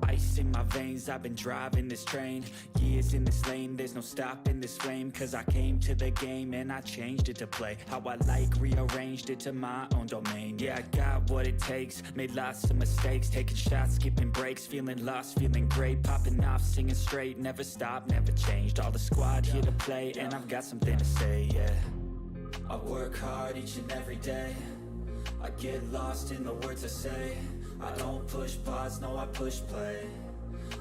Ice in my veins, I've been driving this train. Years in this lane, there's no stopping this flame. Cause I came to the game and I changed it to play how I like, rearranged it to my own domain. Yeah, I got what it takes, made lots of mistakes, taking shots, skipping breaks, feeling lost, feeling great, popping off, singing straight, never stopped, never changed. All the squad here to play and I've got something to say, yeah. I work hard each and every day, I get lost in the words I say. I don't push pause, no I push play.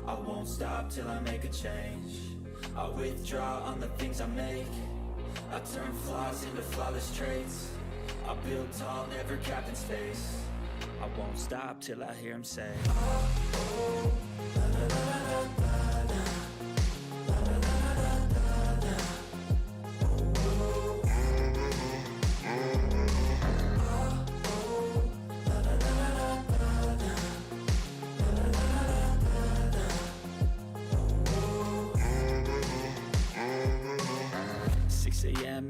I won't stop till I make a change. I withdraw on the things I make. I turn flaws into flawless traits. I build tall, never capped in space. I won't stop till I hear him say, oh, oh, la, la, la, la, la, la.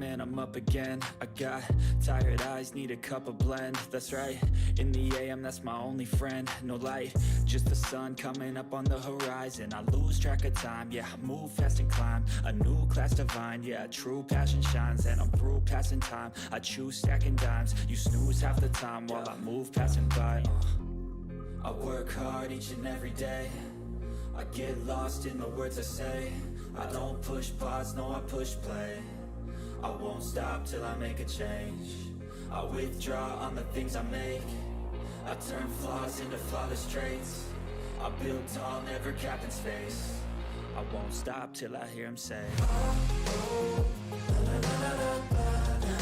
And I'm up again. I got tired eyes, need a cup of blend. That's right, in the AM, that's my only friend. No light, just the sun coming up on the horizon. I lose track of time, yeah, I move fast and climb a new class divine, yeah, true passion shines. And I'm through passing time, I choose stacking dimes. You snooze half the time while I move passing by. I work hard each and every day, I get lost in the words I say. I don't push pause, no I push play. I won't stop till I make a change. I withdraw on the things I make. I turn flaws into flawless traits. I build tall, never capped in space. I won't stop till I hear him say, oh, oh, la, la, la, la, la, la.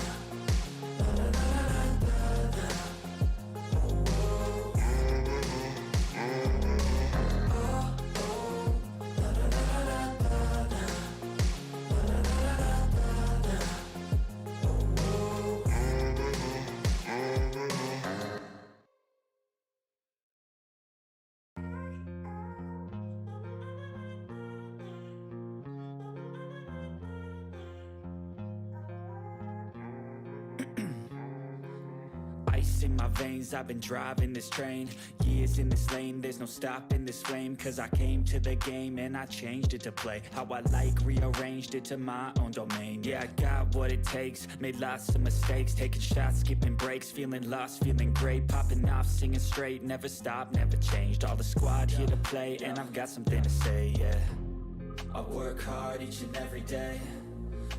In my veins, I've been driving this train. Years in this lane, there's no stopping this flame. Cause I came to the game and I changed it to play how I like, rearranged it to my own domain. Yeah, I got what it takes, made lots of mistakes, taking shots, skipping breaks, feeling lost, feeling great, popping off, singing straight, never stopped, never changed. All the squad here to play and I've got something to say, yeah. I work hard each and every day,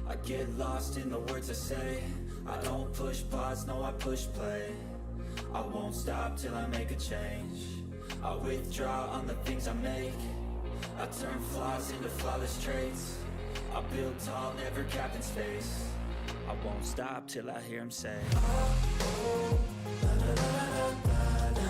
I get lost in the words I say. I don't push pause, no I push play. I won't stop till I make a change. I withdraw on the things I make. I turn flaws into flawless traits. I build tall, never capped in space. I won't stop till I hear him say, oh, oh, la, la, la, la, la, la.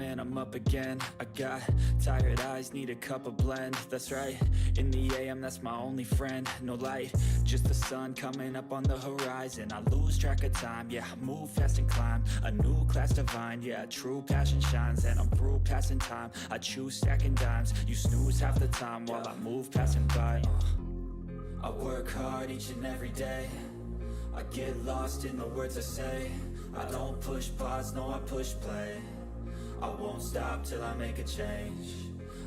And I'm up again. I got tired eyes, need a cup of blend. That's right, in the AM, that's my only friend. No light, just the sun coming up on the horizon. I lose track of time, yeah, I move fast and climb a new class divine, yeah, true passion shines. And I'm through passing time, I choose stacking dimes. You snooze half the time while I move passing by. I work hard each and every day, I get lost in the words I say. I don't push pause, no I push play. I won't stop till I make a change.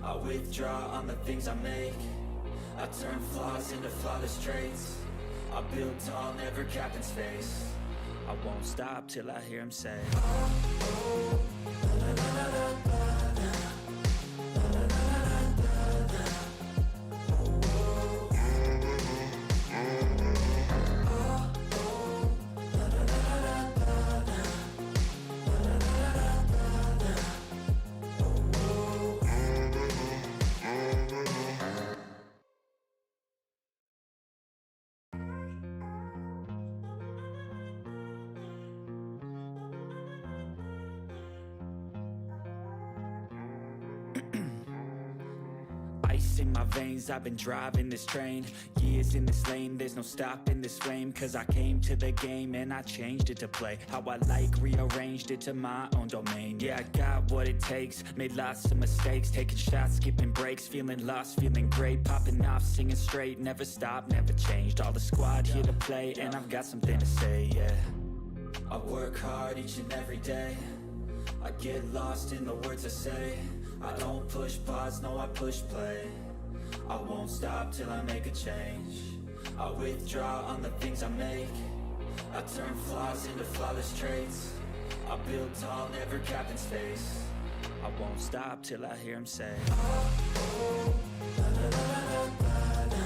I withdraw on the things I make. I turn flaws into flawless traits. I build tall, never capped in space. I won't stop till I hear him say, oh, oh, la, la, la, la, la, la. in my veins, I've been driving this train. Years in this lane, there's no stopping this flame. Cause I came to the game and I changed it to play how I like, rearranged it to my own domain. Yeah, I got what it takes, made lots of mistakes, taking shots, skipping breaks, feeling lost, feeling great, popping off, singing straight, never stopped, never changed. All the squad here to play, and I've got something to say, yeah. I work hard each and every day, I get lost in the words I say. I don't push pause, no I push play. I won't stop till I make a change. I withdraw on the things I make. I turn flaws into flawless traits. I build tall, never capped in space. I won't stop till I hear him say, oh, oh, la, la, la, la, la, la.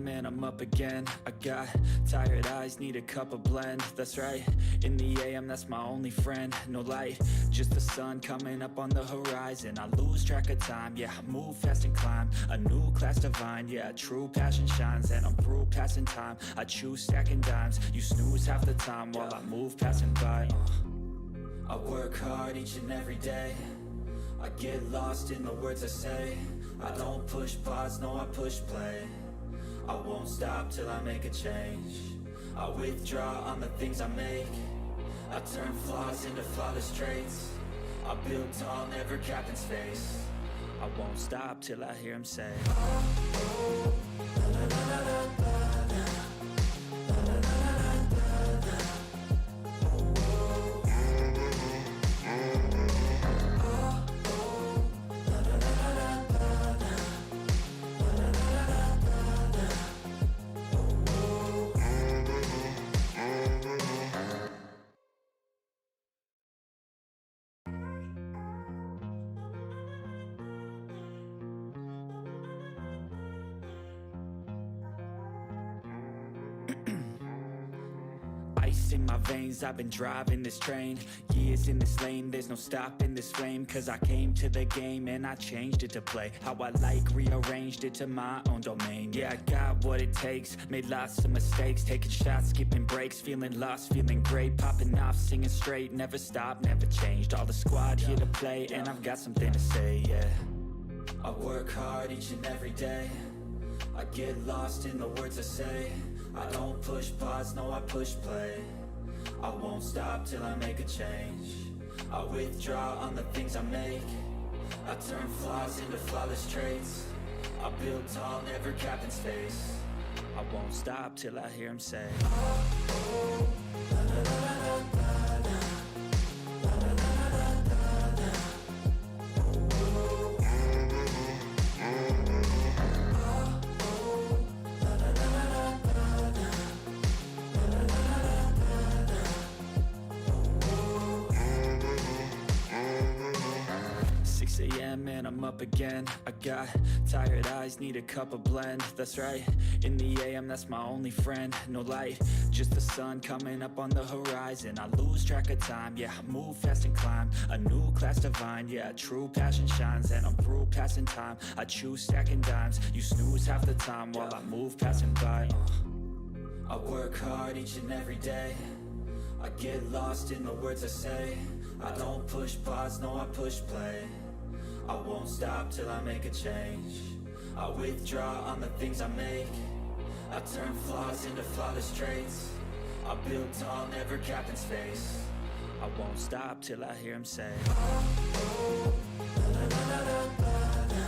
And I'm up again. I got tired eyes, need a cup of blend. That's right, in the AM, that's my only friend. No light, just the sun coming up on the horizon. I lose track of time, yeah, I move fast and climb a new class divine, yeah, true passion shines. And I'm through passing time, I choose stacking dimes. You snooze half the time while I move passing by. I work hard each and every day, I get lost in the words I say. I don't push pause, no I push play. I won't stop till I make a change. I withdraw on the things I make. I turn flaws into flawless traits. I build tall, never capped in space. I won't stop till I hear him say, oh, oh, la, la, la, la, la, la. Ice in my veins, I've been driving this train. Years in this lane, there's no stopping this flame. Cause I came to the game and I changed it to play how I like, rearranged it to my own domain. Yeah, I got what it takes, made lots of mistakes, taking shots, skipping breaks, feeling lost, feeling great, popping off, singing straight, never stopped, never changed. All the squad here to play, and I've got something to say, yeah. I work hard each and every day, I get lost in the words I say. I don't push pause, no I push play. I won't stop till I make a change. I withdraw on the things I make. I turn flaws into flawless traits. I build tall, never capped in space. I won't stop till I hear him say, oh, oh, la, la, la, la, la, la. And I'm up again. I got tired eyes, need a cup of blend. That's right, in the AM, that's my only friend. No light, just the sun coming up on the horizon. I lose track of time, yeah, I move fast and climb a new class divine, yeah, true passion shines. And I'm through passing time, I choose stacking dimes. You snooze half the time while I move passing by. I work hard each and every day, I get lost in the words I say. I don't push pause, no I push play. I won't stop till I make a change. I withdraw on the things I make. I turn flaws into flawless traits. I build tall, never capped in space. I won't stop till I hear him say, oh, oh, la, la, la, la, la, la.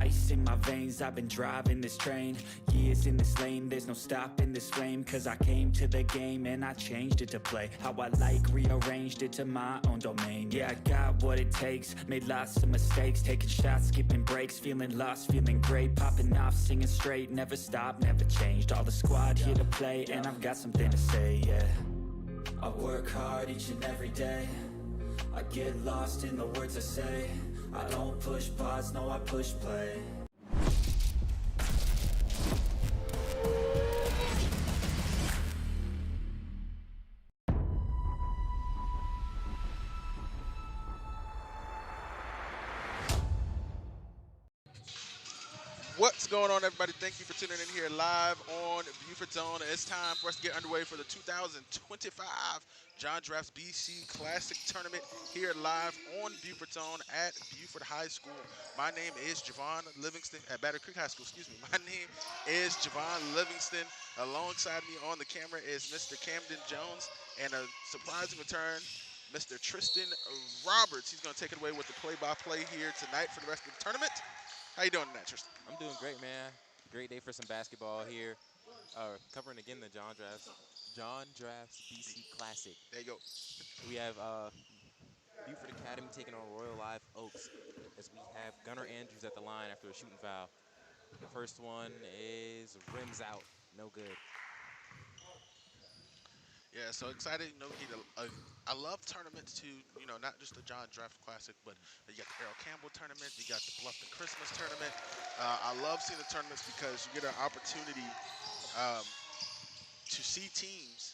Ice in my veins, I've been driving this train. Years in this lane, there's no stopping this flame. Cause I came to the game and I changed it to play how I like, rearranged it to my own domain. Yeah, I got what it takes, made lots of mistakes, taking shots, skipping breaks, feeling lost, feeling great, popping off, singing straight, never stopped, never changed. All the squad here to play, and I've got something to say, yeah. I work hard each and every day, I get lost in the words I say. I don't push pause, no I push play. What's going on, everybody? Thank you for tuning in here live on Beaufort Zone. It's time for us to get underway for the 2025 John Drafts BC Classic Tournament here live on Beaufort Zone at Beaufort High School. My name is Javon Livingston at Battery Creek High School. Excuse me. My name is Javon Livingston. Alongside me on the camera is Mr. Camden Jones, and a surprising return, Mr. Tristan Roberts. He's going to take it away with the play-by-play here tonight for the rest of the tournament. How you doing tonight, Tristan? I'm doing great, man. Great day for some basketball here. Covering again the John Drafts BC Classic. There you go. We have Beaufort Academy taking on Royal Live Oaks as we have Gunnar Andrews at the line after a shooting foul. The first one is rims out, no good. Yeah, so excited. You know, I love tournaments too. You know, not just the John Draft Classic, but you got the Earl Campbell tournament. You got the Bluffton Christmas tournament. I love seeing the tournaments because you get an opportunity to see teams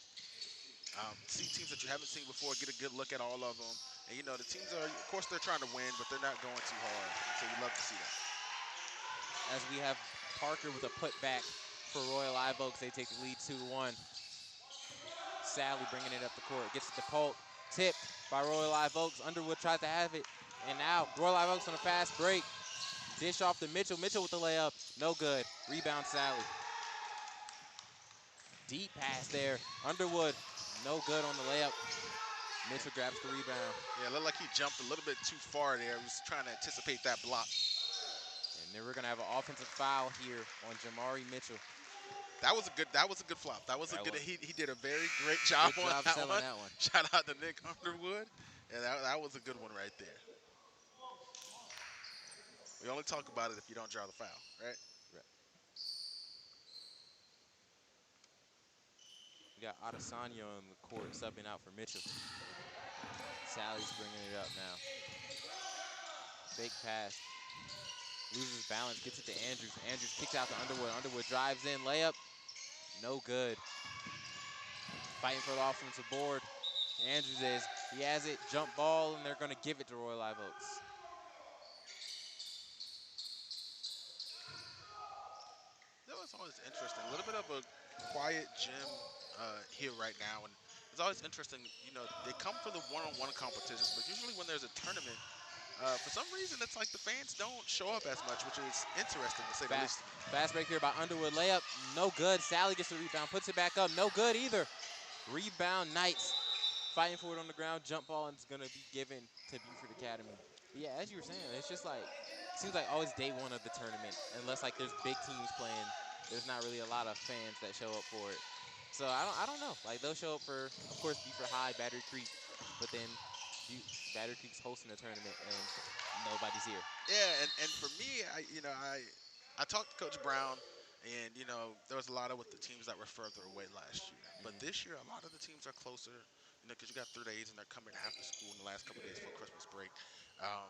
that you haven't seen before. Get a good look at all of them. And you know, the teams are, of course, they're trying to win, but they're not going too hard. So you love to see that. As we have Parker with a putback for Royal Live Oaks, they take the lead 2-1. Sally bringing it up the court, gets it to Polk, tipped by Royal Live Oaks. Underwood tried to have it, and now Royal Live Oaks on a fast break. Dish off to Mitchell, Mitchell with the layup, no good. Rebound Sally. Deep pass there, Underwood, no good on the layup. Mitchell grabs the rebound. Yeah, it looked like he jumped a little bit too far there. He was trying to anticipate that block. And then we're gonna have an offensive foul here on Jamari Mitchell. That was a good flop. He did a very great job on that one. Shout out to Nick Underwood. Yeah, that was a good one right there. We only talk about it if you don't draw the foul, right? We got Adesanya on the court subbing out for Mitchell. Sally's bringing it up now. Fake pass. Loses balance, gets it to Andrews. Andrews kicks out to Underwood. Underwood drives in, layup. No good. Fighting for the offensive board. Andrews is. He has it, jump ball, and they're going to give it to Royal Live Oaks. That was always interesting. A little bit of a quiet gym here right now, and it's always interesting. You know, they come for the one-on-one competitions, but usually when there's a tournament, for some reason, it's like the fans don't show up as much, which is interesting to say the least. Fast break here by Underwood. Layup, no good. Sally gets the rebound, puts it back up. No good either. Rebound Knights. Fighting for it on the ground. Jump ball, and it's going to be given to Beaufort Academy. But yeah, as you were saying, it's just like, seems like always day one of the tournament. Unless like there's big teams playing, there's not really a lot of fans that show up for it. So I don't know. Like they'll show up for, of course, Beaufort High, Battery Creek, but then Battery Creek's hosting a tournament and nobody's here. Yeah, and for me, I talked to Coach Brown, and you know there was a lot of with the teams that were further away last year, but this year a lot of the teams are closer. You know, because you got 3 days and they're coming after school in the last couple of days for Christmas break.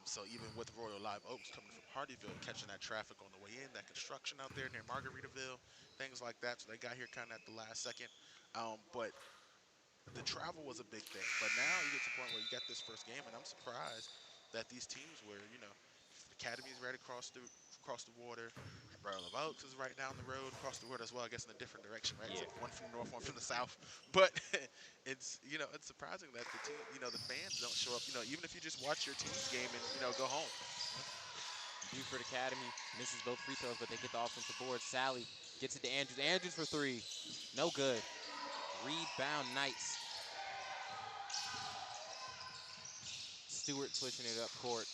So even with Royal Live Oaks coming from Hardyville, catching that traffic on the way in, that construction out there near Margaritaville, things like that. So they got here kind of at the last second. But the travel was a big thing. But now you get to the point where you got this first game, and I'm surprised that these teams were, you know, the Academy's right across the water. Royal Live Oaks is right down the road, across the water as well, I guess in a different direction, right? Yeah. So one from the north, one from the south. But it's, you know, it's surprising that the team, you know, the fans don't show up, you know, even if you just watch your team's game and, you know, go home. Beaufort Academy misses both free throws, but they get the offensive board. Sally gets it to Andrews. Andrews for 3. No good. Rebound Knights. Stewart switching it up court.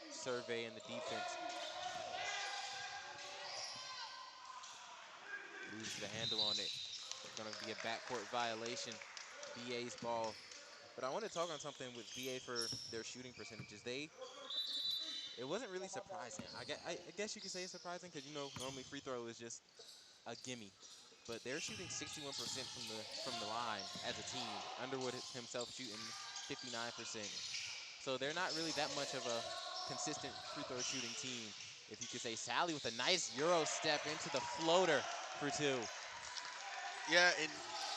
Survey in the defense. loses the handle on it. Going to be a backcourt violation. BA's ball. But I want to talk on something with BA for their shooting percentages. It wasn't really surprising. I guess you could say it's surprising because, you know, normally free throw is just a gimme. But they're shooting 61% from the line as a team. Underwood himself shooting 59%. So they're not really that much of a consistent free throw shooting team. If you could say Sally with a nice Euro step into the floater for 2. Yeah, and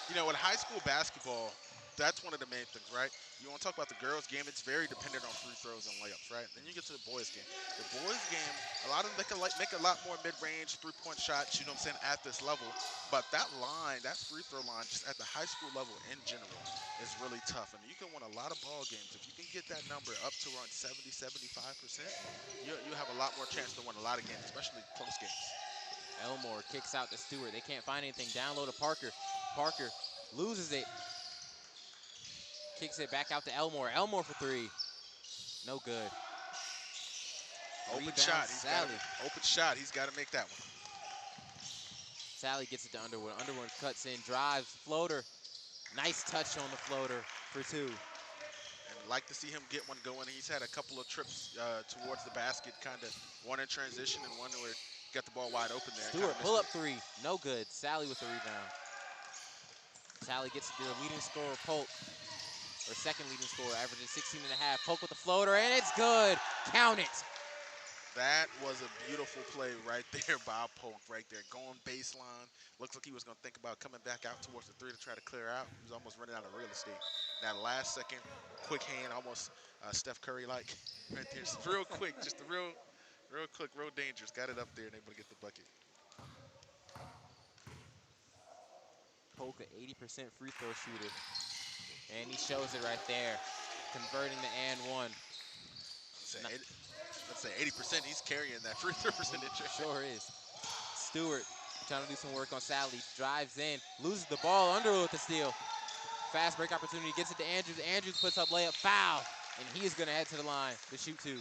you know, in high school basketball, that's one of the main things, right? You want to talk about the girls' game, it's very dependent on free throws and layups, right? Then you get to the boys' game. The boys' game, a lot of them, they can make a lot more mid-range, three-point shots, you know what I'm saying, at this level. But that line, that free throw line, just at the high school level in general, is really tough. And you can win a lot of ball games. If you can get that number up to around 70, 75%, you have a lot more chance to win a lot of games, especially close games. Elmore kicks out to Stewart. They can't find anything. Down low to Parker. Parker loses it. Kicks it back out to Elmore. Elmore for 3. No good. Open Rebound, shot. Sally. Open shot. He's got to make that one. Sally gets it to Underwood. Underwood cuts in, drives, floater. Nice touch on the floater for 2. And like to see him get one going. He's had a couple of trips towards the basket, kind of one in transition and one where he got the ball wide open there. Stewart, pull up 3. No good. Sally with the rebound. Sally gets it to the leading scorer, Polk. Or second leading scorer, averages 16.5. Polk with the floater, and it's good. Count it. That was a beautiful play right there by Polk, right there. Going baseline. Looks like he was going to think about coming back out towards the 3 to try to clear out. He was almost running out of real estate. That last second, quick hand, almost Steph Curry-like right there. Just real quick, just a real quick, real dangerous. Got it up there and able to get the bucket. Polk, an 80% free throw shooter. And he shows it right there, converting the and 1. Let's say 80%, he's carrying that free throw percentage. Sure is. Stewart trying to do some work on Sally. Drives in, loses the ball. Underwood with the steal. Fast break opportunity, gets it to Andrews. Andrews puts up layup, foul. And he is going to head to the line to shoot 2.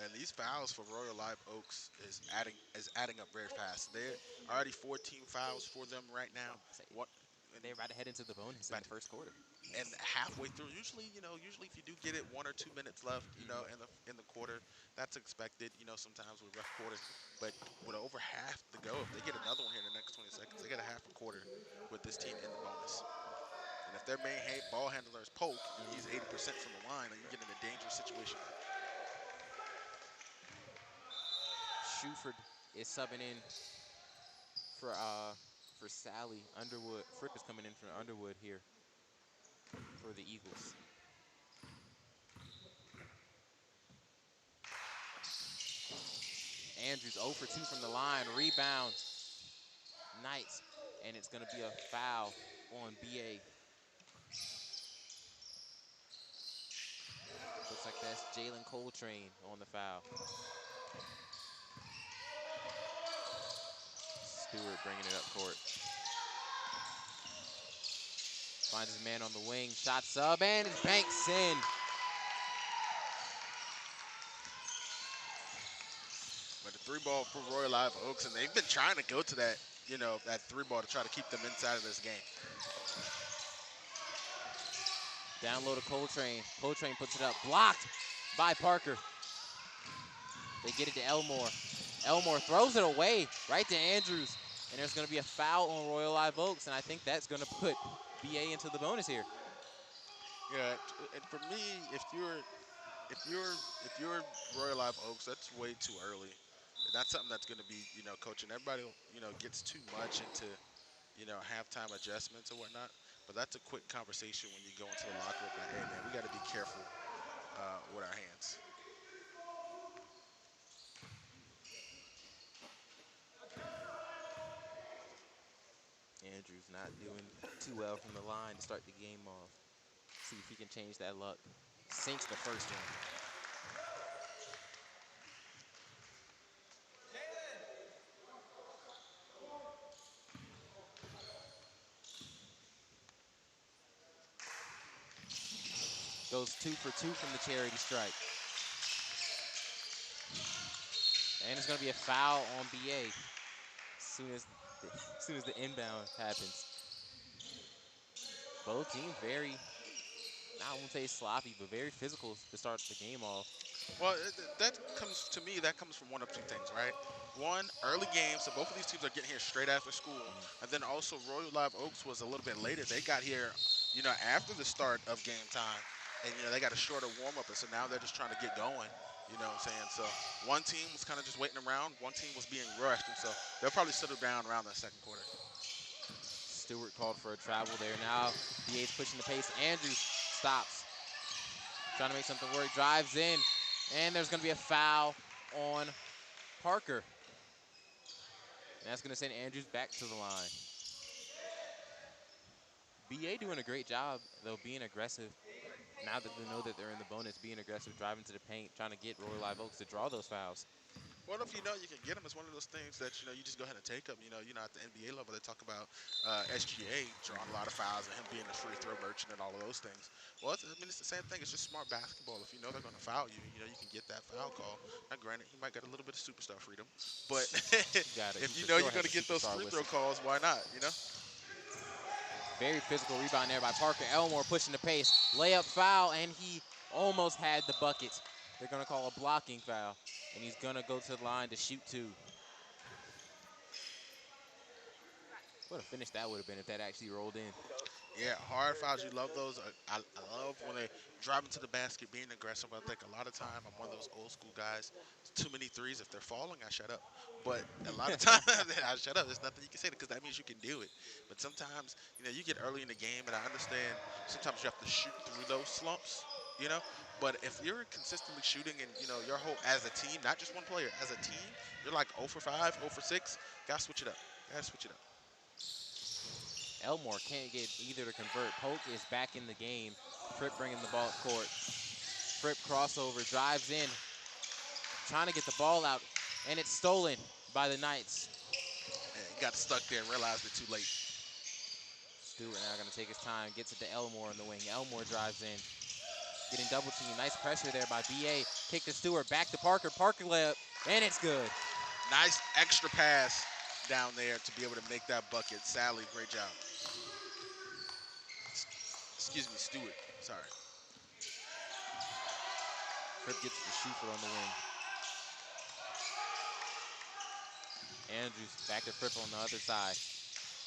And these fouls for Royal Live Oaks is adding up very fast. They're already 14 fouls for them right now. They're about to head into the bonus in the first quarter. And halfway through, usually if you do get it 1 or 2 minutes left, in the quarter, that's expected. Sometimes with rough quarter, but with over half to go, if they get another one here in the next 20 seconds, they get a half a quarter with this team in the bonus. And if their main ball handler is Polk, and he's 80% from the line, then you get in a dangerous situation. Shuford is subbing in for Sally. Underwood, Fripp is coming in from Underwood here for the Eagles. Andrews 0 for 2 from the line. Rebound. Knights. And it's going to be a foul on BA. Looks like that's Jalen Coltrane on the foul. Stewart bringing it up court. Finds his man on the wing. Shot sub, and it's banks in. But the 3 ball for Royal Live Oaks, and they've been trying to go to that, that 3 ball to try to keep them inside of this game. Down low to Coltrane. Coltrane puts it up. Blocked by Parker. They get it to Elmore. Elmore throws it away right to Andrews. And there's going to be a foul on Royal Live Oaks, and I think that's going to put BA into the bonus here. Yeah, and for me, if you're Royal Live Oaks, that's way too early. And that's something that's going to be, coaching. Everybody, gets too much into, halftime adjustments and whatnot. But that's a quick conversation when you go into the locker room. Like, hey, man, we got to be careful with our hands. Andrews not doing too well from the line to start the game off. See if he can change that luck. Sinks the first one. Goes 2 for 2 from the charity stripe. And it's going to be a foul on BA as soon as the inbound happens. Both teams very, I won't say sloppy, but very physical to start the game off. Well, that comes to me. That comes from one of two things, right? One, early game, so both of these teams are getting here straight after school, and then also Royal Live Oaks was a little bit later. They got here, after the start of game time, and they got a shorter warm up, and so now they're just trying to get going. You know what I'm saying? So one team was kind of just waiting around, one team was being rushed, and so they'll probably settle down around the second quarter. Stewart called for a travel there. Now BA's pushing the pace. Andrews stops, trying to make something work, drives in, and there's going to be a foul on Parker. And that's going to send Andrews back to the line. BA doing a great job, though, being aggressive. Now that they know that they're in the bonus, being aggressive, driving to the paint, trying to get Royal Live Oaks to draw those fouls. Well, if you know you can get them, it's one of those things that you just go ahead and take them. At the NBA level, they talk about SGA drawing a lot of fouls and him being a free throw merchant and all of those things. Well, it's the same thing. It's just smart basketball. If you know they're going to foul you, you can get that foul call. Now, granted, he might get a little bit of superstar freedom, but He if you for know sure you're has going a to get those superstar free throw whistle. calls, why not? Very physical rebound there by Parker. Elmore pushing the pace. Layup foul, and he almost had the bucket. They're going to call a blocking foul, and he's going to go to the line to shoot two. What a finish that would have been if that actually rolled in. Yeah, hard fouls. You love those. I love when they drive into the basket, being aggressive. I think a lot of time I'm one of those old school guys. Too many threes. If they're falling, I shut up. But a lot of times I shut up. There's nothing you can say because that means you can do it. But sometimes you get early in the game, and I understand sometimes you have to shoot through those slumps. You know, but if you're consistently shooting and your whole as a team, not just one player, as a team, you're like 0 for 5, 0 for 6. Gotta switch it up. Gotta switch it up. Elmore can't get either to convert. Polk is back in the game. Fripp bringing the ball up court. Fripp crossover, drives in, trying to get the ball out, and it's stolen by the Knights. And he got stuck there and realized it too late. Stewart now going to take his time, gets it to Elmore in the wing. Elmore drives in, getting double team. Nice pressure there by BA. Kick to Stewart, back to Parker. Parker layup, and it's good. Nice extra pass down there to be able to make that bucket. Sally, great job. Excuse me, Stewart. Sorry. Fripp gets the Shuford on the wing. Andrews back to Fripp on the other side.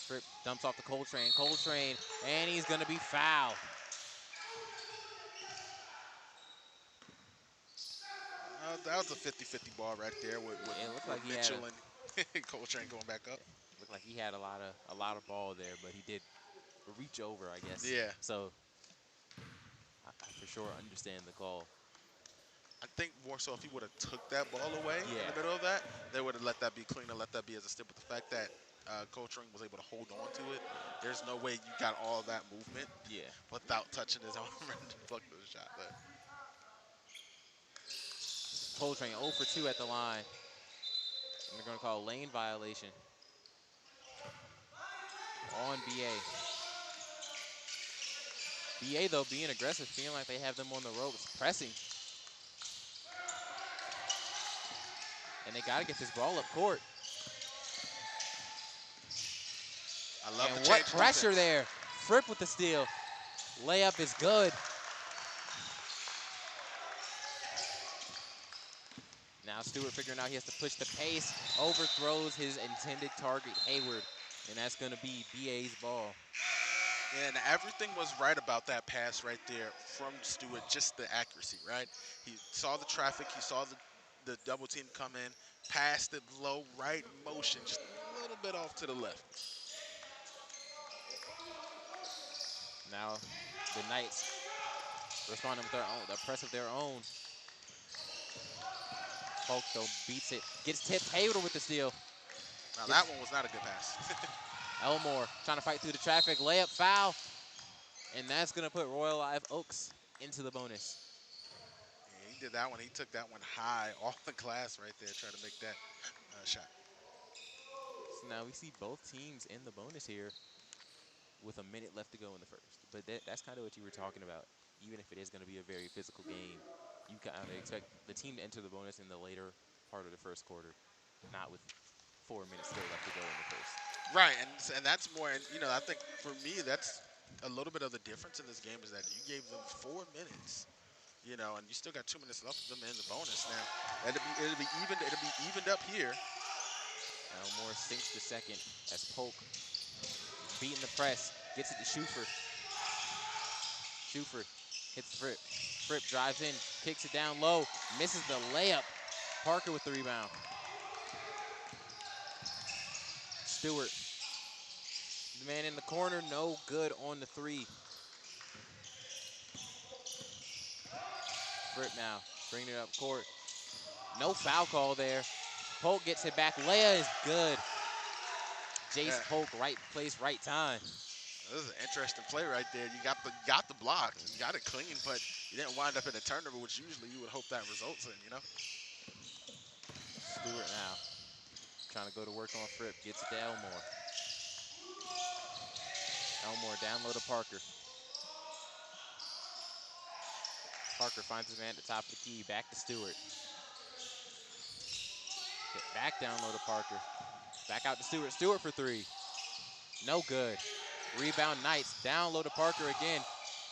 Fripp dumps off to Coltrane. Coltrane, and he's going to be fouled. That was a 50-50 ball right there with It looked like he had Mitchell and Coltrane going back up. looked like he had a lot of ball there, but he did reach over, I guess. Yeah. So I for sure understand the call. I think more so if he would have took that ball away in Yeah. the middle of that, they would have let that be clean and let that be as a stip. But the fact that Coltrane was able to hold on to it, there's no way you got all that movement Yeah. without touching his arm and deflecting the shot there. Coltrane 0 for 2 at the line. And they're going to call a lane violation on BA. BA, though, being aggressive, feeling like they have them on the ropes, pressing. And they got to get this ball up court. I love And the what change of pressure defense. there. Fripp with the steal. Layup is good. Now Stewart figuring out he has to push the pace, overthrows his intended target, Hayward, and that's going to be BA's ball. And everything was right about that pass right there from Stewart, just the accuracy, right? He saw the traffic, he saw the double team come in, passed it low, right motion, just a little bit off to the left. Now the Knights responding with their own, the press of their own. Polk, though, beats it, gets tipped. Hayward with the steal. Now that one was not a good pass. Elmore trying to fight through the traffic, layup foul, and that's going to put Royal Live Oaks into the bonus. Yeah, he did that one. He took that one high off the glass right there, trying to make that shot. So now we see both teams in the bonus here with a minute left to go in the first. But that's kind of what you were talking about. Even if it is going to be a very physical game, you kind of expect the team to enter the bonus in the later part of the first quarter, not with 4 minutes still left to go in the first. Right, and that's more. And I think for me, that's a little bit of the difference in this game is that you gave them 4 minutes. And you still got 2 minutes left of them in the bonus. Now, it'll be evened up here. Elmore sinks the second as Polk beating the press, gets it to Schufer. Schufer hits Fripp. Fripp drives in, kicks it down low, misses the layup. Parker with the rebound. Stewart, the man in the corner, no good on the three. Fripp now, bringing it up court. No foul call there. Polk gets it back. Leia is good. Jace Polk, right place, right time. This is an interesting play right there. You got the block, you got it clean, but you didn't wind up in a turnover, which usually you would hope that results in. Stewart now trying to go to work on Fripp. Gets it to Elmore. Elmore down low to Parker. Parker finds his man at the top of the key. Back to Stewart. Get back down low to Parker. Back out to Stewart. Stewart for three. No good. Rebound Knights. Down low to Parker again.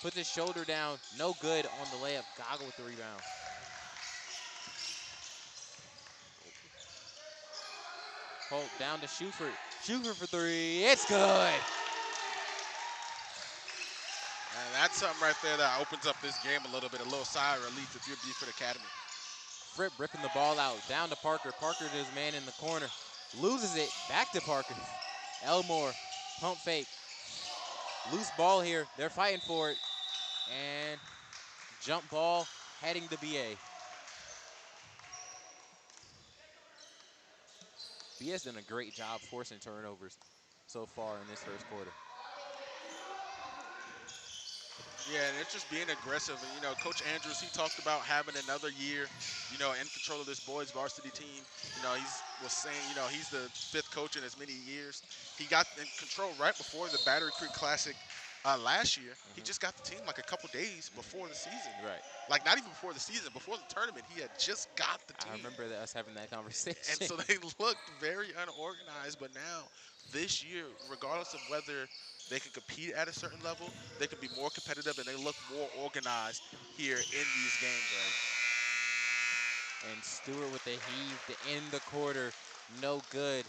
Puts his shoulder down. No good on the layup. Goggle with the rebound. Polk down to Schufer. Schufer for three. It's good. And that's something right there that opens up this game a little bit, a little sigh of relief if you're Beaufort Academy. Fripp ripping the ball out. Down to Parker. Parker to his man in the corner. Loses it. Back to Parker. Elmore. Pump fake. Loose ball here. They're fighting for it. And jump ball heading to BA. BA's done a great job forcing turnovers so far in this first quarter. Yeah, and it's just being aggressive. And, Coach Andrews, he talked about having another year, in control of this boys varsity team. He was saying, he's the 5th coach in as many years. He got in control right before the Battery Creek Classic last year. He just got the team like a couple days before the season. Right. Like not even before the season, before the tournament, he had just got the team. I remember us having that conversation. And so they looked very unorganized, but now this year, regardless of whether they can compete at a certain level, they can be more competitive, and they look more organized here in these games, right? And Stewart with the heave to end the quarter, no good.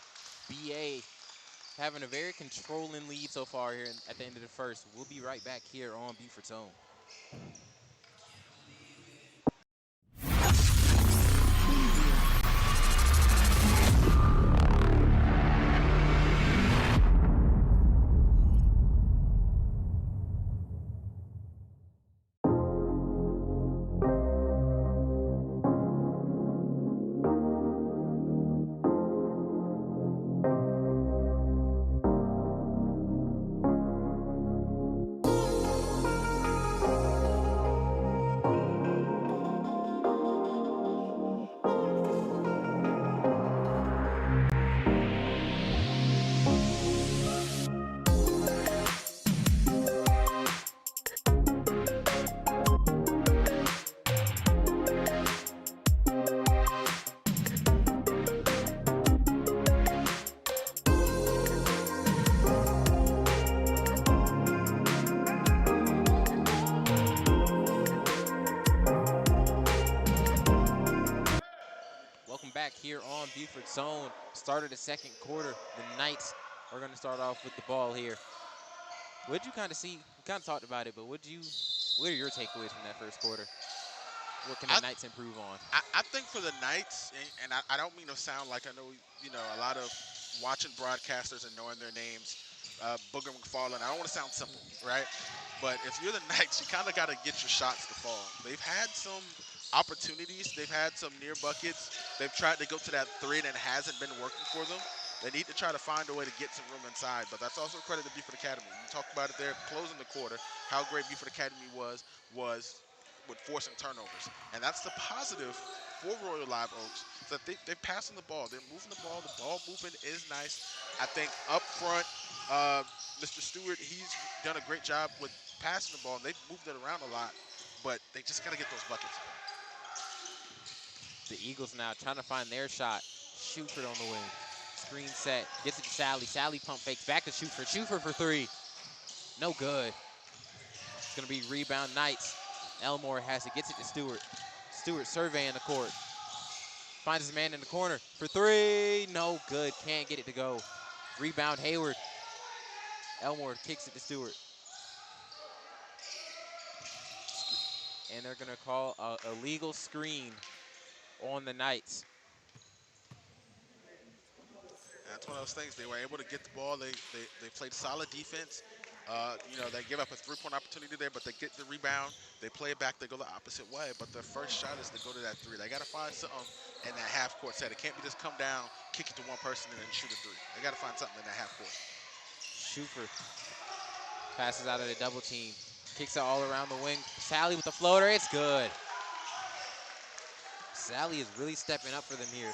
BA having a very controlling lead so far here at the end of the first. We'll be right back here on Beaufort's Own. Back here on Beaufort's Own. Start of the second quarter. The Knights are going to start off with the ball here. What did you kind of see? We kind of talked about it, but what are your takeaways from that first quarter? What can the Knights improve on? I think for the Knights, and I don't mean to sound like I know, a lot of watching broadcasters and knowing their names, Booger McFarland, I don't want to sound simple, right? But if you're the Knights, you kind of got to get your shots to fall. They've had some opportunities. They've had some near buckets. They've tried to go to that three, and it hasn't been working for them. They need to try to find a way to get some room inside, but that's also credit to Beaufort Academy. You talked about it there, closing the quarter, how great Beaufort Academy was with forcing turnovers. And that's the positive for Royal Live Oaks, that they're passing the ball. They're moving the ball. The ball movement is nice. I think up front, Mr. Stewart, he's done a great job with passing the ball, and they've moved it around a lot, but they just got to get those buckets. The Eagles now trying to find their shot. Shuford on the wing. Screen set. Gets it to Sally. Sally pump fakes back to Shuford. Shuford for three. No good. It's going to be rebound Knights. Elmore has it. Gets it to Stewart. Stewart surveying the court. Finds his man in the corner for three. No good. Can't get it to go. Rebound Hayward. Elmore kicks it to Stewart. And they're going to call a illegal screen on the Knights. That's one of those things. They were able to get the ball. They played solid defense. They give up a three-point opportunity there, but they get the rebound. They play it back. They go the opposite way. But their first shot is to go to that three. They got to find something in that half-court set. It can't be just come down, kick it to one person, and then shoot a three. They got to find something in that half-court. Shuford passes out of the double team. Kicks it all around the wing. Sally with the floater. It's good. Sally is really stepping up for them here.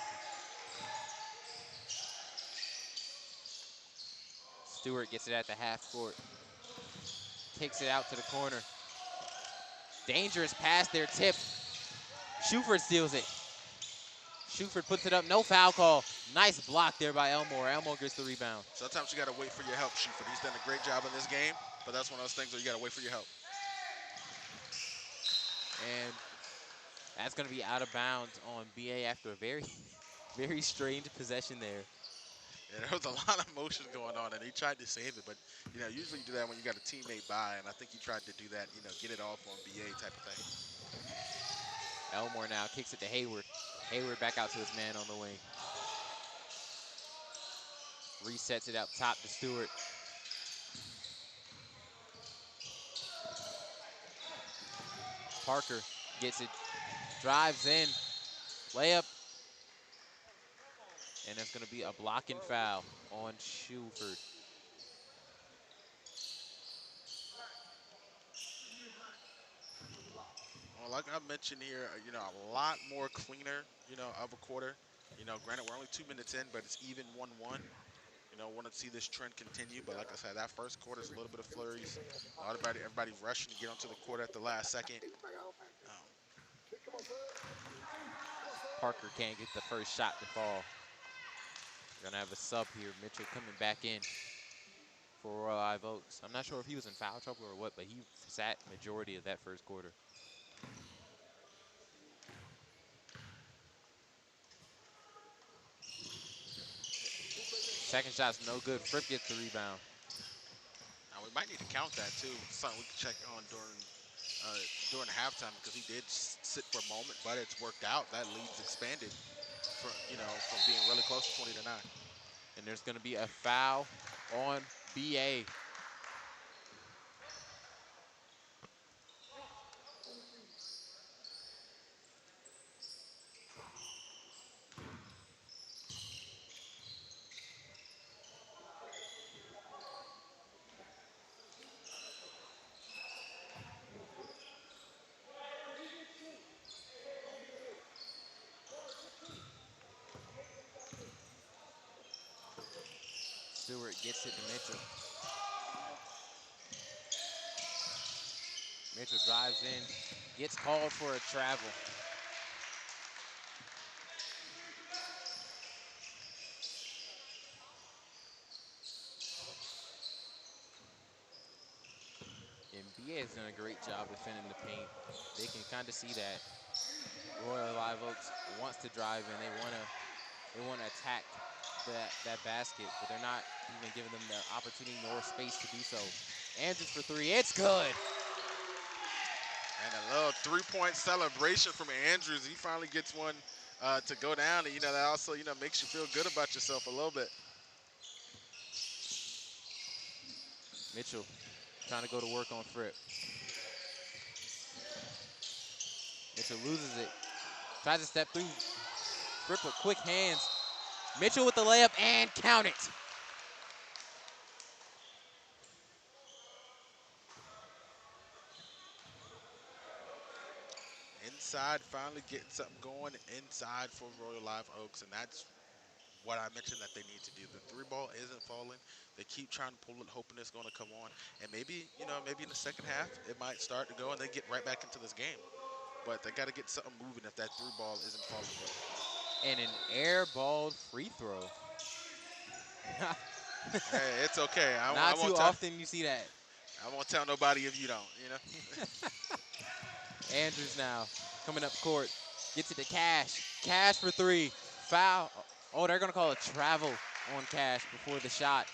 Stewart gets it at the half court. Kicks it out to the corner. Dangerous pass there, tip. Shuford steals it. Shuford puts it up, no foul call. Nice block there by Elmore. Elmore gets the rebound. Sometimes you got to wait for your help, Shuford. He's done a great job in this game, but that's one of those things where you got to wait for your help. And that's going to be out of bounds on BA after a very, very strange possession there. Yeah, there was a lot of motion going on, and he tried to save it, but usually you do that when you got a teammate by, and I think he tried to do that, get it off on BA type of thing. Elmore now kicks it to Hayward. Hayward back out to his man on the wing. Resets it up top to Stewart. Parker gets it, drives in, layup, and that's going to be a blocking foul on Shuford. Well, like I mentioned here, a lot more cleaner, of a quarter. Granted, we're only 2 minutes in, but it's even 1-1. Want to see this trend continue, but like I said, that first quarter is a little bit of flurries. Everybody rushing to get onto the court at the last second. Parker can't get the first shot to fall. We're gonna have a sub here. Mitchell coming back in for Royal Live Oaks. I'm not sure if he was in foul trouble or what, but he sat majority of that first quarter. Second shot's no good. Fripp gets the rebound. Now we might need to count that too. Something we can check on during halftime because he did sit for a moment, but it's worked out. That lead's expanded from being really close to 20-9. And there's gonna be a foul on BA. Stewart gets it to Mitchell. Mitchell drives in, gets called for a travel. And BA has done a great job defending the paint. They can kind of see that Royal Live Oaks wants to drive in. They wanna attack that basket, but they're not even giving them the opportunity nor space to do so. Andrews for three, it's good. And a little three-point celebration from Andrews. He finally gets one to go down, and that also makes you feel good about yourself a little bit. Mitchell trying to go to work on Fripp. Mitchell loses it. Tries to step through. Fripp with quick hands. Mitchell with the layup and count it. Inside, finally getting something going inside for Royal Live Oaks, and that's what I mentioned that they need to do. The three ball isn't falling. They keep trying to pull it, hoping it's going to come on. And maybe in the second half, it might start to go and they get right back into this game. but they got to get something moving if that through ball isn't falling yet. And an airballed free throw. Hey, it's okay. I Not won't too tell. often you see that. I won't tell nobody if you don't. Andrews now coming up court. Gets it to Cash. Cash for three. Foul. Oh, they're going to call a travel on Cash before the shot.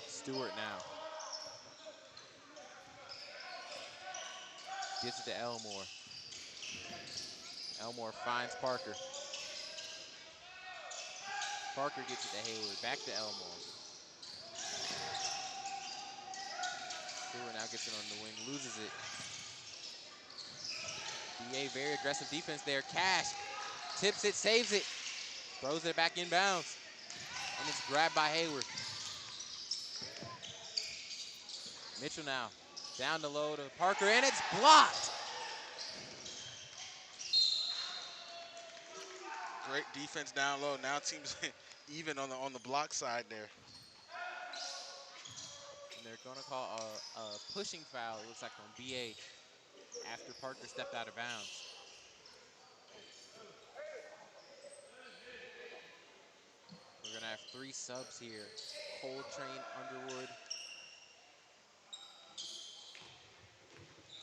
Stewart now. Gets it to Elmore. Elmore finds Parker. Parker gets it to Hayward. Back to Elmore. Stewart now gets it on the wing. Loses it. BA very aggressive defense there. Cash tips it, saves it. Throws it back inbounds. And it's grabbed by Hayward. Mitchell now. Down the low to Parker, and it's blocked. Great defense down low. Now teams even on the block side there. And they're going to call a pushing foul, it looks like, on BA after Parker stepped out of bounds. We're going to have three subs here. Coltrane, Underwood,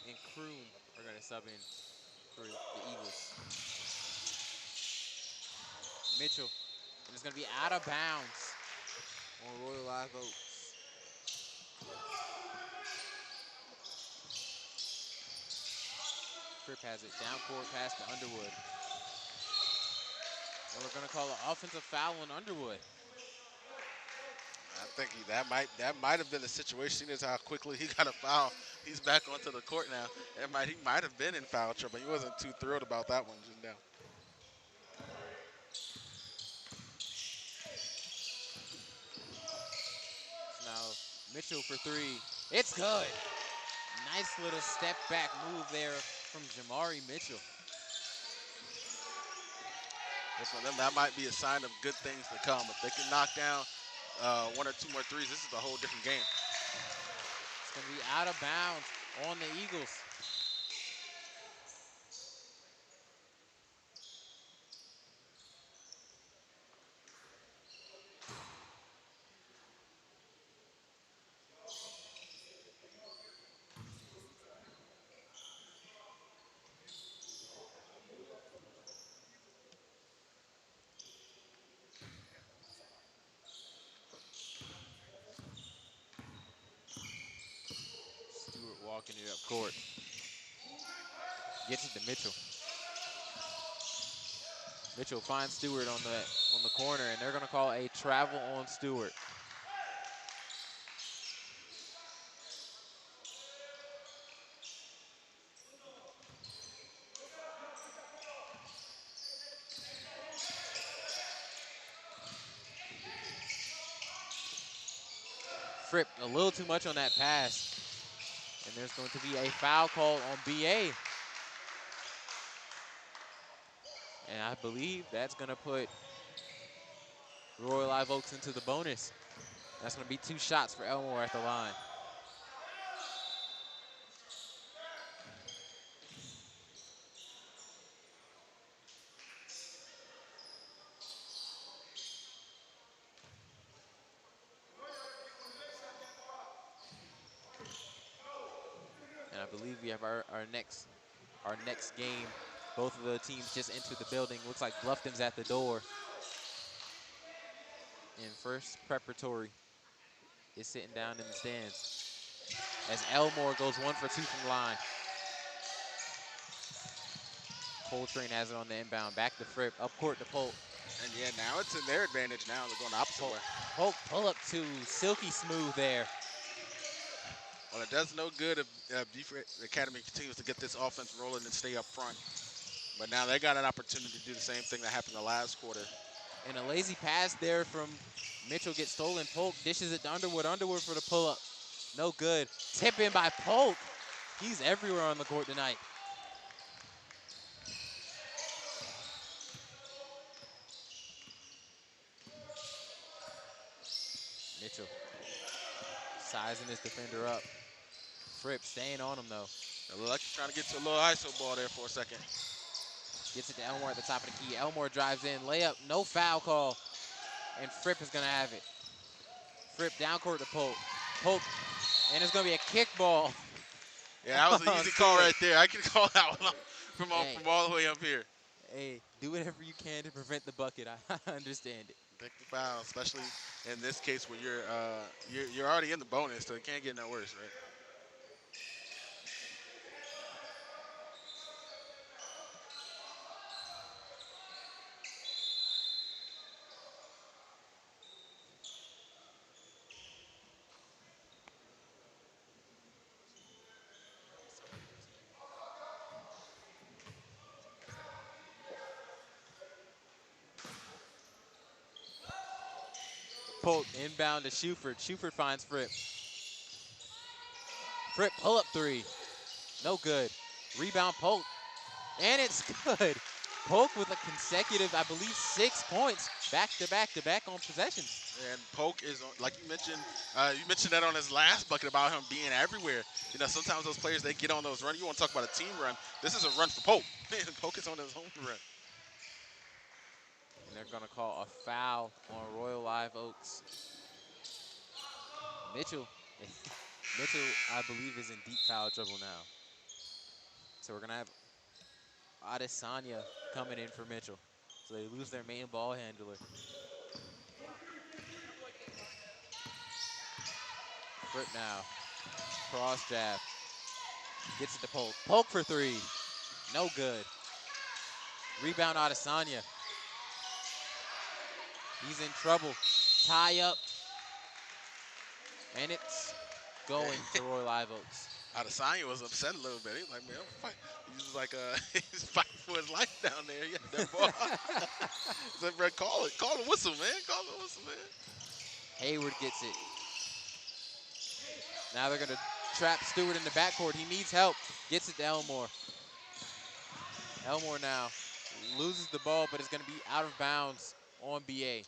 and Kroom are going to sub in for the Eagles. Mitchell, and it's going to be out of bounds on Royal Live Oaks. Fripp has it down court past to Underwood. And we're going to call an offensive foul on Underwood. I think that might have been the situation. Seeing as how quickly he got a foul, he's back onto the court now. He might have been in foul trouble. He wasn't too thrilled about that one just now. So now Mitchell for three. It's good. Nice little step back move there from Jamari Mitchell. For them, that might be a sign of good things to come. If they can knock down one or two more threes, this is a whole different game. It's going to be out of bounds on the Eagles. Stewart walking it up court. Gets it to Mitchell. Mitchell finds Stewart on the corner, and they're going to call a travel on Stewart. Fripp a little too much on that pass. And there's going to be a foul call on BA. And I believe that's going to put Royal Live Oaks into the bonus. That's going to be 2 shots for Elmore at the line. And I believe we have our next game. Both of the teams just entered the building. Looks like Bluffton's at the door. And first Preparatory is sitting down in the stands. As Elmore goes 1 for 2 from the line. Coltrane has it on the inbound. Back to Fripp. Up court to Polk. And yeah, now it's in their advantage now. They're going the opposite way. Polk pull up to silky smooth there. Well, it does no good if Beaufort Academy continues to get this offense rolling and stay up front. But now they got an opportunity to do the same thing that happened the last quarter. And a lazy pass there from Mitchell gets stolen. Polk dishes it to Underwood. Underwood for the pull-up. No good. Tip in by Polk. He's everywhere on the court tonight. Sizing his defender up. Fripp staying on him, though. It looked like he's trying to get to a little ISO ball there for a second. Gets it to Elmore at the top of the key. Elmore drives in. Layup. No foul call. And Fripp is going to have it. Fripp down court to Polk. Polk. And it's going to be a kickball. Yeah, that was an easy call right there. I can call that one from all the way up here. Hey, do whatever you can to prevent the bucket. I understand it. Pick the foul, especially in this case where you're already in the bonus, so it can't get no worse, right? Polk inbound to Shuford. Shuford finds Fripp. Fripp pull-up three. No good. Rebound Polk. And it's good. Polk with a consecutive, I believe, 6 points back to back on possessions. And Polk is, like you mentioned that on his last bucket about him being everywhere. You know, sometimes those players, they get on those runs. You want to talk about a team run. This is a run for Polk. Polk is on his own run. And they're going to call a foul on Royal Live Oaks. Mitchell, I believe, is in deep foul trouble now. So we're going to have Adesanya coming in for Mitchell. So they lose their main ball handler. Fripp now. Cross jab. Gets it to Polk. Polk for three. No good. Rebound Adesanya. He's in trouble. Tie up. And it's going to Royal Live Oaks. Adesanya was upset a little bit. He's like, man, fight. He's like, he's fighting for his life down there. Yeah, that ball. He's like, bro, call the whistle, man. Call the whistle, man. Hayward gets it. Now they're going to trap Stewart in the backcourt. He needs help. Gets it to Elmore. Elmore now loses the ball, but it's going to be out of bounds on BA.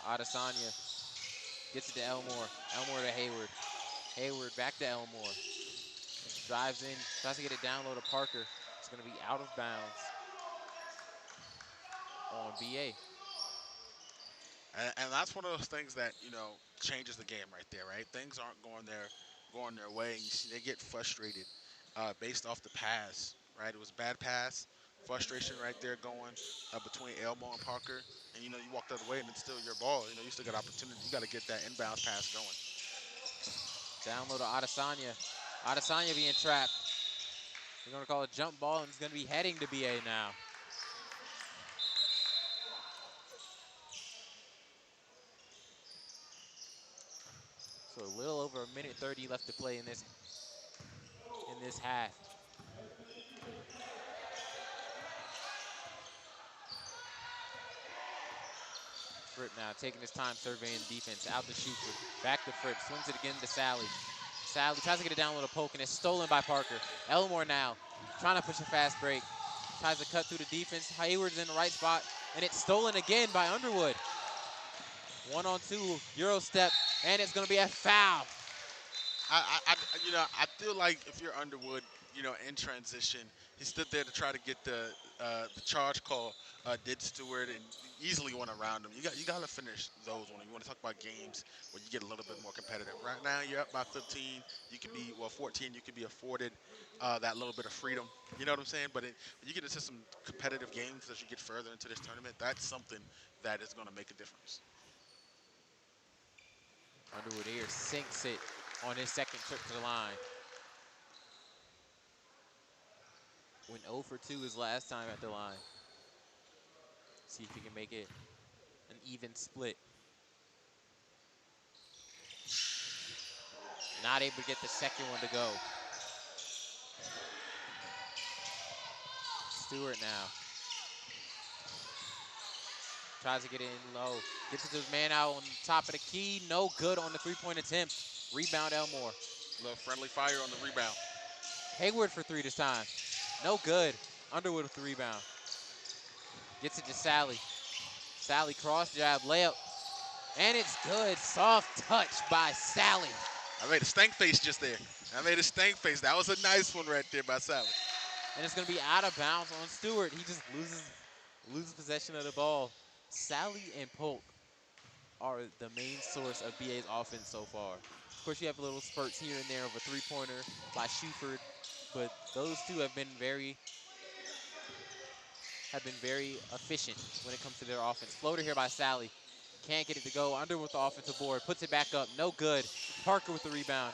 Adesanya gets it to Elmore. Elmore to Hayward. Hayward back to Elmore. Drives in, tries to get it down low to Parker. It's going to be out of bounds on BA. And that's one of those things that, you know, changes the game right there, right? Things aren't going their way, and you see they get frustrated based off the pass, right? It was a bad pass, frustration right there going between Elmore and Parker, and, you know, you walk the other way and it's still your ball. You know, you still got opportunity. You got to get that inbounds pass going. Down low to Adesanya. Adesanya being trapped. They're going to call a jump ball, and it's going to be heading to BA now. So a little over a minute 30 left to play in this half. Fripp now taking his time surveying defense. Out to Shuford. Back to Fripp. Swings it again to Sally. Sally tries to get it down with a poke, and it's stolen by Parker. Elmore now trying to push a fast break. Tries to cut through the defense. Hayward's in the right spot, and it's stolen again by Underwood. 1-on-2, Euro step, and it's going to be a foul. I feel like if you're Underwood, you know, in transition, he stood there to try to get the charge call. Did Stewart and easily went around him. You got to finish those when you want to talk about games where you get a little bit more competitive. Right now you're up by 15. You can be 14. You can be afforded that little bit of freedom. You know what I'm saying? But when you get into some competitive games as you get further into this tournament, that's something that is going to make a difference. Underwood here sinks it on his second trip to the line. Went 0 for 2 his last time at the line. See if he can make it an even split. Not able to get the second one to go. Stewart now. Tries to get in low. Gets it to his man out on top of the key. No good on the three-point attempt. Rebound Elmore. A little friendly fire on the rebound. Hayward for three this time. No good. Underwood with the rebound. Gets it to Sally. Sally cross jab, layup. And it's good. Soft touch by Sally. I made a stank face just there. I made a stank face. That was a nice one right there by Sally. And it's going to be out of bounds on Stewart. He just loses possession of the ball. Sally and Polk are the main source of BA's offense so far. Of course, you have little spurts here and there of a three-pointer by Shuford, but those two have been very efficient when it comes to their offense. Floater here by Sally. Can't get it to go. Under with the offensive board. Puts it back up. No good. Parker with the rebound.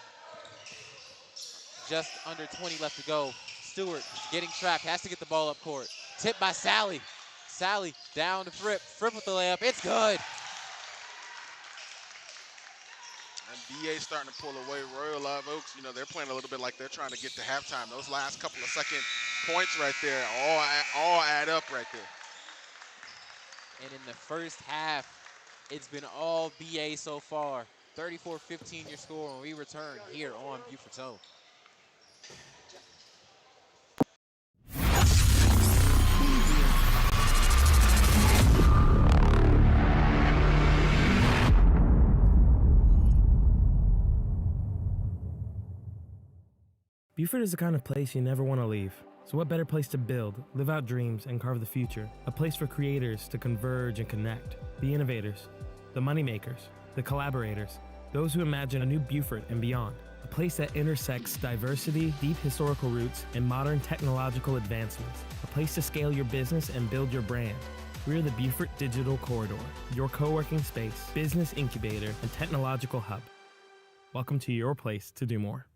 Just under 20 left to go. Stewart getting trapped. Has to get the ball up court. Tipped by Sally. Sally down to Fripp. Fripp with the layup. It's good. And BA starting to pull away. Royal Live Oaks, you know, they're playing a little bit like they're trying to get to halftime. Those last couple of second points right there all add up right there. And in the first half, it's been all BA so far. 34-15 your score when we return here on Beaufort's Own. Beaufort is the kind of place you never want to leave. So what better place to build, live out dreams, and carve the future? A place for creators to converge and connect. The innovators, the moneymakers, the collaborators, those who imagine a new Beaufort and beyond. A place that intersects diversity, deep historical roots, and modern technological advancements. A place to scale your business and build your brand. We're the Beaufort Digital Corridor, your co-working space, business incubator, and technological hub. Welcome to your place to do more.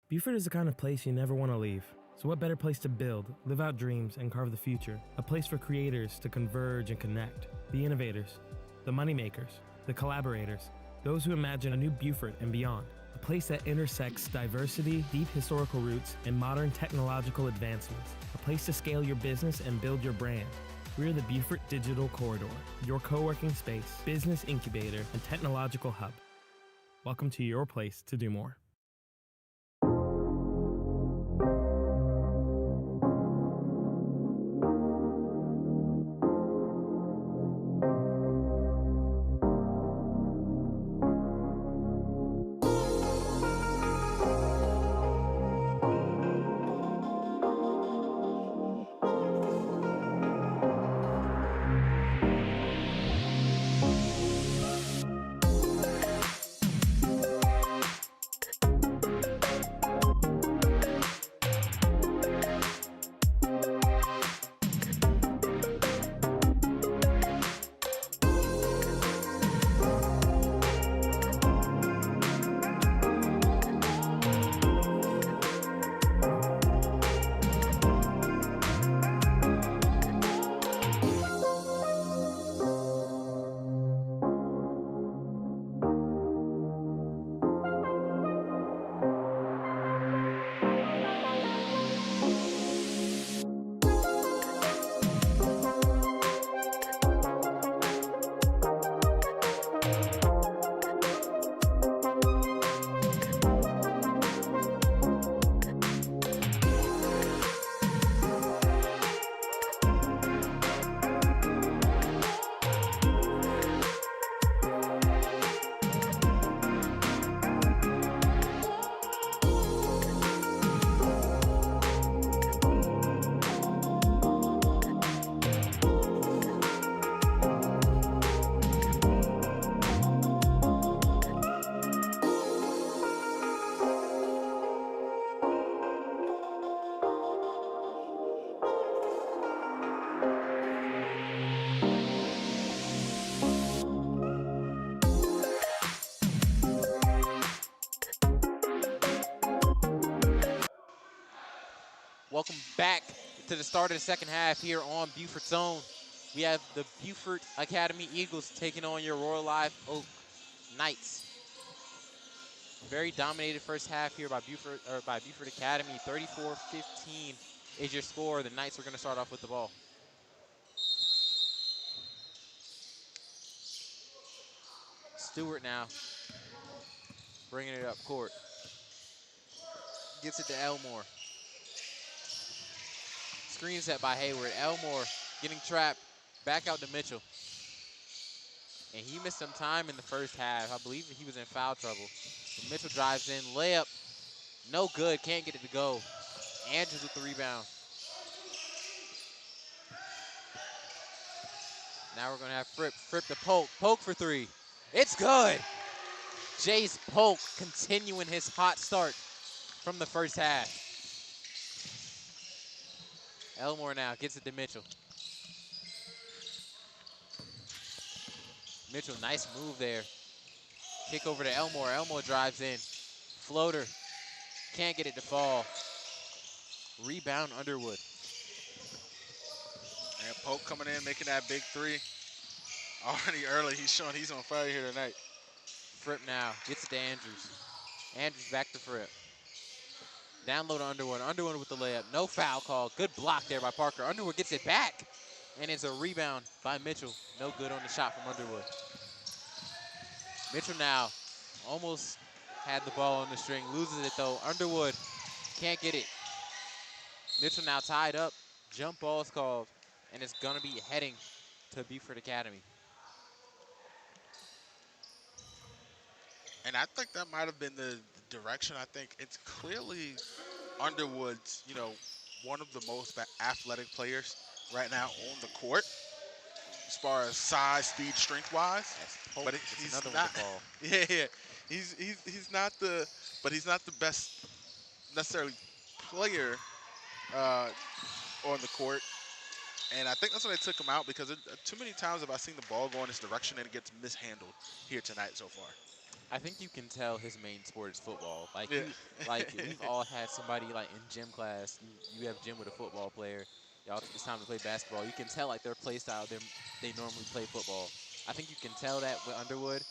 Beaufort is the kind of place you never want to leave. So what better place to build, live out dreams, and carve the future? A place for creators to converge and connect. The innovators, the moneymakers, the collaborators, those who imagine a new Beaufort and beyond. A place that intersects diversity, deep historical roots, and modern technological advancements. A place to scale your business and build your brand. We're the Beaufort Digital Corridor, your co-working space, business incubator, and technological hub. Welcome to your place to do more. Welcome back to the start of the second half here on Beaufort's Own. We have the Beaufort Academy Eagles taking on your Royal Live Oak Knights. Very dominated first half here by Beaufort Academy. 34-15 is your score. The Knights are going to start off with the ball. Stewart now bringing it up court. Gets it to Elmore. Screen set by Hayward. Elmore getting trapped. Back out to Mitchell. And he missed some time in the first half. I believe he was in foul trouble. And Mitchell drives in. Layup. No good. Can't get it to go. Andrews with the rebound. Now we're going to have Fripp. Fripp to Polk. Polk for three. It's good. Jace Polk continuing his hot start from the first half. Elmore now gets it to Mitchell. Mitchell, nice move there. Kick over to Elmore. Elmore drives in. Floater. Can't get it to fall. Rebound Underwood. And Polk coming in, making that big three. Already early, he's showing he's on fire here tonight. Fripp now gets it to Andrews. Andrews back to Fripp. Down low to Underwood. Underwood with the layup. No foul call. Good block there by Parker. Underwood gets it back. And it's a rebound by Mitchell. No good on the shot from Underwood. Mitchell now almost had the ball on the string. Loses it though. Underwood can't get it. Mitchell now tied up. Jump ball is called. And it's going to be heading to Beaufort Academy. And I think that might have been the direction. I think it's clearly Underwood's, one of the most athletic players right now on the court, as far as size, speed, strength-wise. But he's another not. one to call. Yeah. He's not the best necessarily player on the court. And I think that's why they took him out, because too many times have I seen the ball go in this direction and it gets mishandled here tonight so far. I think you can tell his main sport is football. Like Yeah. like we've all had somebody like in gym class. You have gym with a football player. Y'all, it's time to play basketball. You can tell like their play style. They normally play football. I think you can tell that with Underwood.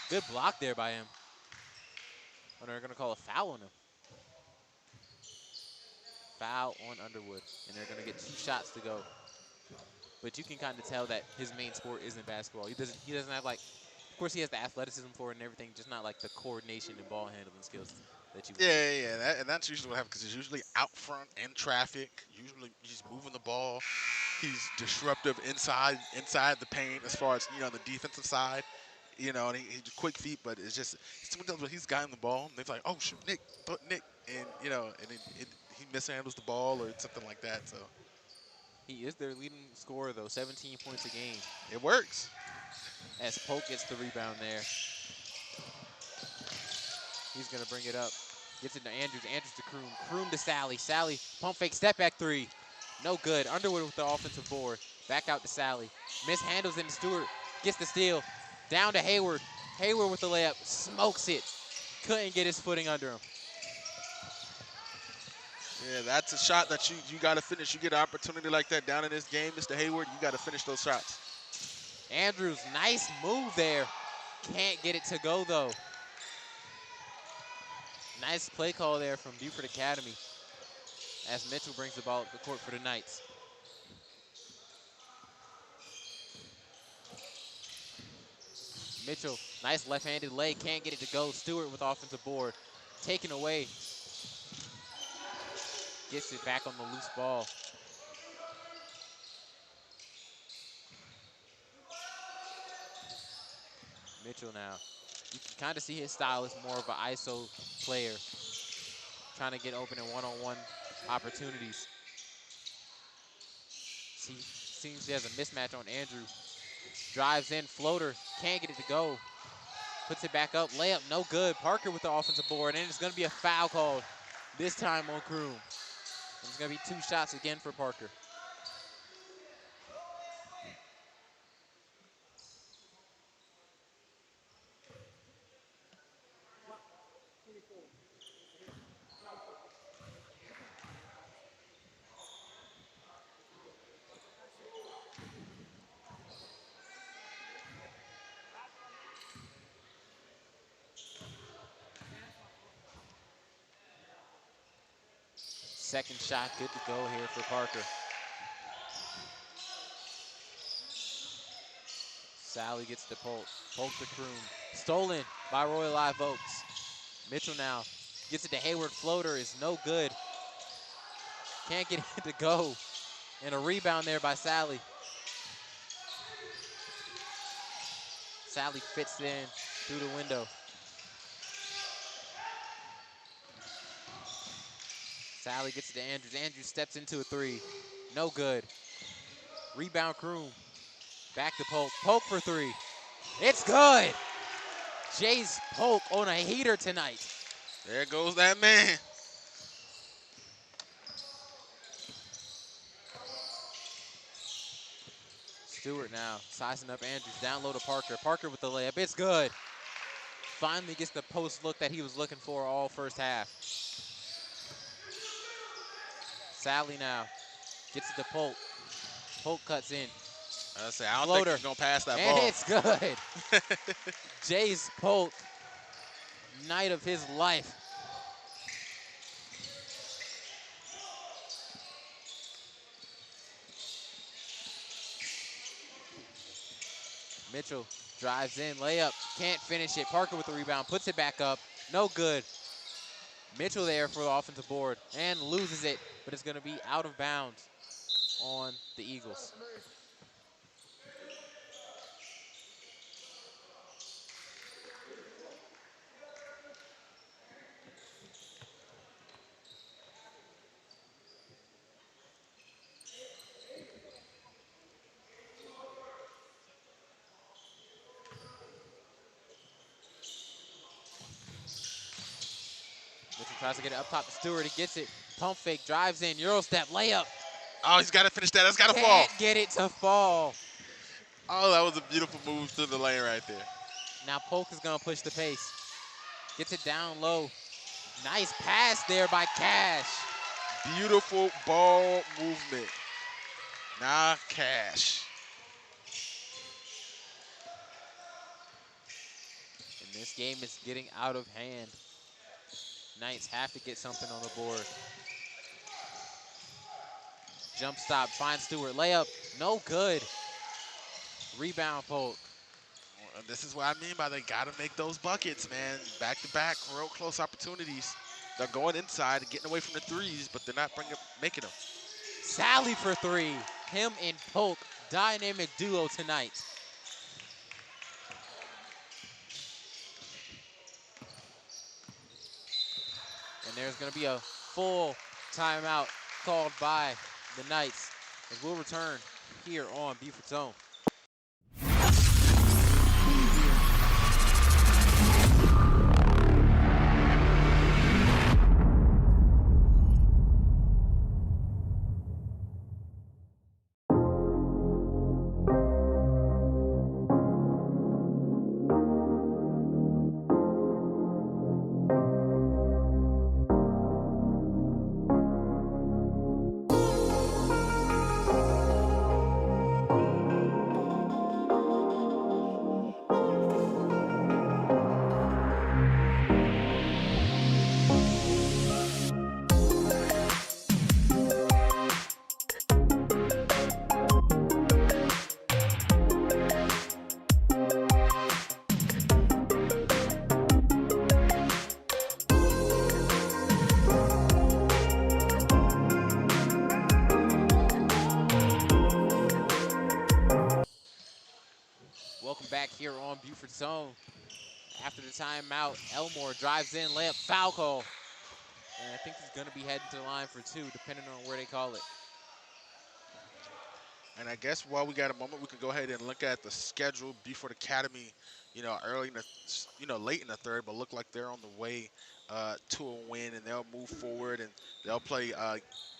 Good block there by him. And they're gonna call a foul on him. Foul on Underwood, and they're gonna get 2 shots to go. But you can kind of tell that his main sport isn't basketball. He doesn't have like, of course he has the athleticism for it and everything, just not like the coordination and ball handling skills that you would need. Yeah. And that's usually what happens because he's usually out front in traffic. Usually he's moving the ball. He's disruptive inside the paint as far as the defensive side. And he's a quick feet, but it's just sometimes when he's gotten the ball, and they're like, "Oh shoot, Nick," and he mishandles the ball or something like that. So He is their leading scorer though, 17 points a game. it works. As Polk gets the rebound there. He's gonna bring it up. Gets it to Andrews. Andrews to Kroom. Kroom to Sally. Sally, pump fake, step back 3. No good. Underwood with the offensive board. Back out to Sally. Mishandles into Stewart. Gets the steal. Down to Hayward. Hayward with the layup. Smokes it. Couldn't get his footing under him. Yeah, that's a shot that you got to finish. You get an opportunity like that down in this game, Mr. Hayward. You got to finish those shots. Andrews, nice move there. Can't get it to go though. Nice play call there from Beaufort Academy as Mitchell brings the ball up the court for the Knights. Mitchell, nice left-handed lay, can't get it to go. Stewart with offensive board, taken away. Gets it back on the loose ball. Mitchell now. You can kind of see his style is more of an ISO player, trying to get open in one-on-one opportunities. Seems he has a mismatch on Andrews. Drives in, floater, can't get it to go. Puts it back up, layup, no good. Parker with the offensive board, and it's gonna be a foul called, this time on Kroom. It's gonna be 2 shots again for Parker. Second shot, good to go here for Parker. Sally gets to Polk. Polk to Kroom. Stolen by Roy Live Oaks. Mitchell now gets it to Hayward. Floater is no good. Can't get it to go. And a rebound there by Sally. Sally fits in through the window. Sally gets it to Andrews. Andrews steps into a 3. No good. Rebound Kroom. Back to Polk. Polk for 3. It's good. Jace Polk on a heater tonight. There goes that man. Stewart now sizing up Andrews. Down low to Parker. Parker with the layup. It's good. Finally gets the post look that he was looking for all first half. Sally now gets it to Polk. Polk cuts in. I don't Floater. think he's going to pass that And ball. it's good. Jace Polk, night of his life. Mitchell drives in, layup, can't finish it. Parker with the rebound, puts it back up, no good. Mitchell there for the offensive board and loses it, but it's gonna be out of bounds on the Eagles. Mitchell tries to get it up top to Stewart. He gets it. Pump fake, drives in, Euro step, layup. Oh, he's got to finish that. That's got to fall. Can't get it to fall. Oh, that was a beautiful move through the lane right there. Now Polk is going to push the pace. Gets it down low. Nice pass there by Cash. Beautiful ball movement. Now Cash. And this game is getting out of hand. Knights have to get something on the board. Jump stop, finds Stewart. Layup, no good. Rebound Polk. And this is what I mean by they got to make those buckets, man. Back-to-back, real close opportunities. They're going inside and getting away from the threes, but they're not making them. Sally for three. Him and Polk, dynamic duo tonight. And there's going to be a full timeout called by the Knights as we'll return here on Beaufort Zone. Welcome back here on Beaufort Zone. After the timeout, Elmore drives in, layup, foul call. And I think he's going to be heading to the line for two, depending on where they call it. And I guess while we got a moment, we can go ahead and look at the schedule. Beaufort Academy, early in the, late in the third, but look like they're on the way to a win, and they'll move forward, and they'll play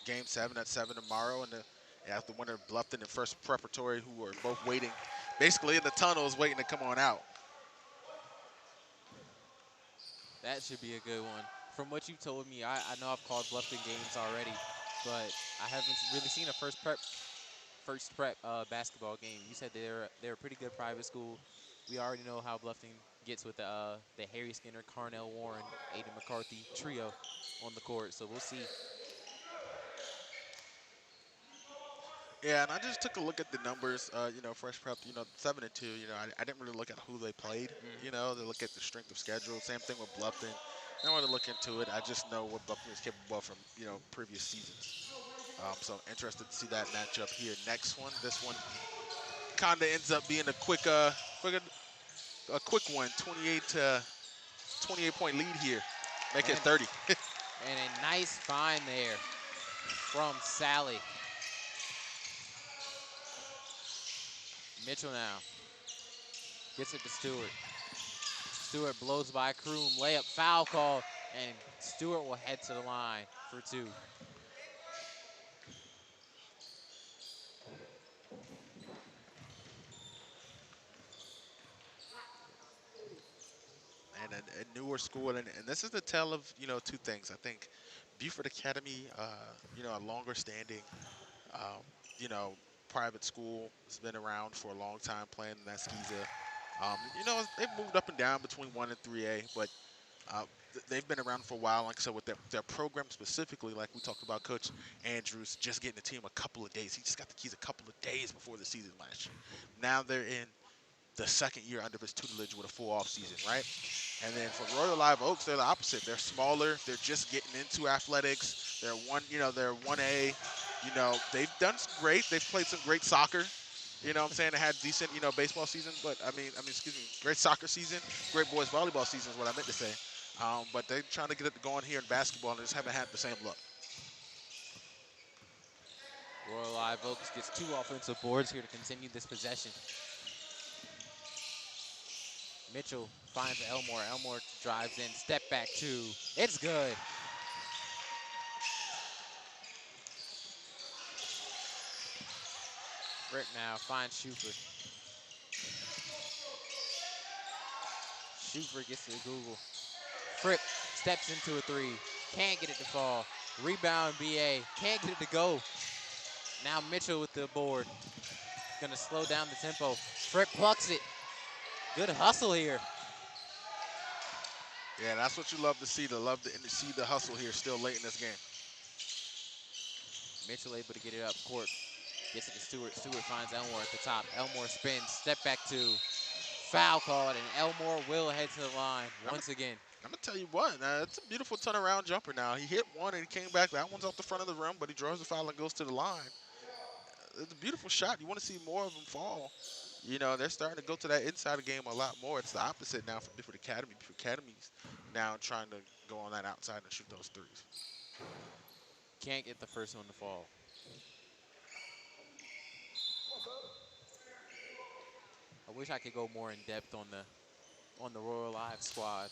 Game 7 at 7 tomorrow, and after the winner of Bluffton and First Preparatory, who are both waiting, basically in the tunnels, waiting to come on out. That should be a good one. From what you told me, I know I've called Bluffton games already, but I haven't really seen a first prep basketball game. You said they're a pretty good private school. We already know how Bluffton gets with the Harry Skinner, Carnell Warren, Aiden McCarthy trio on the court. So we'll see. Yeah, and I just took a look at the numbers. Fresh Prep, 7-2. I didn't really look at who they played. They look at the strength of schedule. Same thing with Bluffton. I don't want to look into it. I just know what Bluffton is capable of from previous seasons. So I'm interested to see that matchup here. Next one, this one kind of ends up being a quick one. 28-point lead here. Make it 30. And a nice find there from Sally. Mitchell now gets it to Stewart. Stewart blows by Kroom, layup, foul call, and Stewart will head to the line for two. And a newer school, and this is the tale of two things. I think Beaufort Academy, a longer standing, um, private school, has been around for a long time playing in that Skiza. They've moved up and down between 1 and 3A, but they've been around for a while. Like I said, with their program specifically, like we talked about, Coach Andrews just getting the team a couple of days. He just got the keys a couple of days before the season last year. Now they're in the second year under his tutelage with a full off season, right? And then for Royal Live Oaks, they're the opposite. They're smaller. They're just getting into athletics. They're 1A. They've done great. They've played some great soccer. They had decent, baseball season, but great soccer season, great boys volleyball season is what I meant to say. But they're trying to get it going here in basketball, and they just haven't had the same luck. Royal Live Oaks gets 2 offensive boards here to continue this possession. Mitchell finds Elmore. Elmore drives in, step back 2. It's good. Britt now finds Schufer. Shoofer gets to the Google. Fripp steps into a three. Can't get it to fall. Rebound, BA. Can't get it to go. Now Mitchell with the board. Gonna slow down the tempo. Fripp plucks it. Good hustle here. Yeah, that's what you love to see. See the hustle here still late in this game. Mitchell able to get it up court. Gets it to Stewart. Stewart finds Elmore at the top. Elmore spins. Step back two. Foul called, and Elmore will head to the line once again. I'm going to tell you what, it's a beautiful turnaround jumper now. He hit one and he came back. That one's off the front of the rim, but he draws the foul and goes to the line. It's a beautiful shot. You want to see more of them fall. You know, they're starting to go to that inside game a lot more. It's the opposite now for Beaufort Academy. Beaufort Academy's now trying to go on that outside and shoot those threes. Can't get the first one to fall. I wish I could go more in depth on the Royal Live squad,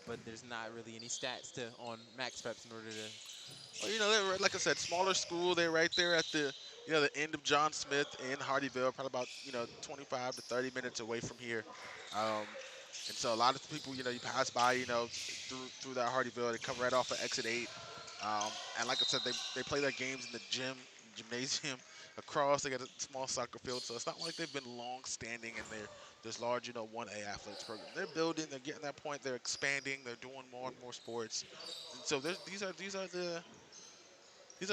but there's not really any stats on Max Preps in order to. Well, you know, they're, like I said, smaller school. They're right there at the the end of John Smith in Hardyville, probably about 25 to 30 minutes away from here. And so a lot of people, you pass by, through that Hardyville. They come right off of exit 8. And like I said, they play their games in the gymnasium across. They got a small soccer field, so it's not like they've been long-standing in this large, 1A athletics program. They're building. They're getting that point. They're expanding. They're doing more and more sports. And so these are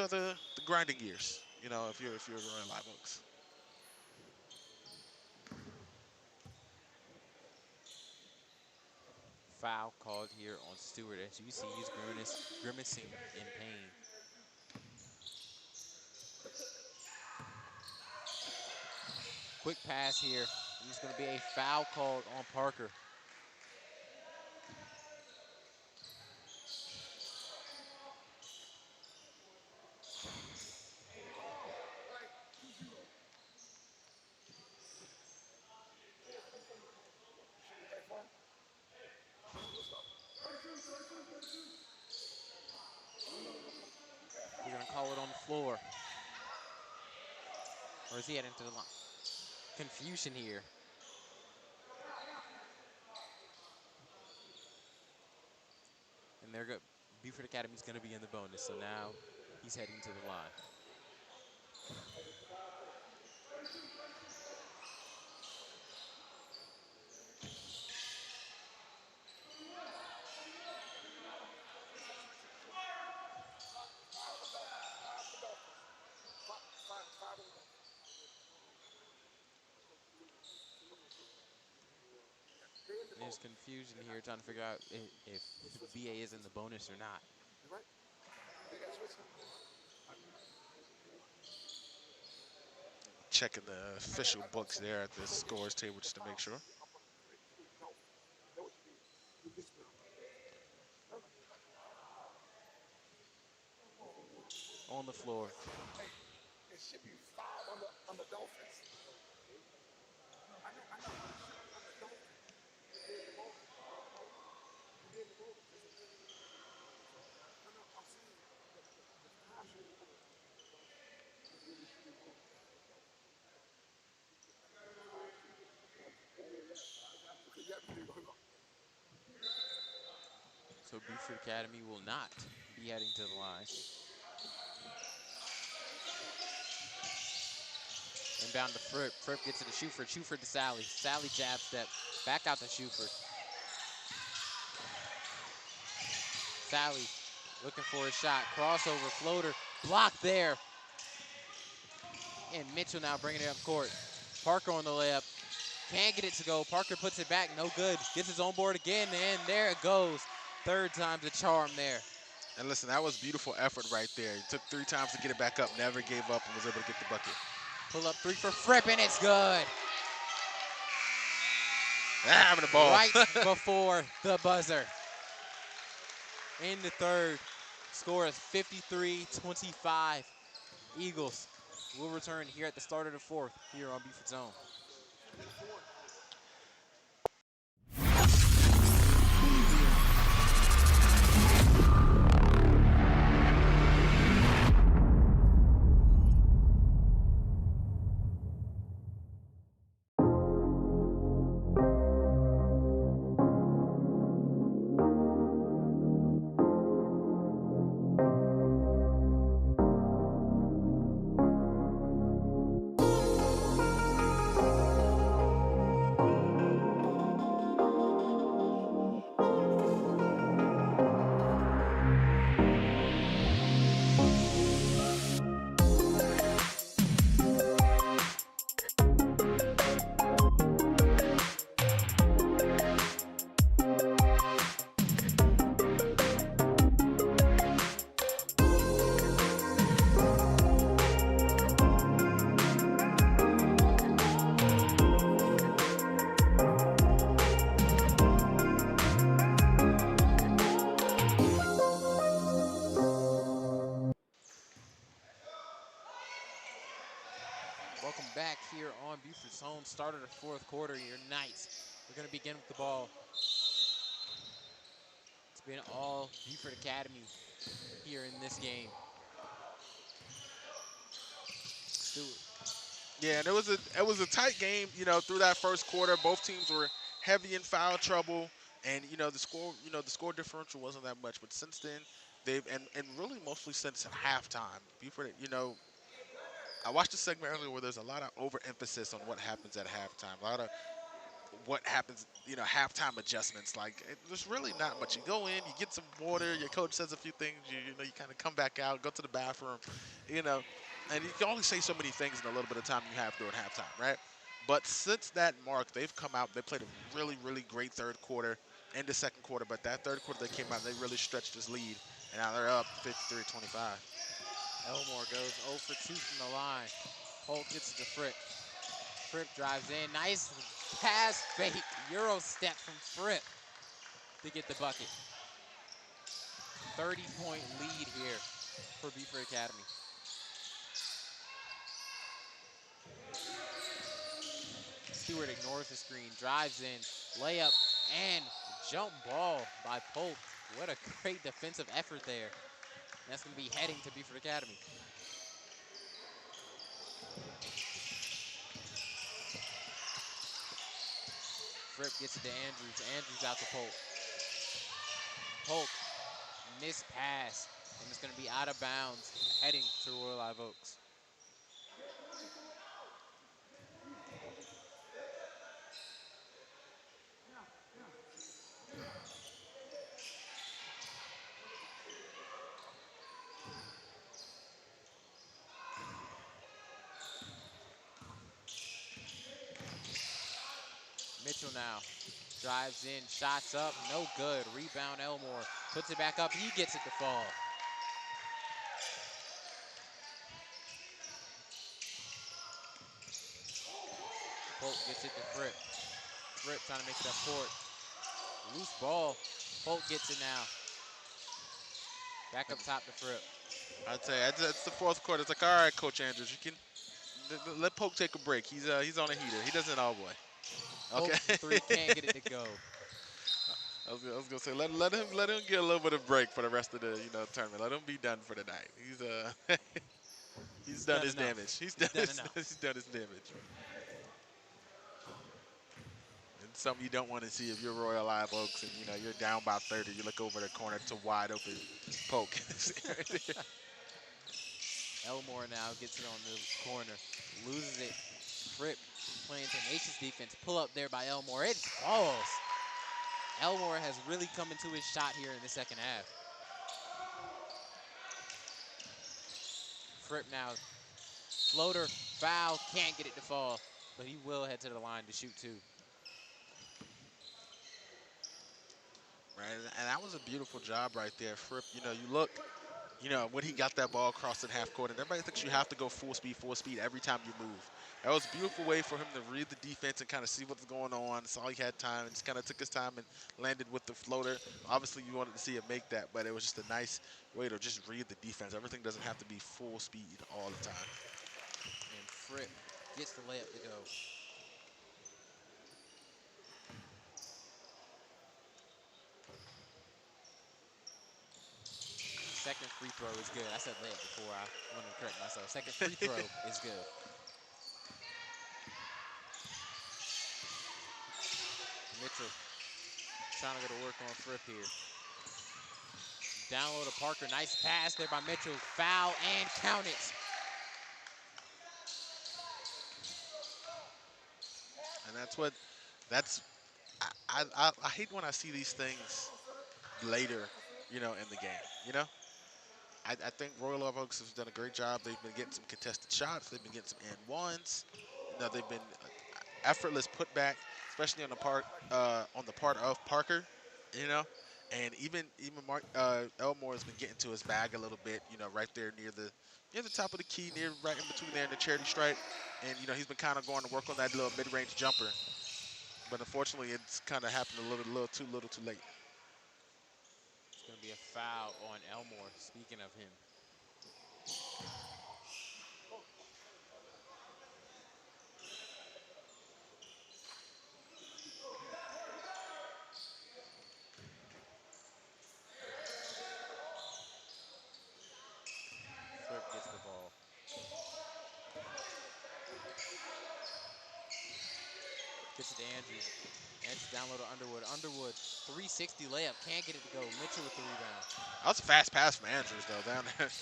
the grinding years. If you're Royal Live Oaks. Foul called here on Stewart. As you see, he's grimacing in pain. Quick pass here, and there's going to be a foul called on Parker. They're going to call it on the floor. Or is he heading to the line? Confusion here. And Beaufort Academy's going to be in the bonus, so now he's heading to the line. There's confusion here trying to figure out if BA is in the bonus or not. Checking the official books there at the scores table just to make sure. On the floor. It should be foul on the Dolphins. So Beaufort Academy will not be heading to the line. Inbound to Fripp. Fripp gets it to Shuford. Shuford to Sally. Sally jab step. Back out to Shuford. Sally looking for a shot. Crossover, floater. Blocked there. And Mitchell now bringing it up court. Parker on the layup. Can't get it to go. Parker puts it back. No good. Gets his own board again, and there it goes. Third time's a charm there. And listen, that was beautiful effort right there. He took 3 times to get it back up, never gave up, and was able to get the bucket. Pull up 3 for Fripp, and it's good. Having the ball. Right before the buzzer. In the third, score is 53-25. Eagles will return here at the start of the fourth here on Beaufort Zone. here on Beaufort's home. Start of the fourth quarter. Your Knights are going to begin with the ball. It's been all Beaufort Academy here in this game. Stewart. Yeah, and it was a tight game, through that first quarter. Both teams were heavy in foul trouble, and the score differential wasn't that much. But since then, and really mostly since halftime, Beaufort, I watched a segment earlier where there's a lot of overemphasis on what happens at halftime. A lot of what happens, halftime adjustments. Like, there's really not much. You go in, you get some water, your coach says a few things, you kind of come back out, go to the bathroom, and you can only say so many things in a little bit of time you have during halftime, right? But since that mark, they've come out, they played a really, really great third quarter and the second quarter, but that third quarter they came out, they really stretched this lead, and now they're up 53-25. Elmore goes 0 for 2 from the line. Polk gets it to Fripp. Fripp drives in. Nice pass fake. Euro step from Fripp to get the bucket. 30-point lead here for Beaufort Academy. Stewart ignores the screen, drives in, layup, and jump ball by Polk. What a great defensive effort there. That's going to be heading to Beaufort Academy. Fripp gets it to Andrews. Andrews out to Polk. Polk, missed pass, and it's going to be out of bounds, heading to Royal Live Oaks. Mitchell now drives in, shots up, no good. Rebound Elmore, puts it back up, he gets it to fall. Polk gets it to Fripp. Fripp trying to make it up court. Loose ball, Polk gets it now. Back up top to Fripp. I'd say it's the fourth quarter. It's like, all right, Coach Andrews, you can let Polk take a break. He's on a heater. He doesn't all boy. Polk Okay. from three, can't get it to go. I was gonna say let him get a little bit of break for the rest of the tournament. Let him be done for the night. He's done his enough. damage. He's He's done done his enough. he's done his damage. And something you don't want to see if you're Royal Live Oaks and you're down by 30. You look over the corner to wide open Polk. Elmore now gets it on the corner, loses it. Fripp playing tenacious defense. Pull up there by Elmore. It falls. Elmore has really come into his shot here in the second half. Fripp now, floater, foul, can't get it to fall, but he will head to the line to shoot two. Right, and that was a beautiful job right there. Fripp, you look, when he got that ball across in half court, and everybody thinks you have to go full speed every time you move. That was a beautiful way for him to read the defense and kind of see what's going on. Saw he had time and just kind of took his time and landed with the floater. Obviously, you wanted to see him make that, but it was just a nice way to just read the defense. Everything doesn't have to be full speed all the time. And Fripp gets the layup to go. Second free throw is good. I said layup before. I wanted to correct myself. Second free throw is good. Mitchell trying to go to work on Fripp here. Down low to Parker. Nice pass there by Mitchell. Foul and count it. And I hate when I see these things later, in the game. I think Royal Live Oaks has done a great job. They've been getting some contested shots. They've been getting some and ones. They've been effortless putback, especially on the part of Parker. And even Mark Elmore has been getting to his bag a little bit. Right there near the top of the key, right in between there in the charity stripe. And he's been kind of going to work on that little mid-range jumper. But unfortunately, it's kind of happened a little too late. It's going to be a foul on Elmore, speaking of him. Andrews. Andrews down low to Underwood. Underwood, 360 layup. Can't get it to go. Mitchell with the rebound. That was a fast pass from Andrews, though, down there.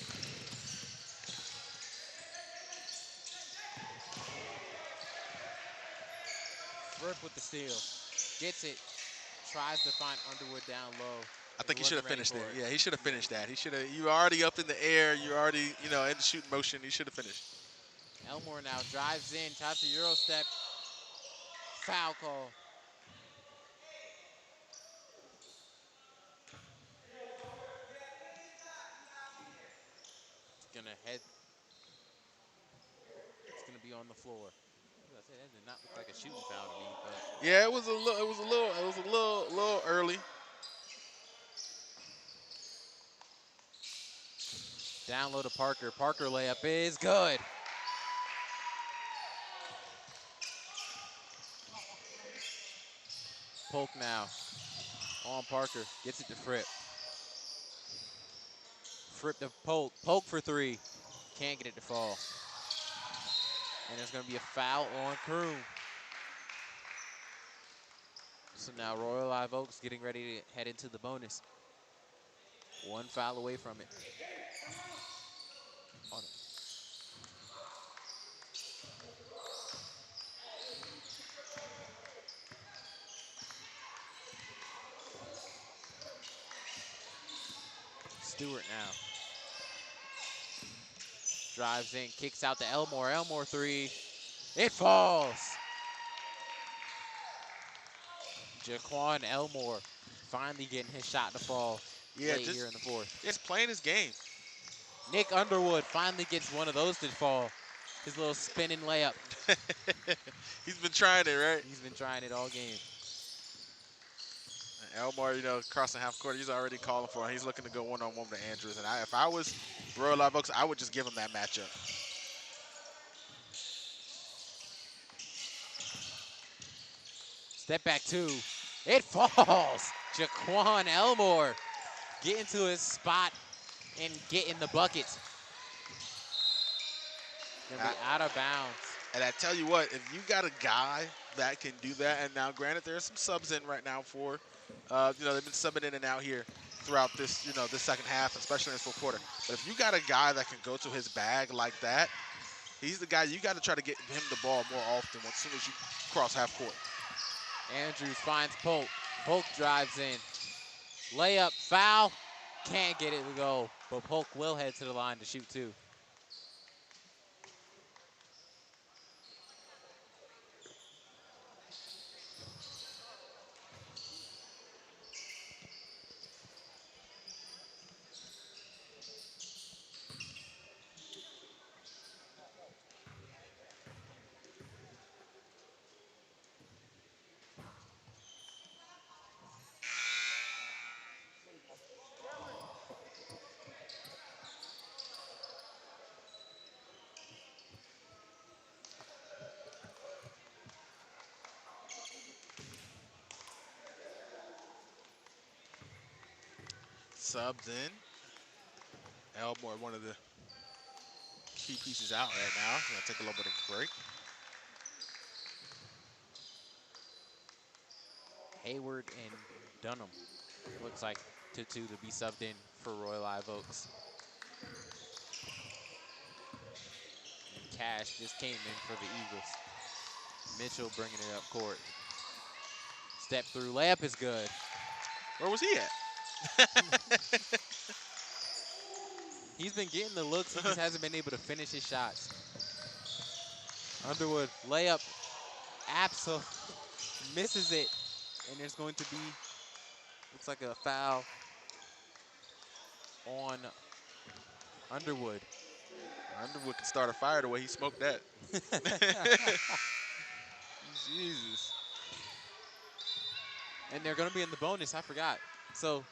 Fripp with the steal. Gets it. Tries to find Underwood down low. I think he should have Wasn't ready finished for there. it. Yeah, he should have finished that. He should have. You were already up in the air. You're already, in the shooting motion. He should have finished. Elmore now drives in. Tries to Euro step. Foul call. It's gonna head. It's gonna be on the floor. I said that did not look like a shooting foul to me, but Yeah, it was a little. Little early. down low to Parker. Parker layup is good. Polk now on Parker. Gets it to Fripp. Fripp to Polk. Polk for three. Can't get it to fall. And there's going to be a foul on Kroom. So now Royal Live Oaks getting ready to head into the bonus. One foul away from it. On it. Stewart now. Drives in, kicks out to Elmore. Elmore three. It falls. Jaquan Elmore finally getting his shot to fall late here in the fourth. Just playing his game. Nick Underwood finally gets one of those to fall. His little spinning layup. He's been trying it, right? He's been trying it all game. Elmore, crossing half court, he's already calling for it. He's looking to go one-on-one with Andrews. And if I was Royal Live Oaks, I would just give him that matchup. Step back two. It falls. Jaquan Elmore getting to his spot and getting the buckets. Gonna be out of bounds. And I tell you what, if you got a guy that can do that, and now granted there are some subs in right now for, they've been subbing in and out here throughout this, this second half, especially in this fourth quarter. But if you got a guy that can go to his bag like that, he's the guy you got to try to get him the ball more often as soon as you cross half court. Andrews finds Polk. Polk drives in. Layup, foul. Can't get it to go, but Polk will head to the line to shoot two. Subs in. Elmore, one of the key pieces out right now. Gonna take a little bit of a break. Hayward and Dunham looks like to be subbed in for Royal Live Oaks. And Cash just came in for the Eagles. Mitchell bringing it up court. Step through, layup is good. Where was he at? He's been getting the looks, he just hasn't been able to finish his shots. Underwood, layup, absolutely misses it. And there's going to be, looks like a foul on Underwood. Underwood can start a fire the way he smoked that. Jesus. And they're going to be in the bonus, I forgot. So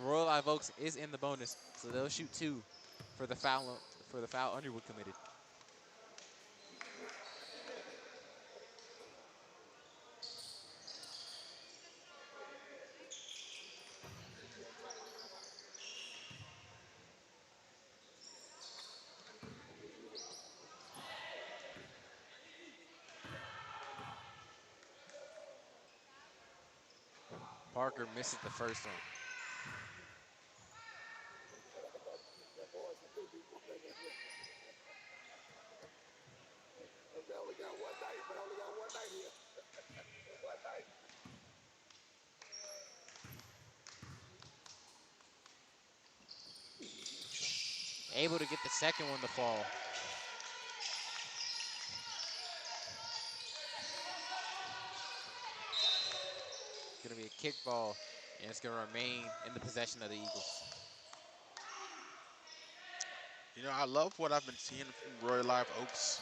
Royal Live Oaks is in the bonus, so they'll shoot two for the foul Underwood committed. Parker misses the first one. They only got one night. They only got one night here. One night. Able to get the second one to fall. It's going to be a kick ball, and it's going to remain in the possession of the Eagles. You know, I love what I've been seeing from Royal Live Oaks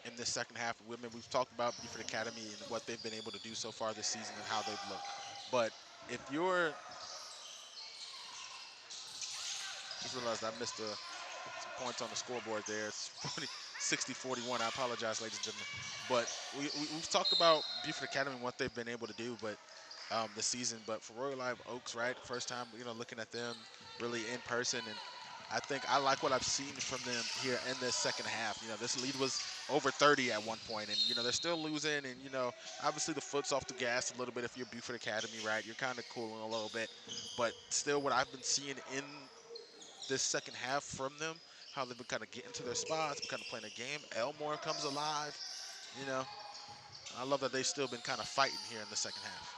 in this second half. Women, we've talked about Beaufort Academy and what they've been able to do so far this season and how they've looked. But if you're, just realized I missed some points on the scoreboard there. It's 60-41. I apologize, ladies and gentlemen. But we've talked about Beaufort Academy and what they've been able to do, but this season. But for Royal Live Oaks, right, first time, you know, looking at them really in person, and I think I like what I've seen from them here in this second half. You know, this lead was over 30 at one point, and, you know, they're still losing, and, you know, obviously the foot's off the gas a little bit if you're Beaufort Academy, right? You're kind of cooling a little bit, but still what I've been seeing in this second half from them, how they've been kind of getting to their spots, kind of playing a game. Elmore comes alive, you know. I love that they've still been kind of fighting here in the second half.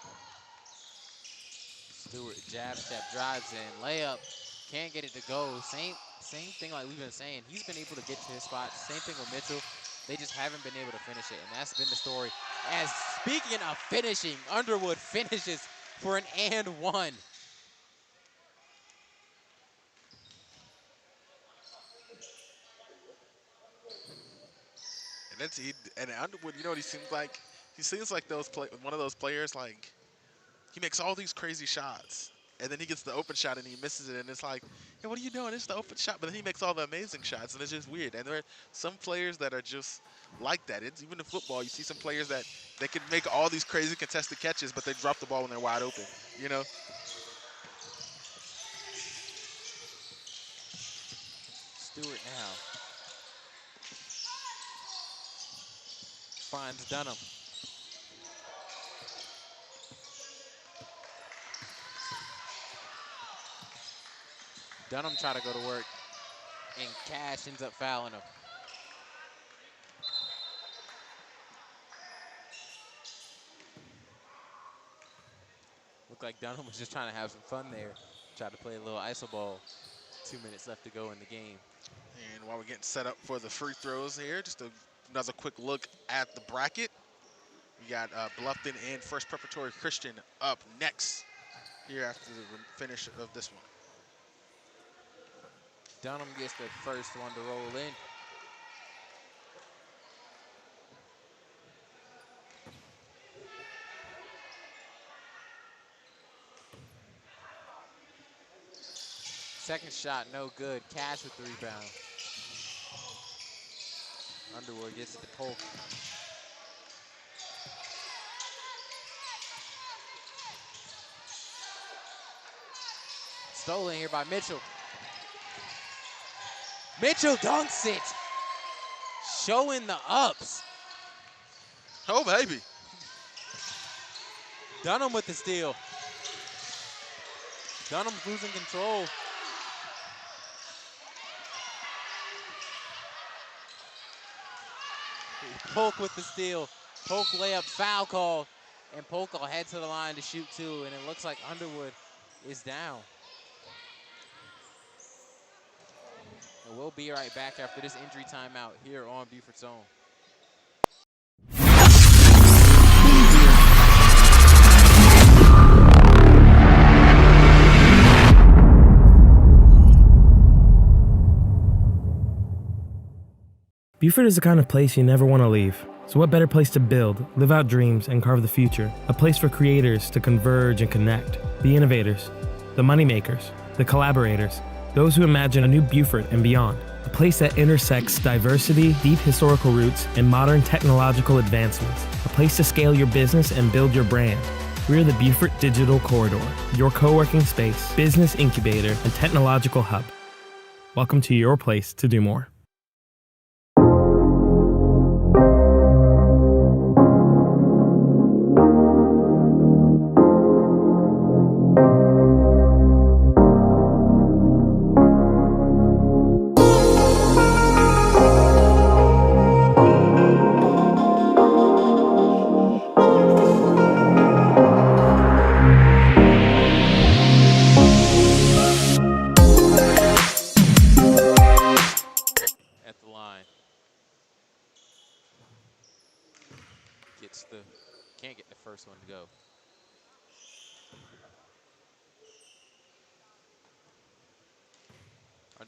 Stewart, jab step, drives in, layup, can't get it to go. Same thing like we've been saying. He's been able to get to his spot. Same thing with Mitchell. They just haven't been able to finish it, and that's been the story. As speaking of finishing, Underwood finishes for an and one. And Underwood, you know what he seems like? He seems like one of those players, like, he makes all these crazy shots, and then he gets the open shot and he misses it, and it's like, hey, what are you doing? It's the open shot, but then he makes all the amazing shots, and it's just weird. And there are some players that are just like that. It's even in football, you see some players that they can make all these crazy contested catches, but they drop the ball when they're wide open, you know? Stewart now finds Dunham. Dunham try to go to work, and Cash ends up fouling him. Looked like Dunham was just trying to have some fun there. Tried to play a little iso ball. 2 minutes left to go in the game. And while we're getting set up for the free throws here, just another quick look at the bracket. We got Bluffton and First Preparatory Christian up next here after the finish of this one. Dunham gets the first one to roll in. Second shot, no good. Cash with the rebound. Underwood gets it to Polk. Stolen here by Mitchell. Mitchell dunks it. Showing the ups. Oh, baby. Dunham with the steal. Dunham's losing control. Polk with the steal. Polk layup, foul call, and Polk will head to the line to shoot two, and it looks like Underwood is down. And we'll be right back after this injury timeout here on Beaufort's Own. Beaufort is the kind of place you never want to leave. So what better place to build, live out dreams, and carve the future? A place for creators to converge and connect. The innovators, the moneymakers, the collaborators, those who imagine a new Beaufort and beyond. A place that intersects diversity, deep historical roots, and modern technological advancements. A place to scale your business and build your brand. We're the Beaufort Digital Corridor, your co-working space, business incubator, and technological hub. Welcome to your place to do more.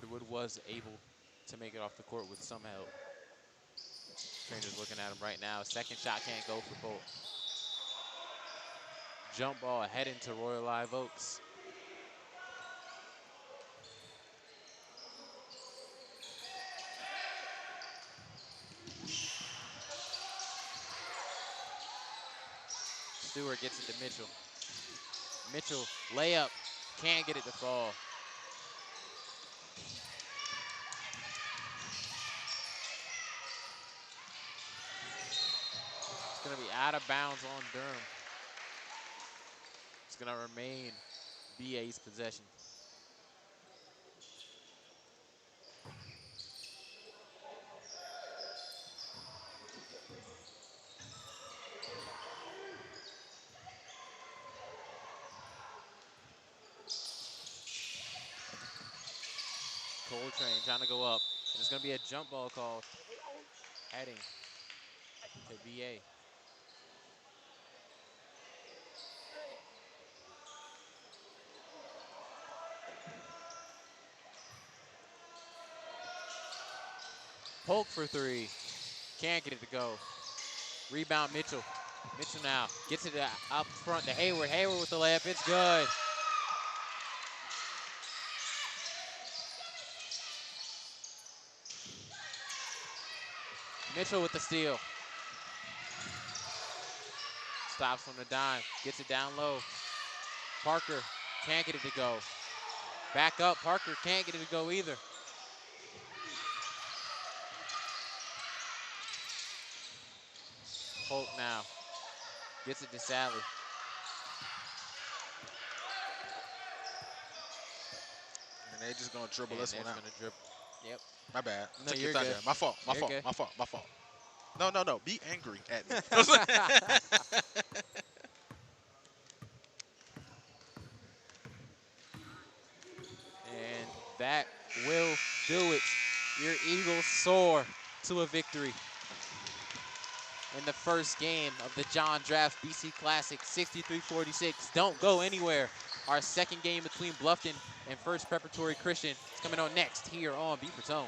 Underwood was able to make it off the court with some help. Trainer's looking at him right now. Second shot can't go for Polk. Jump ball heading to Royal Live Oaks. Stewart gets it to Mitchell. Mitchell, layup, can't get it to fall. It's gonna be out of bounds on Durham. It's gonna remain BA's possession. Coltrane trying to go up. There's gonna be a jump ball called heading to BA. Polk for three. Can't get it to go. Rebound Mitchell. Mitchell now gets it up front to Hayward. Hayward with the layup. It's good. Mitchell with the steal. Stops on the dime. Gets it down low. Parker can't get it to go. Back up. Parker can't get it to go either. Polk now gets it to Sally. And they just gonna dribble this one out. Yep. My bad. No, Take you're your time good. there. My fault. My You're fault. good. My fault. My fault. No. Be angry at me. And that will do it. Your Eagles soar to a victory in the first game of the John Draft BC Classic, 63-46. Don't go anywhere. Our second game between Bluffton and First Preparatory Christian is coming on next here on Beaufort's Own.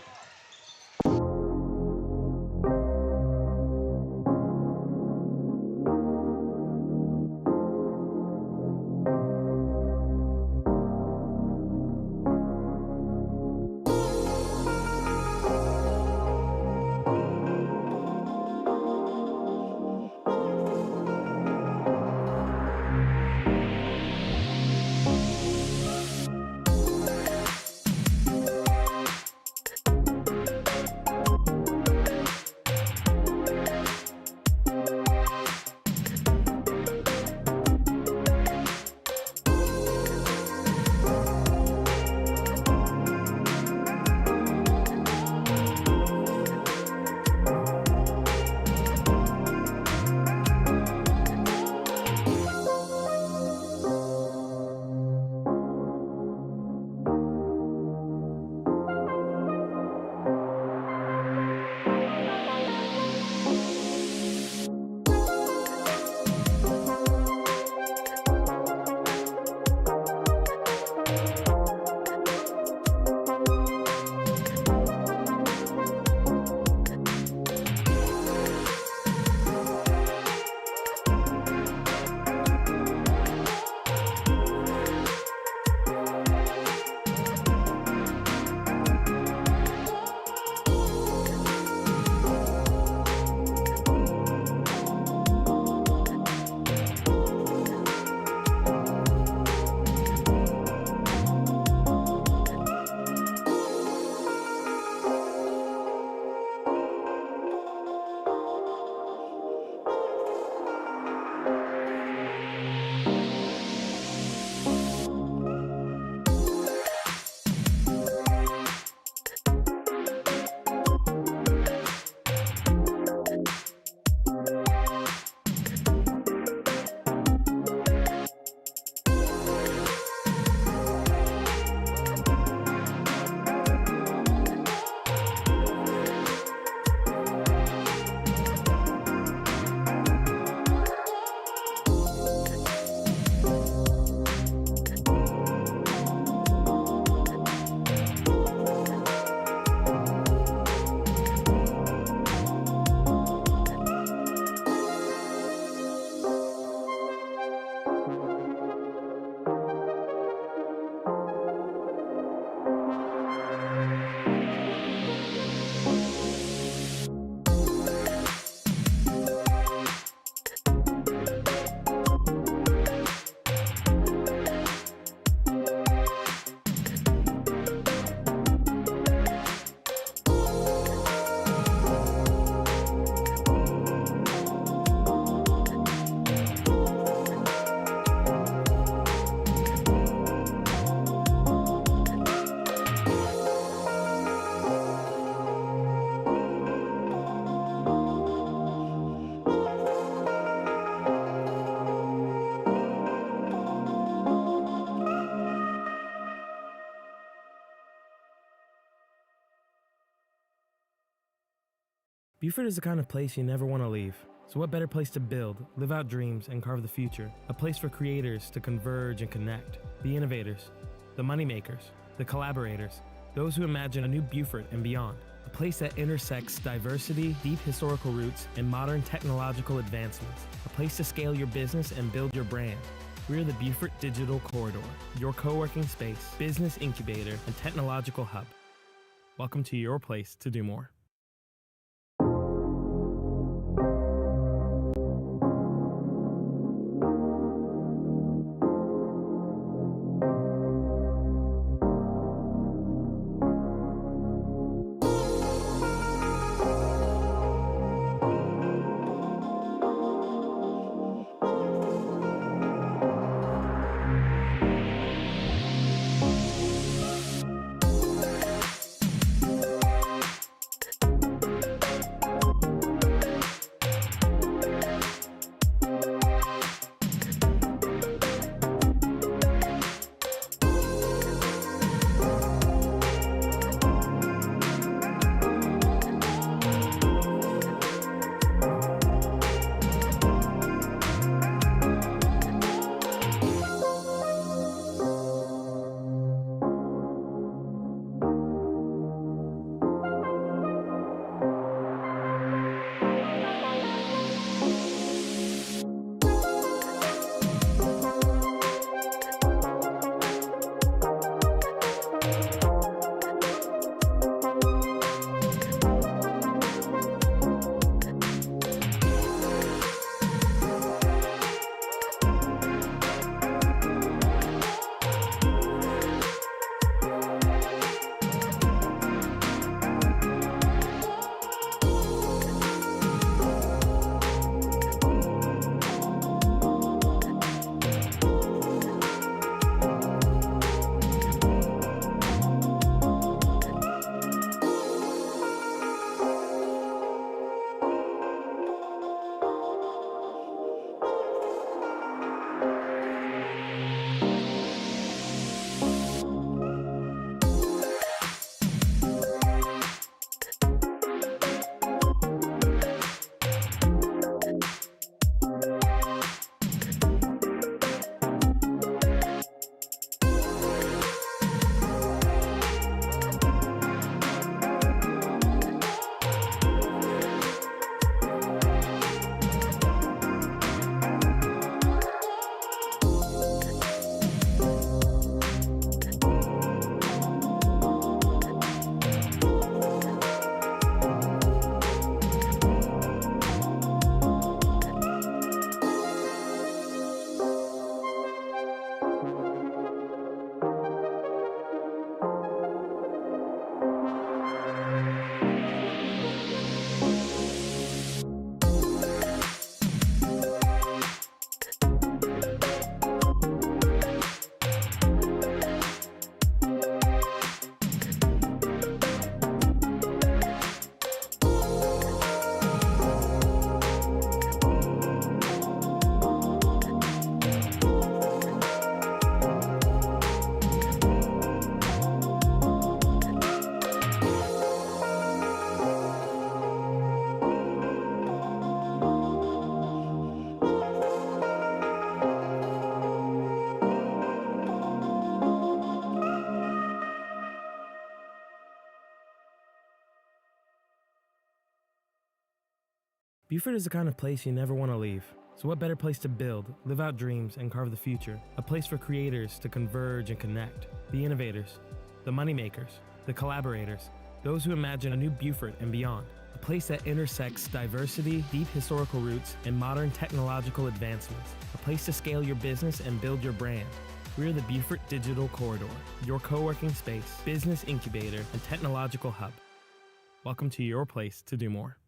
Beaufort is the kind of place you never want to leave. So what better place to build, live out dreams, and carve the future? A place for creators to converge and connect. The innovators, the moneymakers, the collaborators, those who imagine a new Beaufort and beyond. A place that intersects diversity, deep historical roots, and modern technological advancements. A place to scale your business and build your brand. We're the Beaufort Digital Corridor, your co-working space, business incubator, and technological hub. Welcome to your place to do more. Beaufort is the kind of place you never want to leave. So what better place to build, live out dreams, and carve the future? A place for creators to converge and connect. The innovators, the moneymakers, the collaborators, those who imagine a new Beaufort and beyond. A place that intersects diversity, deep historical roots, and modern technological advancements. A place to scale your business and build your brand. We're the Beaufort Digital Corridor, your co-working space, business incubator, and technological hub. Welcome to your place to do more.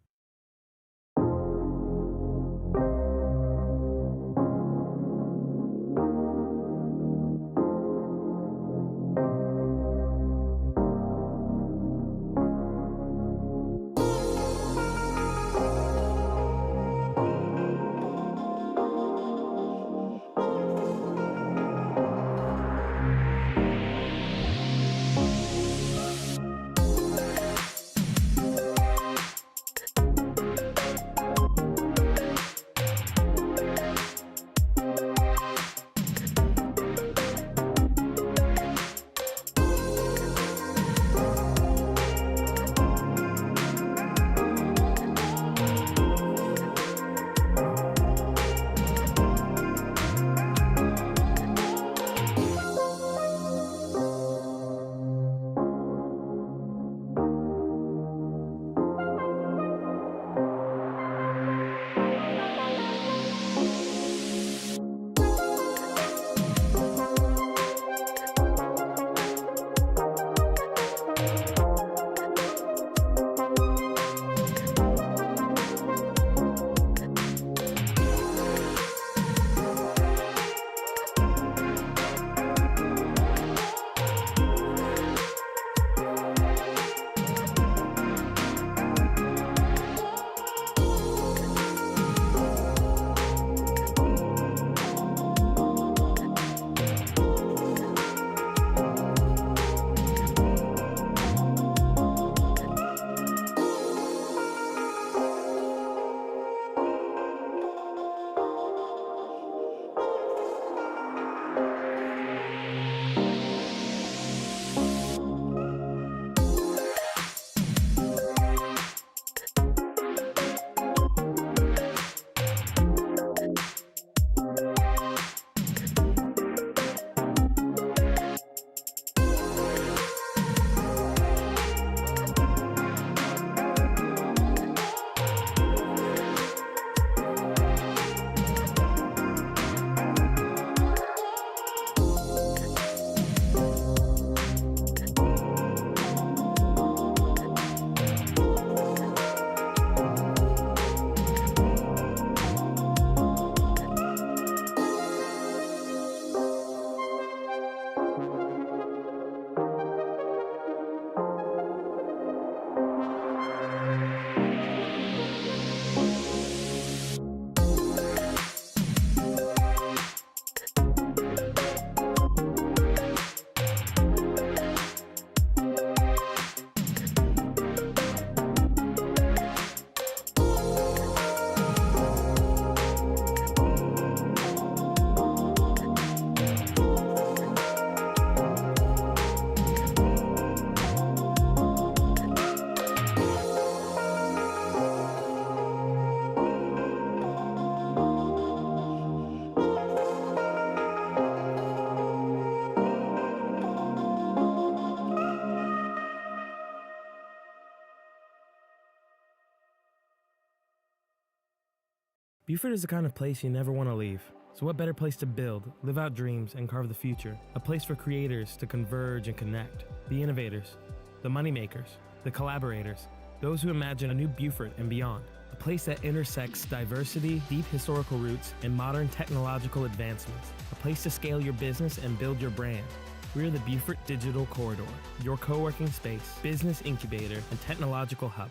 Beaufort is the kind of place you never want to leave. So what better place to build, live out dreams, and carve the future? A place for creators to converge and connect. The innovators, the moneymakers, the collaborators, those who imagine a new Beaufort and beyond. A place that intersects diversity, deep historical roots, and modern technological advancements. A place to scale your business and build your brand. We're the Beaufort Digital Corridor, your co-working space, business incubator, and technological hub.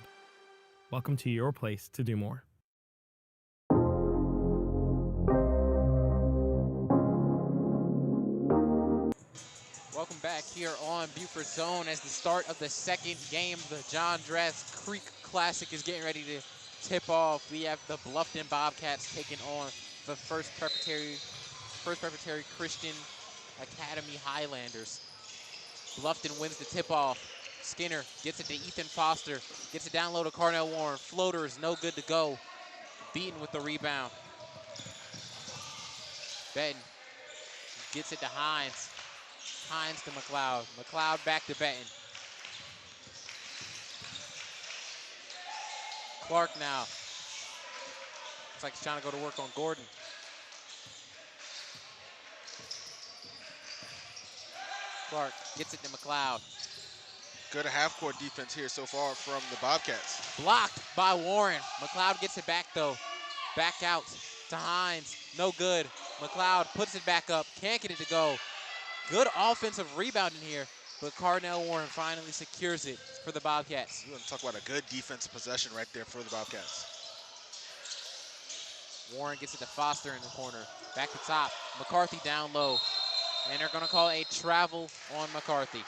Welcome to your place to do more. Welcome back here on Beaufort Zone as the start of the second game. The John Dress Creek Classic is getting ready to tip off. We have the Bluffton Bobcats taking on the First Preparatory Christian Academy Highlanders. Bluffton wins the tip-off. Skinner gets it to Ethan Foster. Gets it down low to Carnell Warren. Floater is no good to go. Beaten with the rebound. Benton gets it to Hines. Hines to McLeod. McLeod back to Benton. Clark now. Looks like he's trying to go to work on Gordon. Clark gets it to McLeod. Good half-court defense here so far from the Bobcats. Blocked by Warren. McLeod gets it back though. Back out to Hines. No good. McLeod puts it back up. Can't get it to go. Good offensive rebound in here, but Carnell Warren finally secures it for the Bobcats. You want to talk about a good defensive possession right there for the Bobcats. Warren gets it to Foster in the corner. Back to top. McCarthy down low. And they're going to call a travel on McCarthy.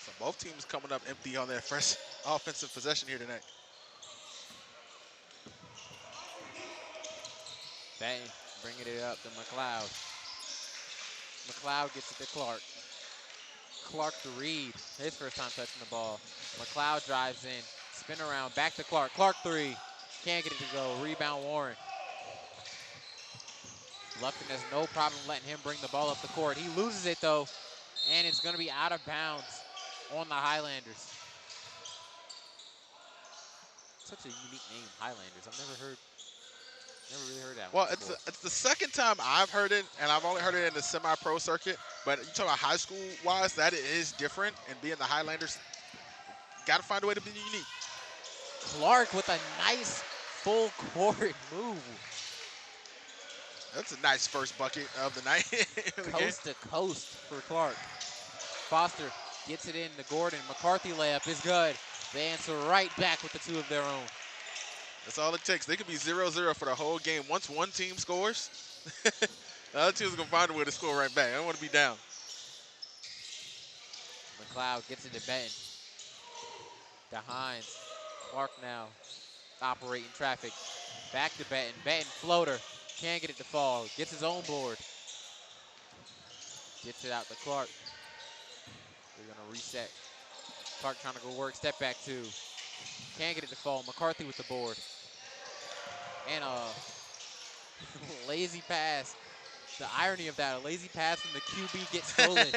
So both teams coming up empty on their first offensive possession here tonight. Bang, bringing it up to McLeod. McLeod gets it to Clark. Clark to Reed, his first time touching the ball. McLeod drives in, spin around, back to Clark. Clark three, can't get it to go. Rebound Warren. Bluffton has no problem letting him bring the ball up the court. He loses it though, and it's gonna be out of bounds on the Highlanders. Such a unique name, Highlanders. I've never really heard that Well, one before. it's the second time I've heard it, and I've only heard it in the semi-pro circuit. But you talk about high school-wise, that is different. And being the Highlanders, got to find a way to be unique. Clark with a nice full court move. That's a nice first bucket of the night. Coast to coast for Clark. Foster gets it in to Gordon. McCarthy layup is good. They answer right back with the two of their own. That's all it takes. They could be 0-0 for the whole game. Once one team scores, the other team's going to find a way to score right back. I don't want to be down. McLeod gets it to Benton. To Hines. Clark now operating traffic. Back to Benton. Benton floater. Can't get it to fall. Gets his own board. Gets it out to Clark. They're going to reset. Clark trying to go work. Step back two. Can't get it to fall. McCarthy with the board. And a lazy pass. The irony of that, a lazy pass from the QB gets stolen.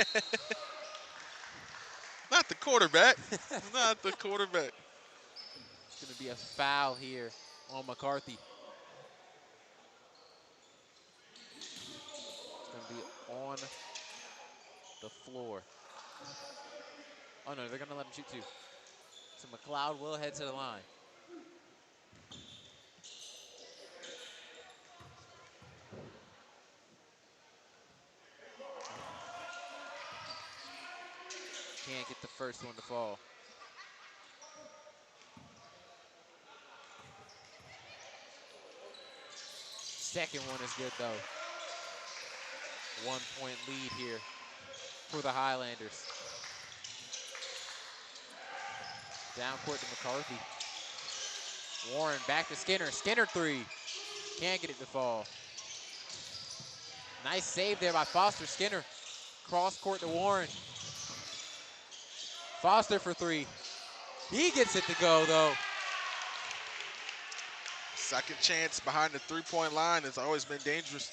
Not the quarterback. Not the quarterback. It's going to be a foul here on McCarthy. It's going to be on the floor. Oh no, they're going to let him shoot too. So McLeod will head to the line. Can't get the first one to fall. Second one is good though. 1 point lead here for the Highlanders. Down court to McCarthy. Warren back to Skinner. Skinner three. Can't get it to fall. Nice save there by Foster. Skinner. Cross court to Warren. Foster for three. He gets it to go though. Second chance behind the three-point line has always been dangerous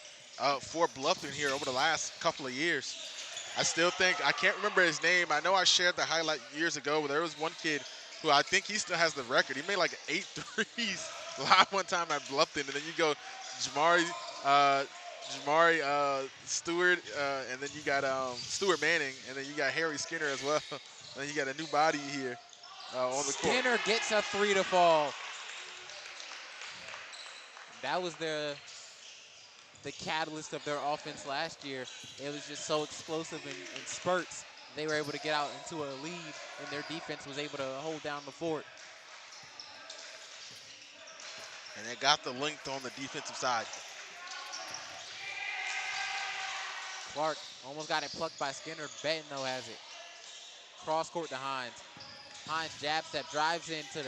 for Bluffton here over the last couple of years. I still think, I can't remember his name. I know I shared the highlight years ago, but there was one kid who I think he still has the record. He made like 8 threes live one time at Bluffton, and then you go Jamari Stewart, and then you got Stuart Manning, and then you got Harry Skinner as well. And then you got a new body here on the court. Skinner gets a 3 to fall. That was the catalyst of their offense last year. It was just so explosive in spurts. They were able to get out into a lead, and their defense was able to hold down the fort. And they got the length on the defensive side. Clark almost got it plucked by Skinner. Benton, though, has it. Cross court to Hines. Hines jab step, drives into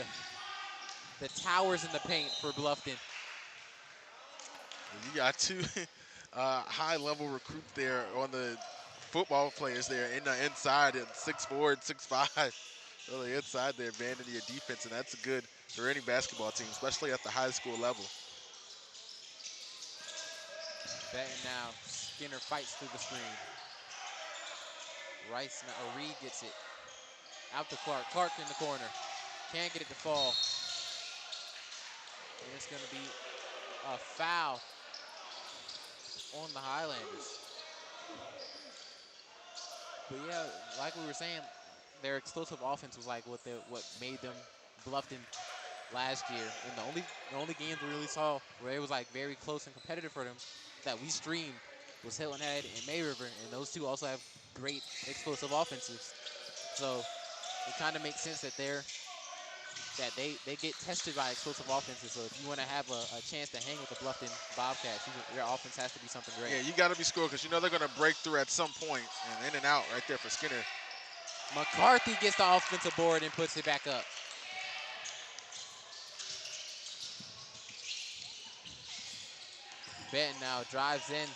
the towers in the paint for Bluffton. You got two high-level recruits there on the football players there in the inside at 6'4" and 6'5". Really inside there, abandoning your defense, and that's good for any basketball team, especially at the high school level. Benton now. Skinner fights through the screen. Reed gets it. Out to Clark. Clark in the corner. Can't get it to fall. And it's going to be a foul on the Highlanders. But yeah, like we were saying, their explosive offense was like what made them Bluffton last year. And the only games we really saw where it was like very close and competitive for them that we streamed was Hilton Head and May River, and those two also have great explosive offenses. So it kind of makes sense that they get tested by explosive offenses. So if you want to have a chance to hang with the Bluffton Bobcats, your offense has to be something great. Yeah, you got to be scored because you know they're going to break through at some point, and in and out right there for Skinner. McCarthy gets the offensive board and puts it back up. Benton now drives in,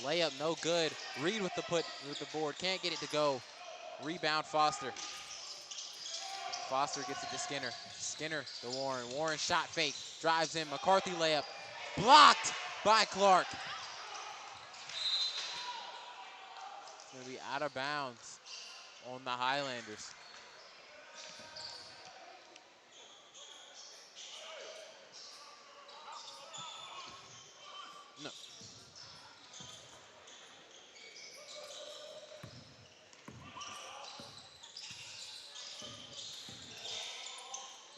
layup no good. Reed with the board, can't get it to go. Rebound Foster. Foster gets it to Skinner. Skinner to Warren. Warren shot fake, drives in. McCarthy layup, blocked by Clark. It's gonna be out of bounds on the Highlanders. No.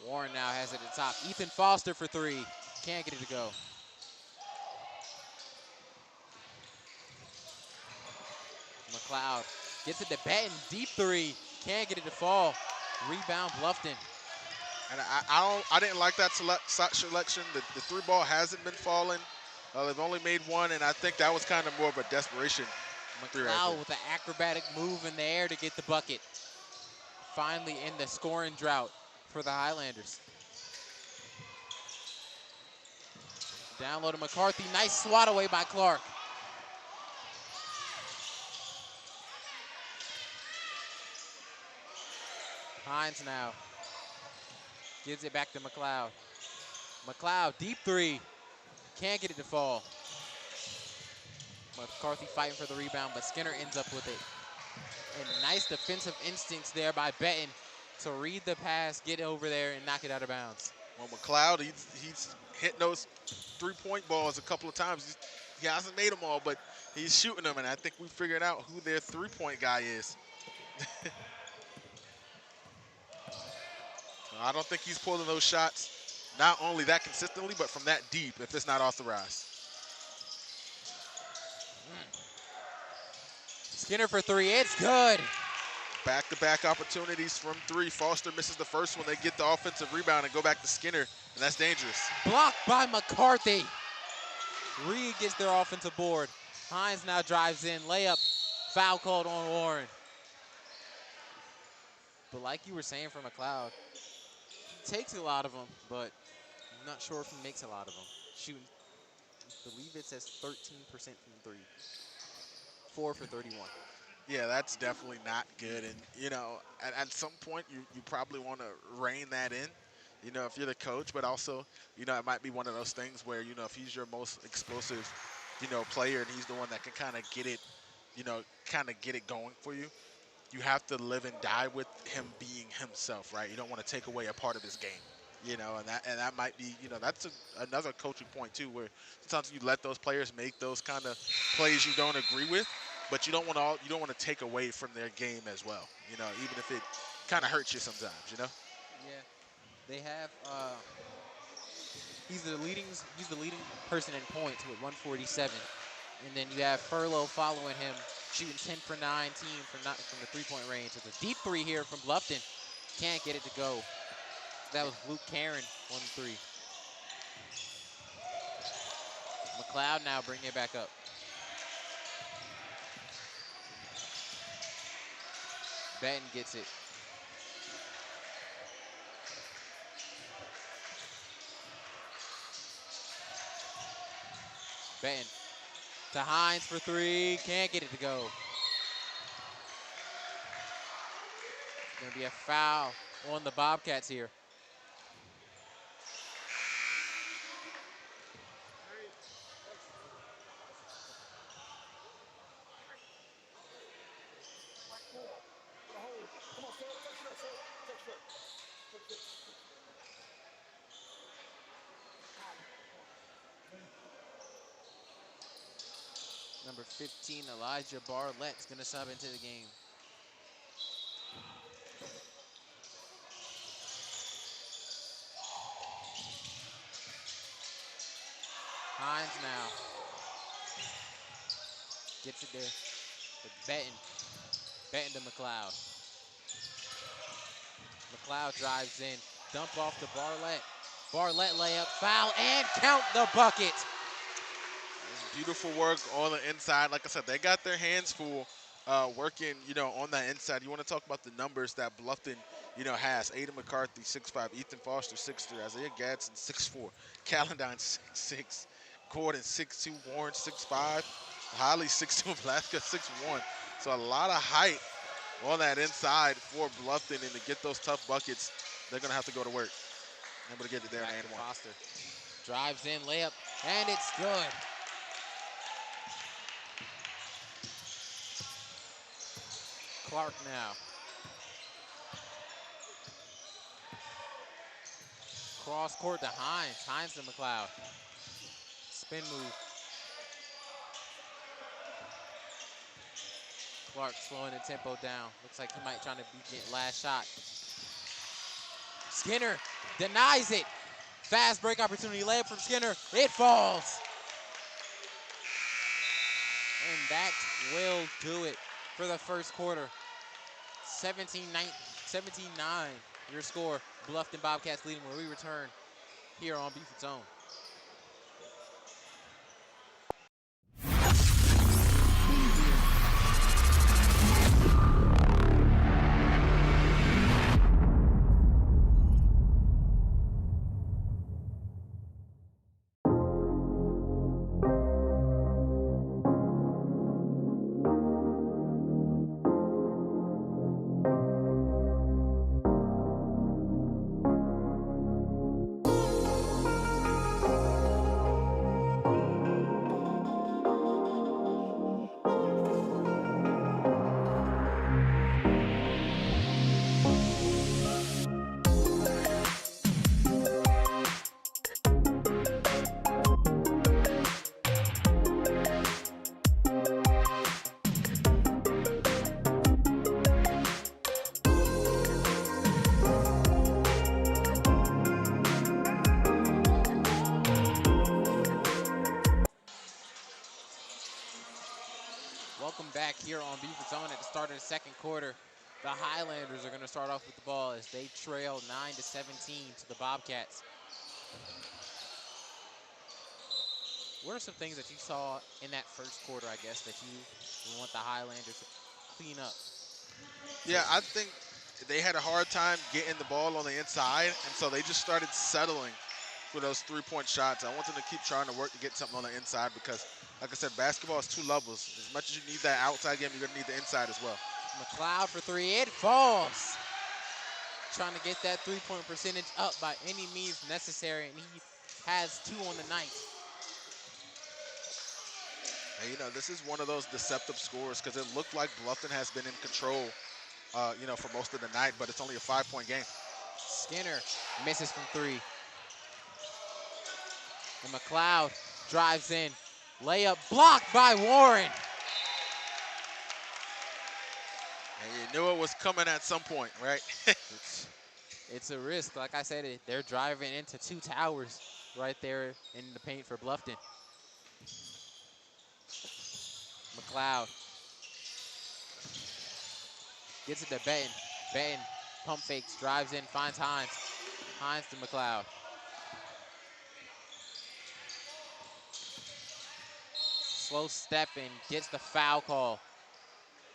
Warren now has it at the top. Ethan Foster for 3. Can't get it to go. McLeod gets it to Benton. Deep 3. Can't get it to fall. Rebound Bluffton. And I didn't like that selection. The 3-ball hasn't been falling. They've only made 1, and I think that was kind of more of a desperation. McLeod with an acrobatic move in the air to get the bucket. Finally in the scoring drought for the Highlanders. Down low to McCarthy. Nice swat away by Clark. Hines now gives it back to McLeod. McLeod, deep 3. Can't get it to fall. McCarthy fighting for the rebound, but Skinner ends up with it. And nice defensive instincts there by Benton to read the pass, get over there, and knock it out of bounds. Well, McLeod, he's hit those 3-point balls a couple of times. He hasn't made them all, but he's shooting them, and I think we figured out who their 3-point guy is. I don't think he's pulling those shots, not only that consistently, but from that deep if it's not authorized. Skinner for 3, it's good. Back-to-back opportunities from 3. Foster misses the first one. They get the offensive rebound and go back to Skinner, and that's dangerous. Blocked by McCarthy. Reed gets their offensive board. Hines now drives in, layup, foul called on Warren. But like you were saying for McLeod, he takes a lot of them, but I'm not sure if he makes a lot of them. Shooting, I believe it says 13% from 3. 4 for 31. Yeah, that's definitely not good. And, you know, at some point, you probably want to rein that in, you know, if you're the coach. But also, you know, it might be one of those things where, you know, if he's your most explosive, you know, player and he's the one that can kind of get it, you know, kind of get it going for you, you have to live and die with him being himself, right? You don't want to take away a part of his game, and that might be, that's another coaching point too, where sometimes you let those players make those kind of plays you don't agree with, but you don't want to take away from their game as well, even if it kind of hurts you sometimes, Yeah, they have. He's the leading person in points with 147, and then you have Furlow following him, shooting 10 for 19 from the three-point range. It's a deep three here from Bluffton. Can't get it to go. That was Luke Karen on the three. McLeod now bringing it back up. Benton gets it. Benton to Hines for three. Can't get it to go. Going to be a foul on the Bobcats here. Come on, sir. Touch that, sir. Touch that. Touch that. Number 15, Elijah Barlett's going to sub into the game. Hines now. Gets it there. But Benton to McLeod. McLeod drives in. Dump off to Barlett. Barlett layup, foul, and count the bucket. Beautiful work on the inside. Like I said, they got their hands full working, on that inside. You want to talk about the numbers that Bluffton, has. Aiden McCarthy, 6'5", Ethan Foster, 6'3", Isaiah Gadsden, 6'4", Calendine, 6'6", Gordon, 6'2", Warren, 6'5", Holly, 6'2", Blaska, 6'1". So a lot of height on that inside for Bluffton, and to get those tough buckets, they're going to have to go to work. Able to get it there in Back and to one. Foster. Drives in, layup, and it's good. Clark now. Cross court to Hines. Hines to McLeod. Spin move. Clark slowing the tempo down. Looks like he might try to get last shot. Skinner denies it. Fast break opportunity, layup from Skinner. It falls. And that will do it for the first quarter. 17-9, your score. Bluffton Bobcats leading when we return here on Beaufort's Own. Welcome back here on Beaufort's Own at the start of the second quarter. The Highlanders are going to start off with the ball as they trail 9-17 to the Bobcats. What are some things that you saw in that first quarter, I guess, that you want the Highlanders to clean up? Yeah, I think they had a hard time getting the ball on the inside, and so they just started settling for those three-point shots. I want them to keep trying to work to get something on the inside because, like I said, basketball is two levels. As much as you need that outside game, you're going to need the inside as well. McLeod for three, it falls. Trying to get that three-point percentage up by any means necessary, and he has two on the night. And, this is one of those deceptive scores because it looked like Bluffton has been in control for most of the night, but it's only a 5-point game. Skinner misses from 3. And McLeod drives in. Layup blocked by Warren. And you knew it was coming at some point, right? It's a risk. Like I said, they're driving into 2 towers right there in the paint for Bluffton. McLeod gets it to Benton. Benton pump fakes, drives in, finds Hines. Hines to McLeod. Slow stepping, gets the foul call.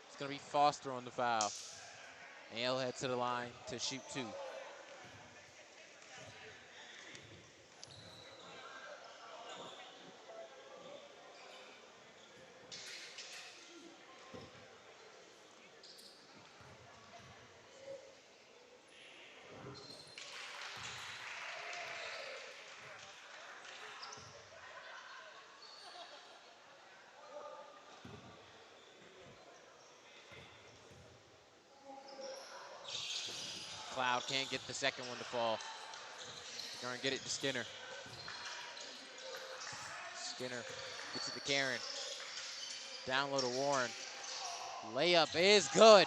It's going to be Foster on the foul. And he'll head to the line to shoot 2. McLeod can't get the second one to fall. They're going to get it to Skinner. Skinner gets it to Karen. Down low to Warren. Layup is good.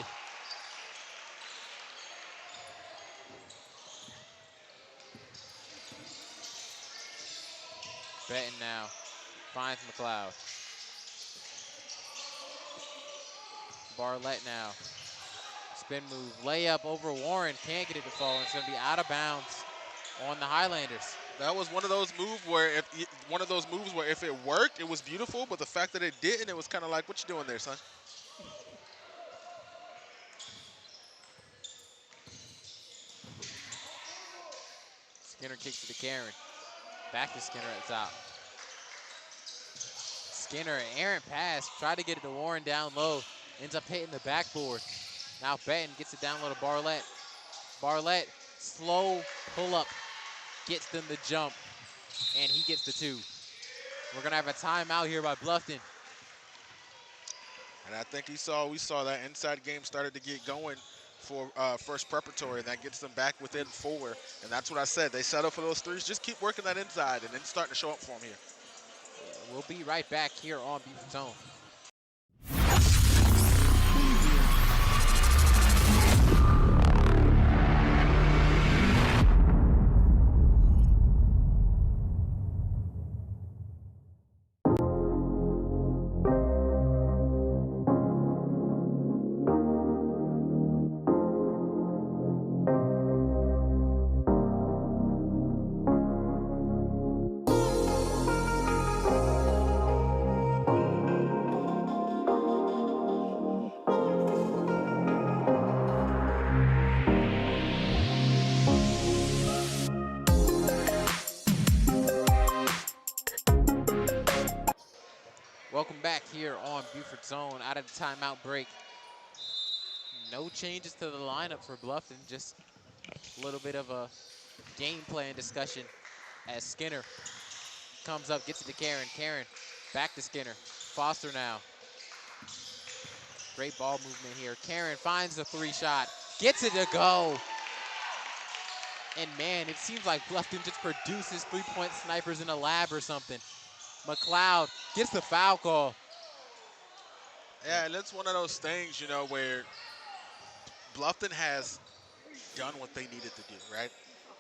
Benton now finds McLeod. Barlett now. Spin move, layup over Warren. Can't get it to fall. It's going to be out of bounds on the Highlanders. That was one of those moves where if it worked, it was beautiful. But the fact that it didn't, it was kind of like, what you doing there, son? Skinner kicks it to Karen. Back to Skinner at the top. Skinner, an errant pass. Tried to get it to Warren down low. Ends up hitting the backboard. Now Benton gets it down low to Barlett. Barlett, slow pull up. Gets them the jump. And he gets the 2. We're going to have a timeout here by Bluffton. And I think we saw that inside game started to get going for First Preparatory, and that gets them back within 4. And that's what I said. They settle for those 3s. Just keep working that inside, and then starting to show up for them here. Yeah, we'll be right back here on Beaufort Zone. Welcome back here on Beaufort Zone out of the timeout break. No changes to the lineup for Bluffton, just a little bit of a game plan discussion as Skinner comes up, gets it to Karen. Karen back to Skinner. Foster now. Great ball movement here. Karen finds the 3 shot, gets it to go. And man, it seems like Bluffton just produces 3-point snipers in a lab or something. McLeod gets the foul call. Yeah, and it's one of those things, where Bluffton has done what they needed to do, right?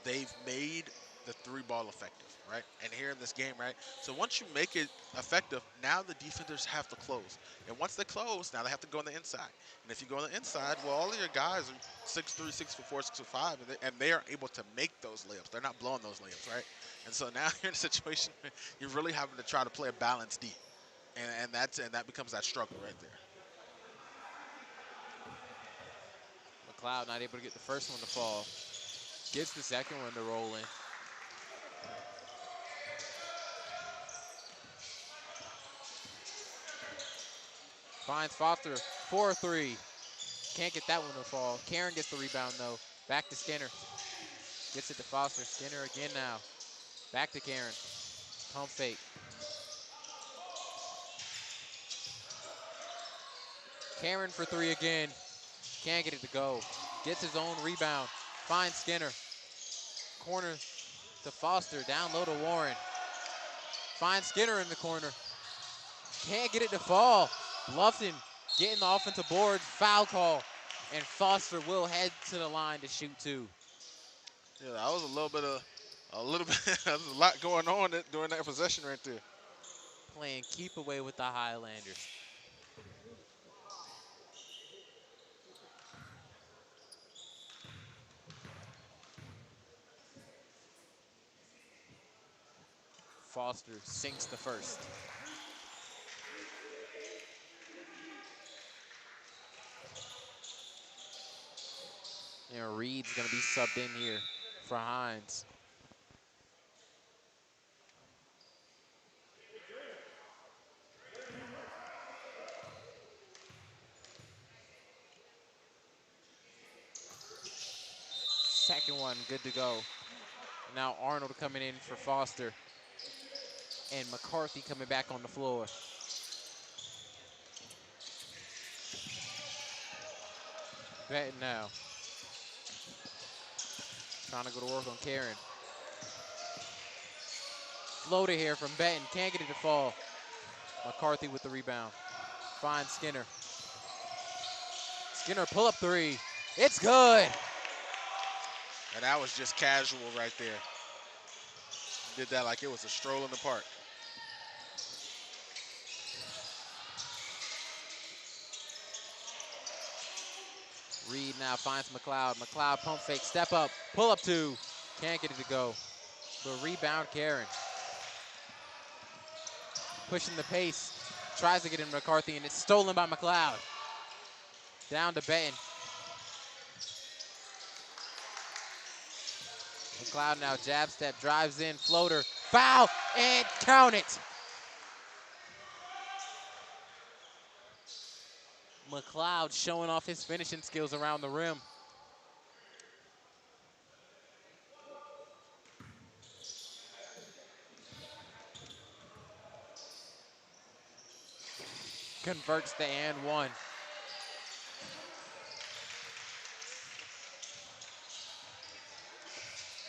They've made the 3-ball effective, right? And here in this game, right? So once you make it effective, now the defenders have to close. And once they close, now they have to go on the inside. And if you go on the inside, well, all of your guys are 6'3", 6'4", 6'5", and they are able to make those layups. They're not blowing those layups, right? And so now you're in a situation where you're really having to try to play a balanced D. And that becomes that struggle right there. McLeod not able to get the first one to fall. Gets the second one to roll in. Finds Foster, 4-3. Can't get that one to fall. Karen gets the rebound though. Back to Skinner. Gets it to Foster. Skinner again now. Back to Karen. Pump fake. Karen for 3 again. Can't get it to go. Gets his own rebound. Finds Skinner. Corner to Foster. Down low to Warren. Finds Skinner in the corner. Can't get it to fall. Bluffton getting the offensive board. Foul call. And Foster will head to the line to shoot 2. Yeah, that was a little bit. There's a lot going on during that possession right there. Playing keep away with the Highlanders. Foster sinks the first. And Reed's going to be subbed in here for Hines. Second one, good to go. Now Arnold coming in for Foster. And McCarthy coming back on the floor. Betting now. Trying to go to work on Karen. Floater here from Benton. Can't get it to fall. McCarthy with the rebound. Finds Skinner. Skinner pull up 3. It's good. And that was just casual right there. Did that like it was a stroll in the park. Reed now finds McLeod. McLeod pump fake, step up, pull up 2. Can't get it to go. But rebound Karen. Pushing the pace. Tries to get in McCarthy and it's stolen by McLeod. Down to Benton. McLeod now jab step, drives in, floater, foul, and count it. McLeod showing off his finishing skills around the rim. Converts the and 1.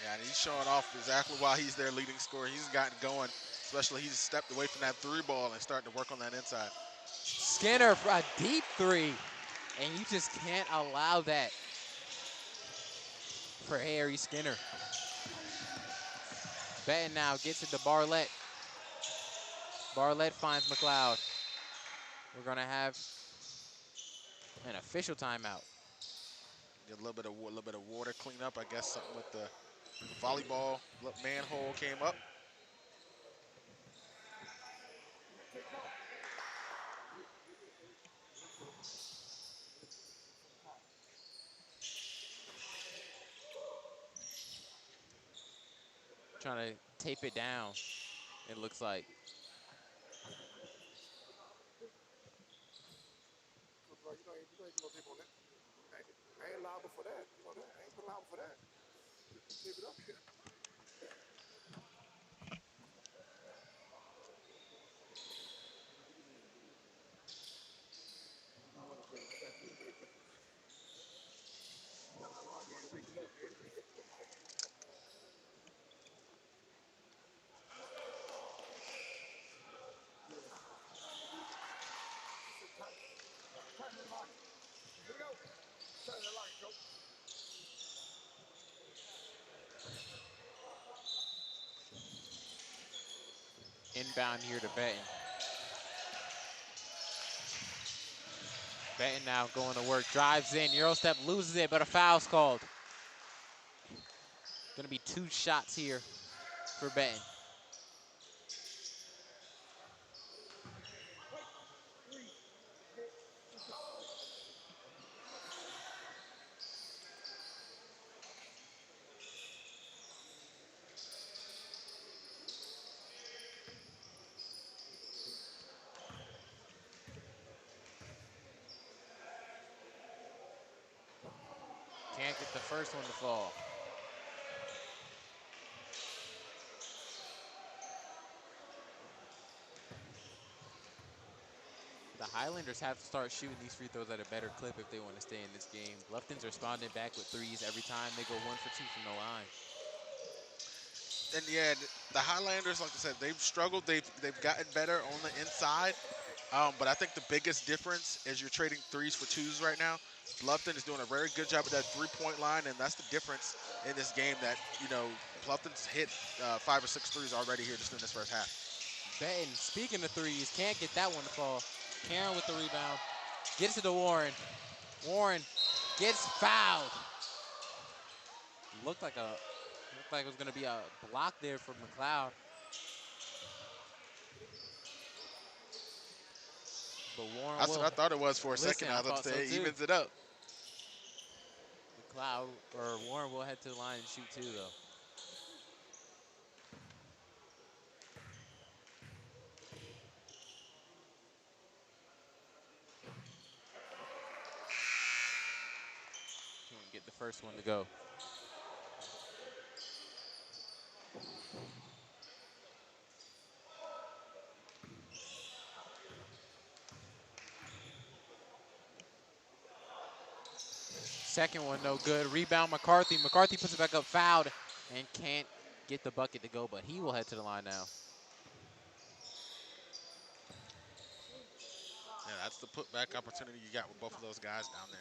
Yeah, and he's showing off exactly why he's their leading scorer. He's gotten going, especially he's stepped away from that 3 ball and starting to work on that inside. Skinner for a deep 3. And you just can't allow that for Harry Skinner. Benton now gets it to Barlett. Barlett finds McLeod. We're gonna have an official timeout. Get a little bit of water cleanup. I guess something with the volleyball manhole came up. Trying to tape it down, it looks like. You ain't gonna people on that. I ain't liable for that. You know that. I ain't liable for that. Leave it up here. Here we go. Turn the light, coach. Inbound here to Benton. Benton now going to work, drives in, Euro step, loses it, but a foul's called. Gonna be 2 shots here for Benton. Can't get the first one to fall. The Highlanders have to start shooting these free throws at a better clip if they want to stay in this game. Bluffton's responding back with threes every time they go 1 for 2 from the line. And yeah, the Highlanders, like I said, they've struggled. They've gotten better on the inside. But I think the biggest difference is you're trading threes for twos right now. Bluffton is doing a very good job at that three-point line, and that's the difference in this game that, Bluffton's hit 5 or 6 threes already here just in this first half. Benton, speaking of threes, can't get that one to fall. Karen with the rebound. Gets it to Warren. Warren gets fouled. Looked like it was going to be a block there for McLeod. But Warren That's will. what I thought it was for a Listen, second. I I was about thought to so say it too. evens it up. Warren will head to the line and shoot too, though. Can't get the first one to go. Second one, no good. Rebound, McCarthy. McCarthy puts it back up, fouled, and can't get the bucket to go, but he will head to the line now. Yeah, that's the putback opportunity you got with both of those guys down there.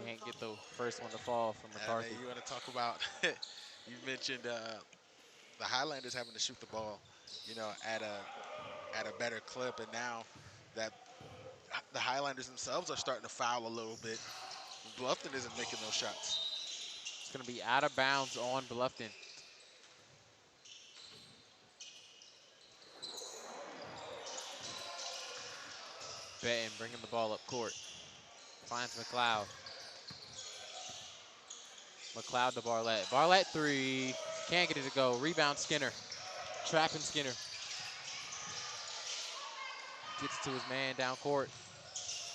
Can't get the first one to fall from McCarthy. And you want to talk about, you mentioned the Highlanders having to shoot the ball, at a better clip, and now that the Highlanders themselves are starting to foul a little bit, Bluffton isn't making those shots. It's going to be out of bounds on Bluffton. Benton bringing the ball up court. Finds McLeod. McLeod to Barlett. Barlett three. Can't get it to go. Rebound Skinner. Trapping Skinner. Gets to his man down court.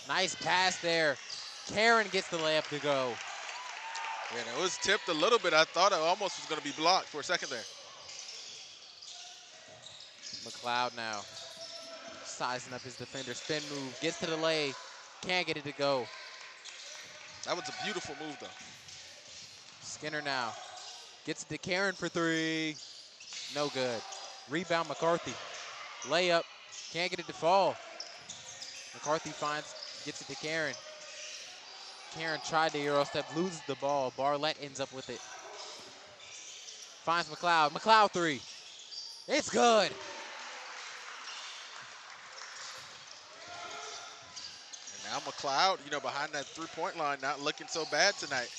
Nice pass there. Karen gets the layup to go. Yeah, and it was tipped a little bit. I thought it almost was going to be blocked for a second there. McLeod now. Sizing up his defender. Spin move. Gets to the lay. Can't get it to go. That was a beautiful move, though. Skinner now. Gets it to Karen for three. No good. Rebound McCarthy. Layup. Can't get it to fall. McCarthy gets it to Karen. Karen tried to Euro step, loses the ball. Barlett ends up with it. Finds McLeod. McLeod three. It's good. And now McLeod, behind that three-point line, not looking so bad tonight.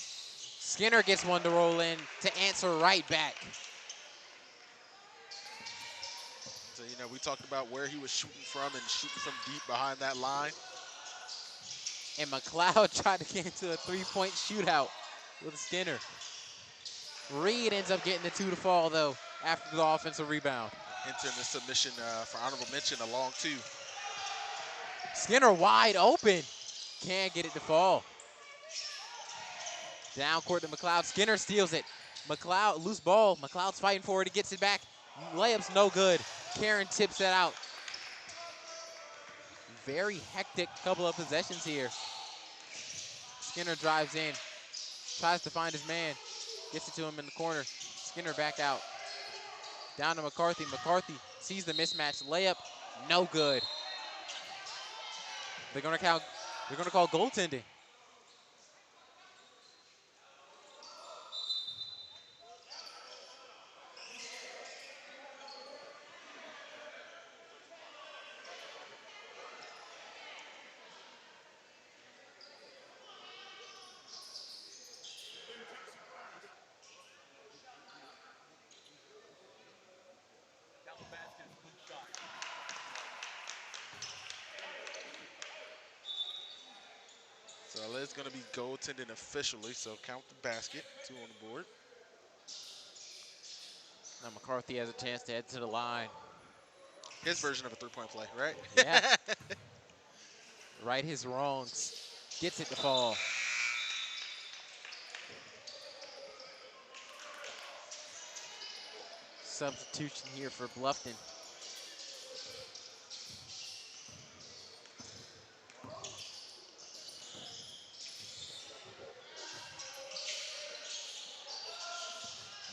Skinner gets one to roll in to answer right back. So, we talked about where he was shooting from and shooting from deep behind that line. And McLeod tried to get into a three-point shootout with Skinner. Reed ends up getting the two to fall, though, after the offensive rebound. Entering the submission for honorable mention, a long two. Skinner wide open. Can't get it to fall. Down court to McLeod. Skinner steals it. McLeod, loose ball. McLeod's fighting for it. He gets it back. Layup's no good. Karen tips it out. Very hectic couple of possessions here. Skinner drives in. Tries to find his man. Gets it to him in the corner. Skinner back out. Down to McCarthy. McCarthy sees the mismatch. Layup, no good. They're gonna call goaltending. So it's going to be goaltending officially, so count the basket. 2 on the board. Now McCarthy has a chance to head to the line. His version of a three-point play, right? Yeah. Right his wrongs. Gets it to fall. substitution here for Bluffton.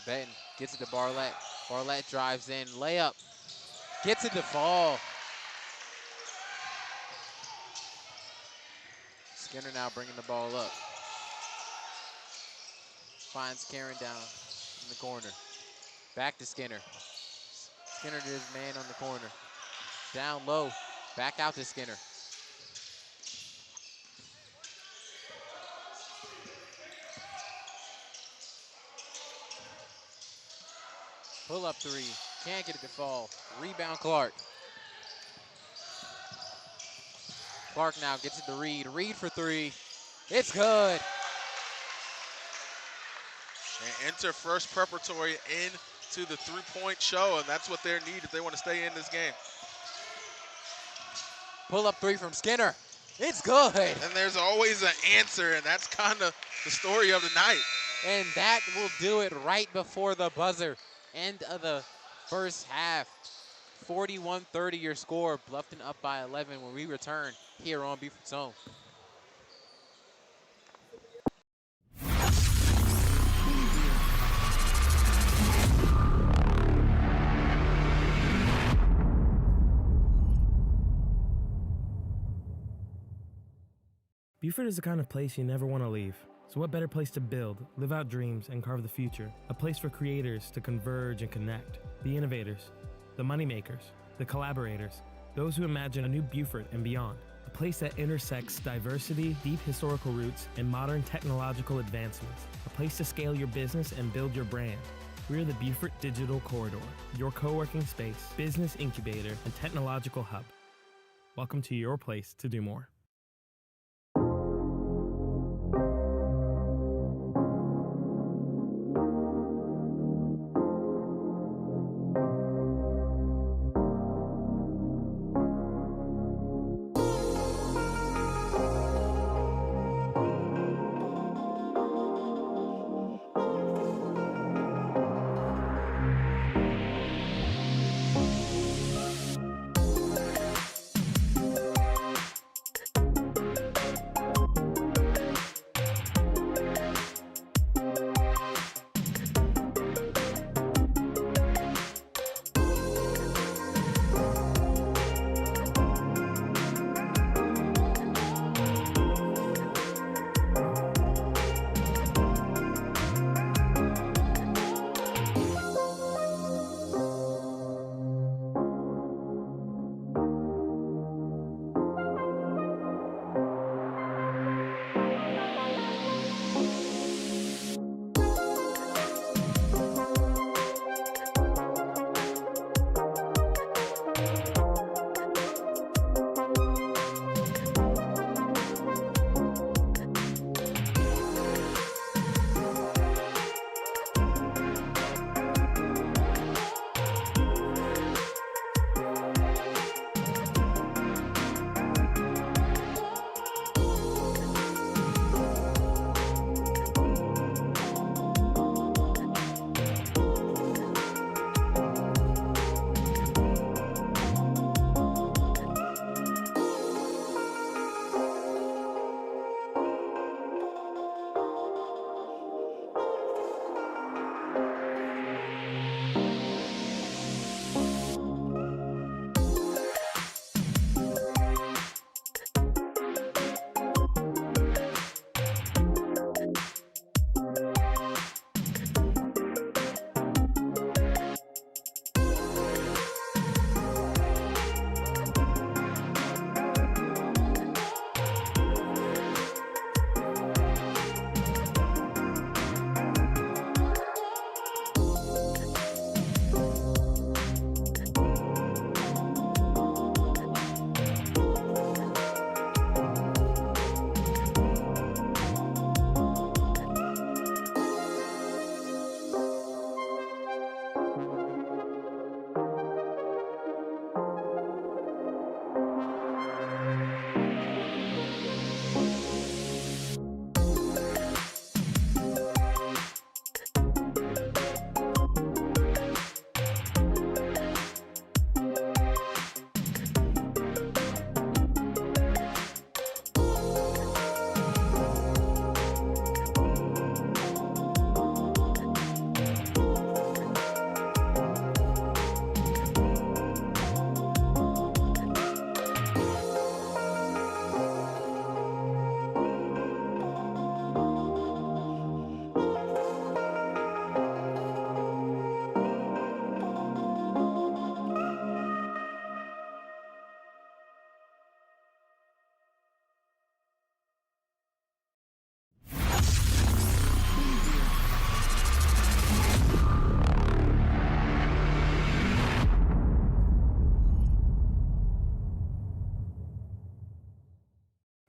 Benton gets it to Barlett. Barlett drives in, layup. Gets it to fall. Skinner now bringing the ball up. Finds Karen down in the corner. Back to Skinner. Skinner to his man on the corner. Down low. Back out to Skinner. Pull up three. Can't get it to fall. Rebound Clark. Clark now gets it to Reed. Reed for three. It's good. And enter First Preparatory into the three-point show, and that's what they need if they want to stay in this game. Pull up three from Skinner. It's good. And there's always an answer, and that's kind of the story of the night. And that will do it right before the buzzer. End of the first half. 41-30 your score. Bluffton up by 11 when we return here on Beaufort Zone. Beaufort is the kind of place you never want to leave. So what better place to build, live out dreams, and carve the future? A place for creators to converge and connect. The innovators, the moneymakers, the collaborators, those who imagine a new Beaufort and beyond. A place that intersects diversity, deep historical roots, and modern technological advancements. A place to scale your business and build your brand. We're the Beaufort Digital Corridor, your co-working space, business incubator, and technological hub. Welcome to your place to do more.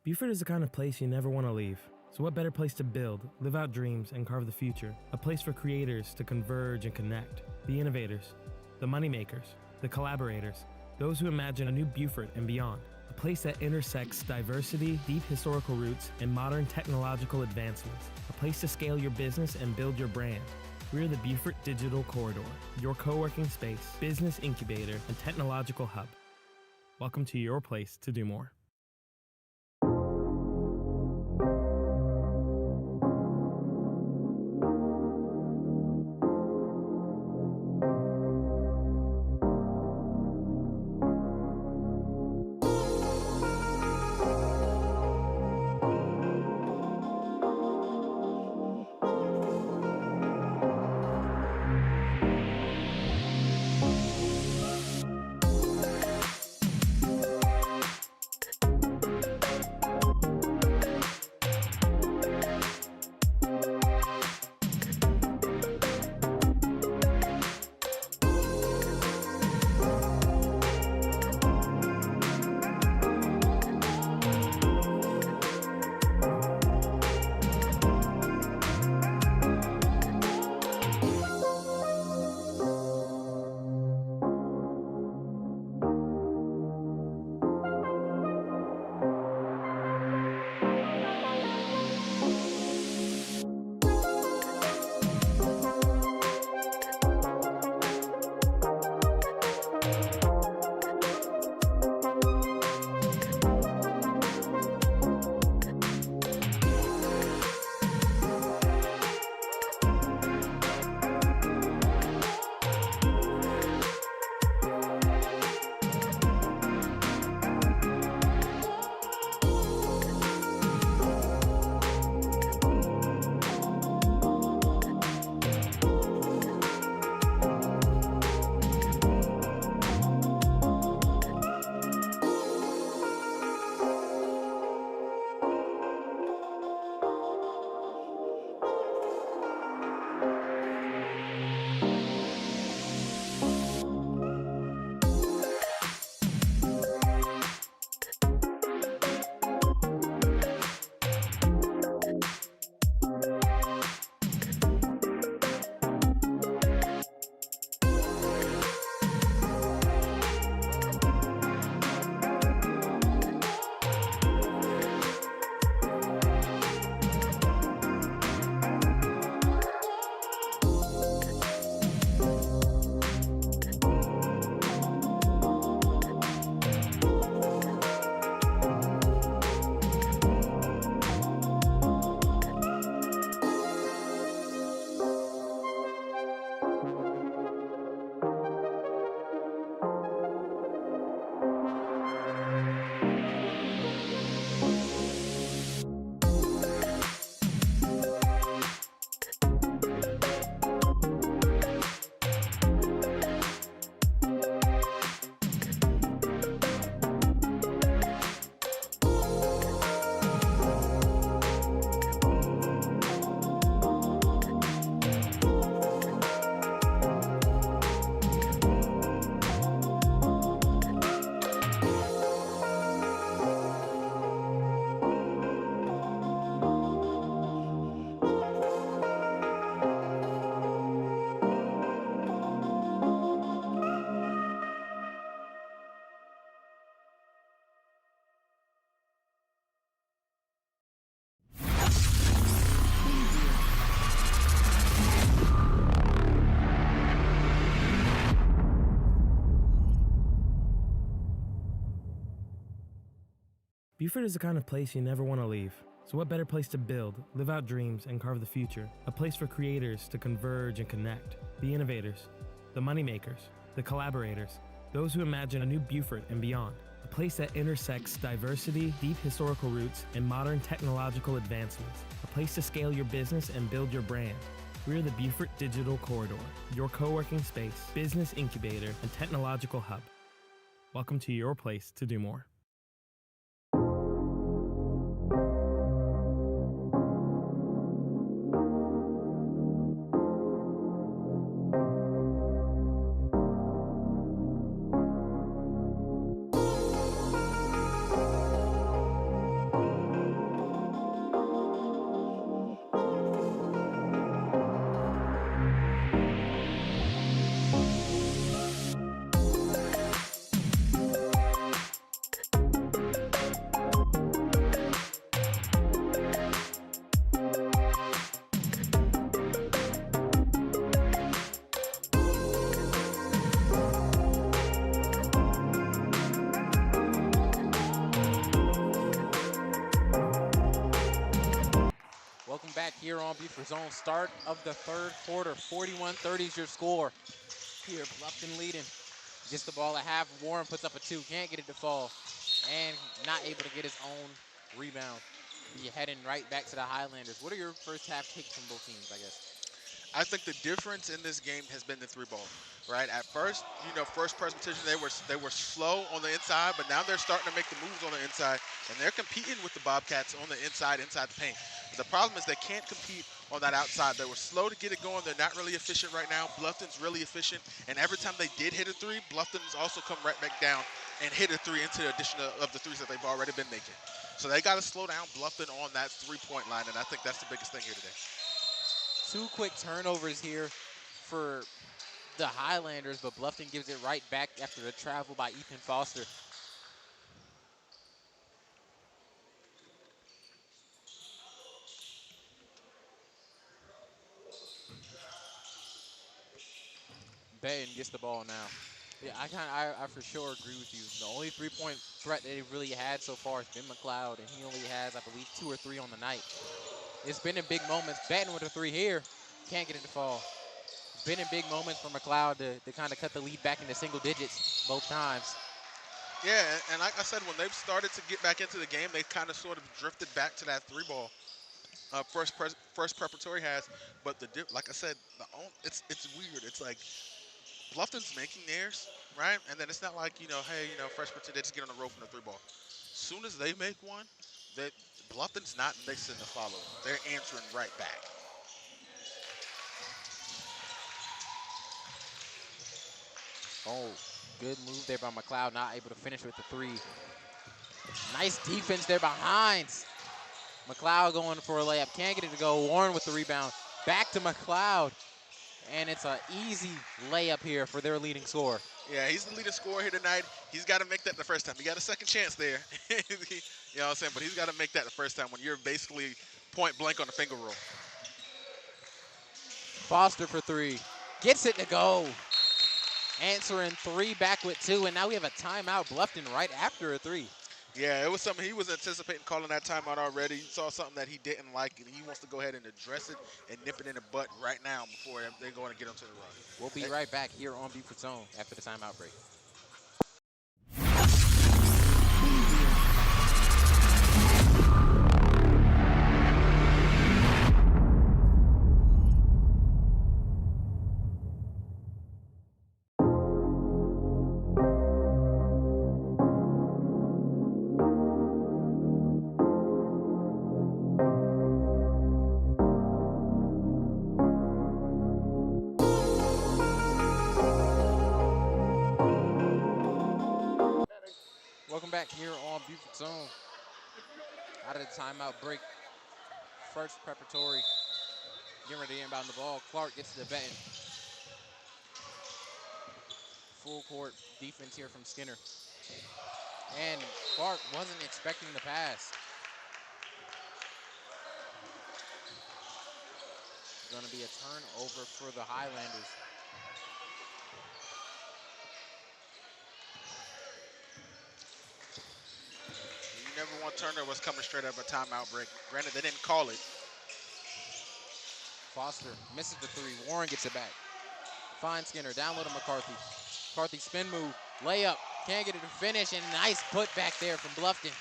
Beaufort is the kind of place you never want to leave. So what better place to build, live out dreams, and carve the future? A place for creators to converge and connect. The innovators, the moneymakers, the collaborators, those who imagine a new Beaufort and beyond. A place that intersects diversity, deep historical roots, and modern technological advancements. A place to scale your business and build your brand. We're the Beaufort Digital Corridor, your co-working space, business incubator, and technological hub. Welcome to your place to do more. Beaufort is the kind of place you never want to leave. So what better place to build, live out dreams, and carve the future? A place for creators to converge and connect. The innovators, the moneymakers, the collaborators, those who imagine a new Beaufort and beyond. A place that intersects diversity, deep historical roots, and modern technological advancements. A place to scale your business and build your brand. We're the Beaufort Digital Corridor, your co-working space, business incubator, and technological hub. Welcome to your place to do more. here on Beaufort Zone. Start of the third quarter, 41-30 is your score. Here, Bluffton leading. Gets the ball at half. Warren puts up a 2, can't get it to fall. And not able to get his own rebound. Be heading right back to the Highlanders. What are your first half takes from both teams, I guess? I think the difference in this game has been the 3-ball, right? At first, first presentation they were slow on the inside, but now they're starting to make the moves on the inside, and they're competing with the Bobcats on the inside the paint. But the problem is they can't compete on that outside. They were slow to get it going. They're not really efficient right now. Bluffton's really efficient, and every time they did hit a 3, Bluffton's also come right back down and hit a 3 into the addition of the 3s that they've already been making. So they got to slow down Bluffton on that 3-point line, and I think that's the biggest thing here today. 2 quick turnovers here for the Highlanders, but Bluffton gives it right back after the travel by Ethan Foster. Benton gets the ball now. Yeah, I for sure agree with you. The only 3-point threat that they really had so far has been McLeod, and he only has, I believe, 2 or 3 on the night. It's been in big moments. Benton with a 3 here. Can't get it to fall. It's been in big moments for McLeod to kind of cut the lead back into single digits both times. Yeah, and like I said, when they've started to get back into the game, they kind of sort of drifted back to that 3-ball. First Preparatory has, but like I said, it's weird. It's like Bluffton's making theirs, right? And then it's not like hey, Fresh Preparatory they just get on the rope from the 3-ball. As soon as they make one, that Bluffton's not mixing the follow. They're answering right back. Oh, good move there by McLeod, not able to finish with the 3. Nice defense there behind. McLeod going for a layup, can't get it to go. Warren with the rebound, back to McLeod. And it's an easy layup here for their leading scorer. Yeah, he's the leading scorer here tonight. He's got to make that the first time. He got a second chance there. You know what I'm saying? But he's got to make that the first time when you're basically point blank on the finger roll. Foster for 3. Gets it to go. Answering 3 back with 2. And now we have a timeout. Bluffton right after a 3. Yeah, it was something he was anticipating calling that timeout already. He saw something that he didn't like, and he wants to go ahead and address it and nip it in the butt right now before they're going to get him to the run. We'll be right back here on Beaufort Zone after the timeout break. Welcome back here on Beaufort Zone. Out of the timeout break. First Preparatory getting ready to inbound the ball. Clark gets to the Benton. Full court defense here from Skinner. And Clark wasn't expecting the pass. It's going to be a turnover for the Highlanders. You never want Turner was coming straight out of a timeout break. Granted, they didn't call it. Foster misses the 3. Warren gets it back. Finds Skinner. Down low to McCarthy. McCarthy spin move. Layup. Can't get it to finish. And nice put back there from Bluffton.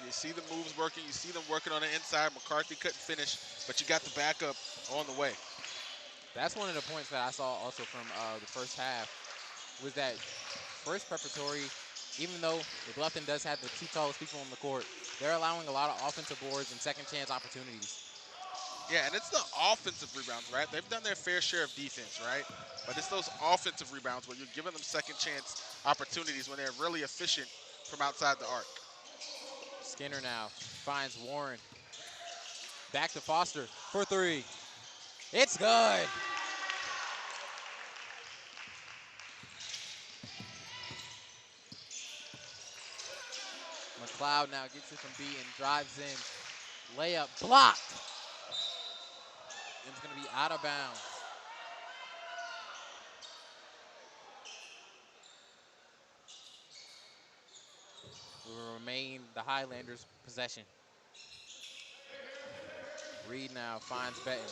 You see the moves working. You see them working on the inside. McCarthy couldn't finish, but you got the backup on the way. That's one of the points that I saw also from the first half was that First Preparatory, even though Bluffton does have the 2 tallest people on the court, they're allowing a lot of offensive boards and second chance opportunities. Yeah, and it's the offensive rebounds, right? They've done their fair share of defense, right? But it's those offensive rebounds where you're giving them second chance opportunities when they're really efficient from outside the arc. Skinner now finds Warren. Back to Foster for 3. It's good. McLeod now gets it from B and drives in. Layup blocked. It's going to be out of bounds. Will remain the Highlanders' possession. Reed now finds Benton.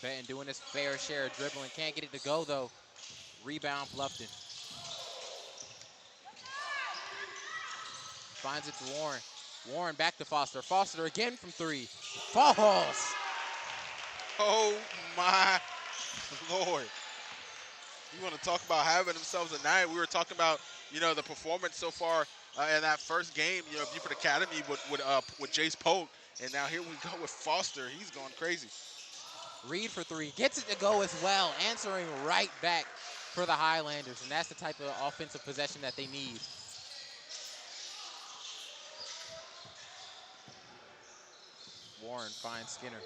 Benton doing his fair share of dribbling. Can't get it to go, though. Rebound, Bluffton. Finds it to Warren. Warren back to Foster. Foster again from three. Falls. Oh, my Lord. You want to talk about having themselves a night. We were talking about, the performance so far in that first game, Beaufort Academy with Jace Polk. And now here we go with Foster. He's going crazy. Reed for three. Gets it to go as well. Answering right back for the Highlanders. And that's the type of offensive possession that they need. Warren finds Skinner.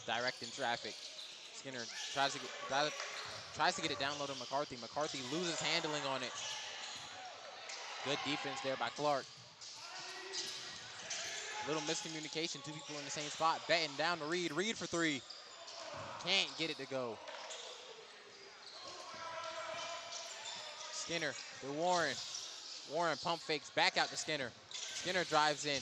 Directing traffic. Skinner tries to get it down low to McCarthy. McCarthy loses handling on it. Good defense there by Clark. Little miscommunication, two people in the same spot. Benton down to Reed. Reed for three. Can't get it to go. Skinner to Warren. Warren pump fakes back out to Skinner. Skinner drives in.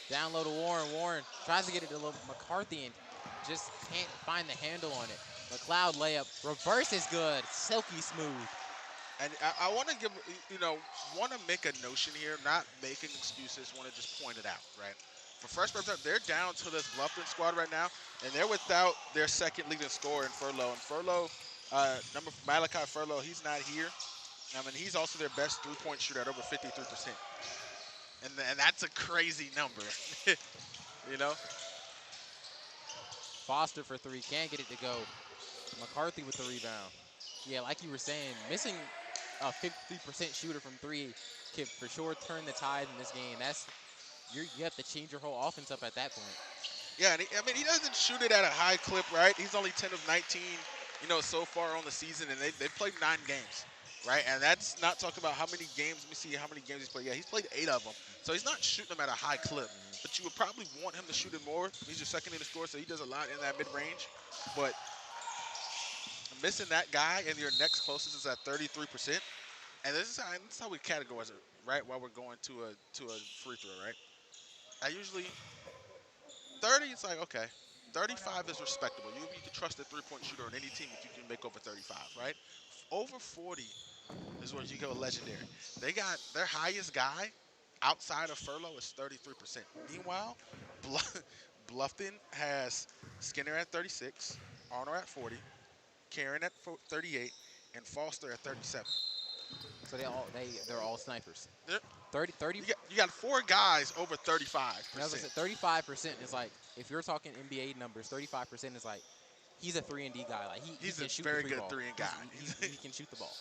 Down low to Warren. Warren tries to get it to McCarthy and just can't find the handle on it. McLeod layup. Reverse is good. Silky smooth. And I want to make a notion here, not making excuses, want to just point it out, right? For freshman, they're down to this Bluffton squad right now, and they're without their second leading scorer in Furlow. And Furlow, Malachi Furlow, he's not here. I mean, he's also their best three-point shooter at over 53%. And that's a crazy number, Foster for three. Can't get it to go. McCarthy with the rebound. Yeah, like you were saying, missing a 50% shooter from three can for sure turn the tide in this game. You have to change your whole offense up at that point. Yeah, and he doesn't shoot it at a high clip, right? He's only 10 of 19, so far on the season, and they've played 9 games, right? And that's not talking about how many games. Let me see how many games he's played. Yeah, he's played 8 of them. So he's not shooting them at a high clip, but you would probably want him to shoot it more. He's your second leading scorer, so he does a lot in that mid-range. But missing that guy and your next closest is at 33%. And this is how we categorize it, right? While we're going to a free throw, right? I usually 30. It's like, okay, 35 is respectable. You can trust a three-point shooter on any team if you can make over 35, right? Over 40 is where you go legendary. They got their highest guy outside of Furlow is 33%. Meanwhile, Bluffton has Skinner at 36, Arnold at 40, Karen at 38, and Foster at 37. So they're all snipers. They're, 30. you got 4 guys over 35%. As I said, 35% is like, if you're talking NBA numbers, 35% is like, he's a 3-and-D guy. Like he can shoot very the good ball. 3-and guy. He can shoot the ball.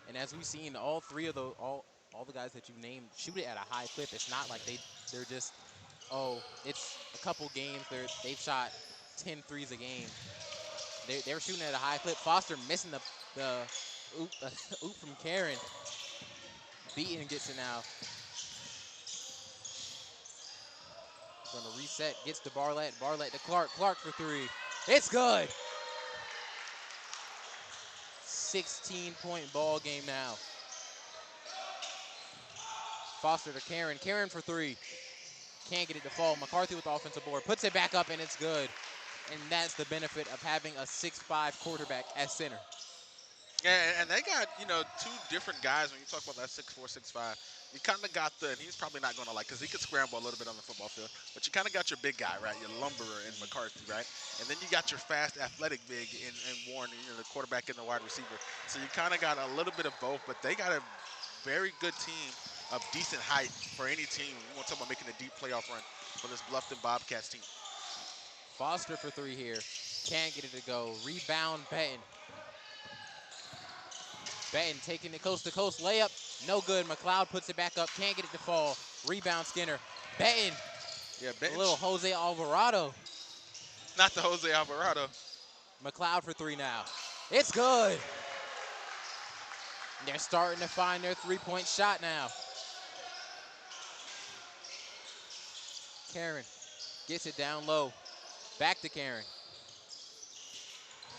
And as we've seen, all the guys that you named shoot it at a high clip. It's not like they're just, it's a couple games. They've shot 10 threes a game. They're shooting at a high clip. Foster missing the oop from Karen. Beaton gets it now. Going to reset, gets to Barlett. Barlett to Clark. Clark for three. It's good. 16-point ball game now. Foster to Karen. Karen for three. Can't get it to fall. McCarthy with the offensive board. Puts it back up, and it's good. And that's the benefit of having a 6'5" quarterback at center. Yeah, and they got, 2 different guys when you talk about that 6'4", 6'5". You kind of got and he's probably not going to because he could scramble a little bit on the football field, but you kind of got your big guy, right? Your lumberer in McCarthy, right? And then you got your fast, athletic big in Warren, the quarterback and the wide receiver. So you kind of got a little bit of both, but they got a very good team of decent height for any team. You want to talk about making a deep playoff run for this Bluffton Bobcats team. Foster for three here. Can't get it to go. Rebound, Benton. Benton taking it coast to coast. Layup, no good. McLeod puts it back up. Can't get it to fall. Rebound, Skinner. Benton. Yeah, Benton. A little Jose Alvarado. Not the Jose Alvarado. McLeod for three now. It's good. They're starting to find their three-point shot now. Karen gets it down low. Back to Karen.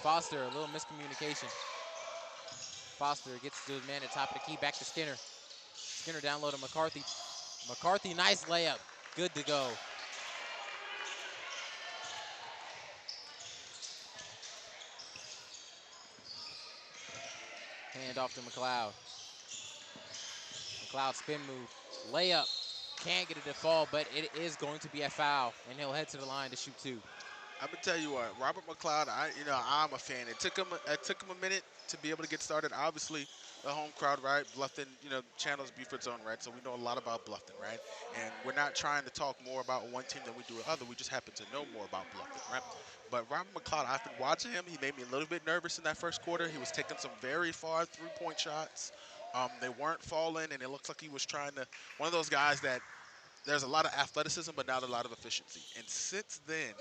Foster, a little miscommunication. Foster gets to his man at the top of the key. Back to Skinner. Skinner down low to McCarthy. McCarthy, nice layup. Good to go. Hand off to McLeod. McLeod spin move. Layup. Can't get it to fall, but it is going to be a foul, and he'll head to the line to shoot 2. I'm gonna tell you what, Robert McLeod. I'm a fan. It took him a minute to be able to get started. Obviously, the home crowd, right? Bluffton, channels Beaufort's own, right? So we know a lot about Bluffton, right? And we're not trying to talk more about one team than we do other. We just happen to know more about Bluffton, right? But Robert McLeod, I've been watching him. He made me a little bit nervous in that first quarter. He was taking some very far three-point shots. They weren't falling, and it looks like he was trying to. One of those guys that there's a lot of athleticism, but not a lot of efficiency. And since then,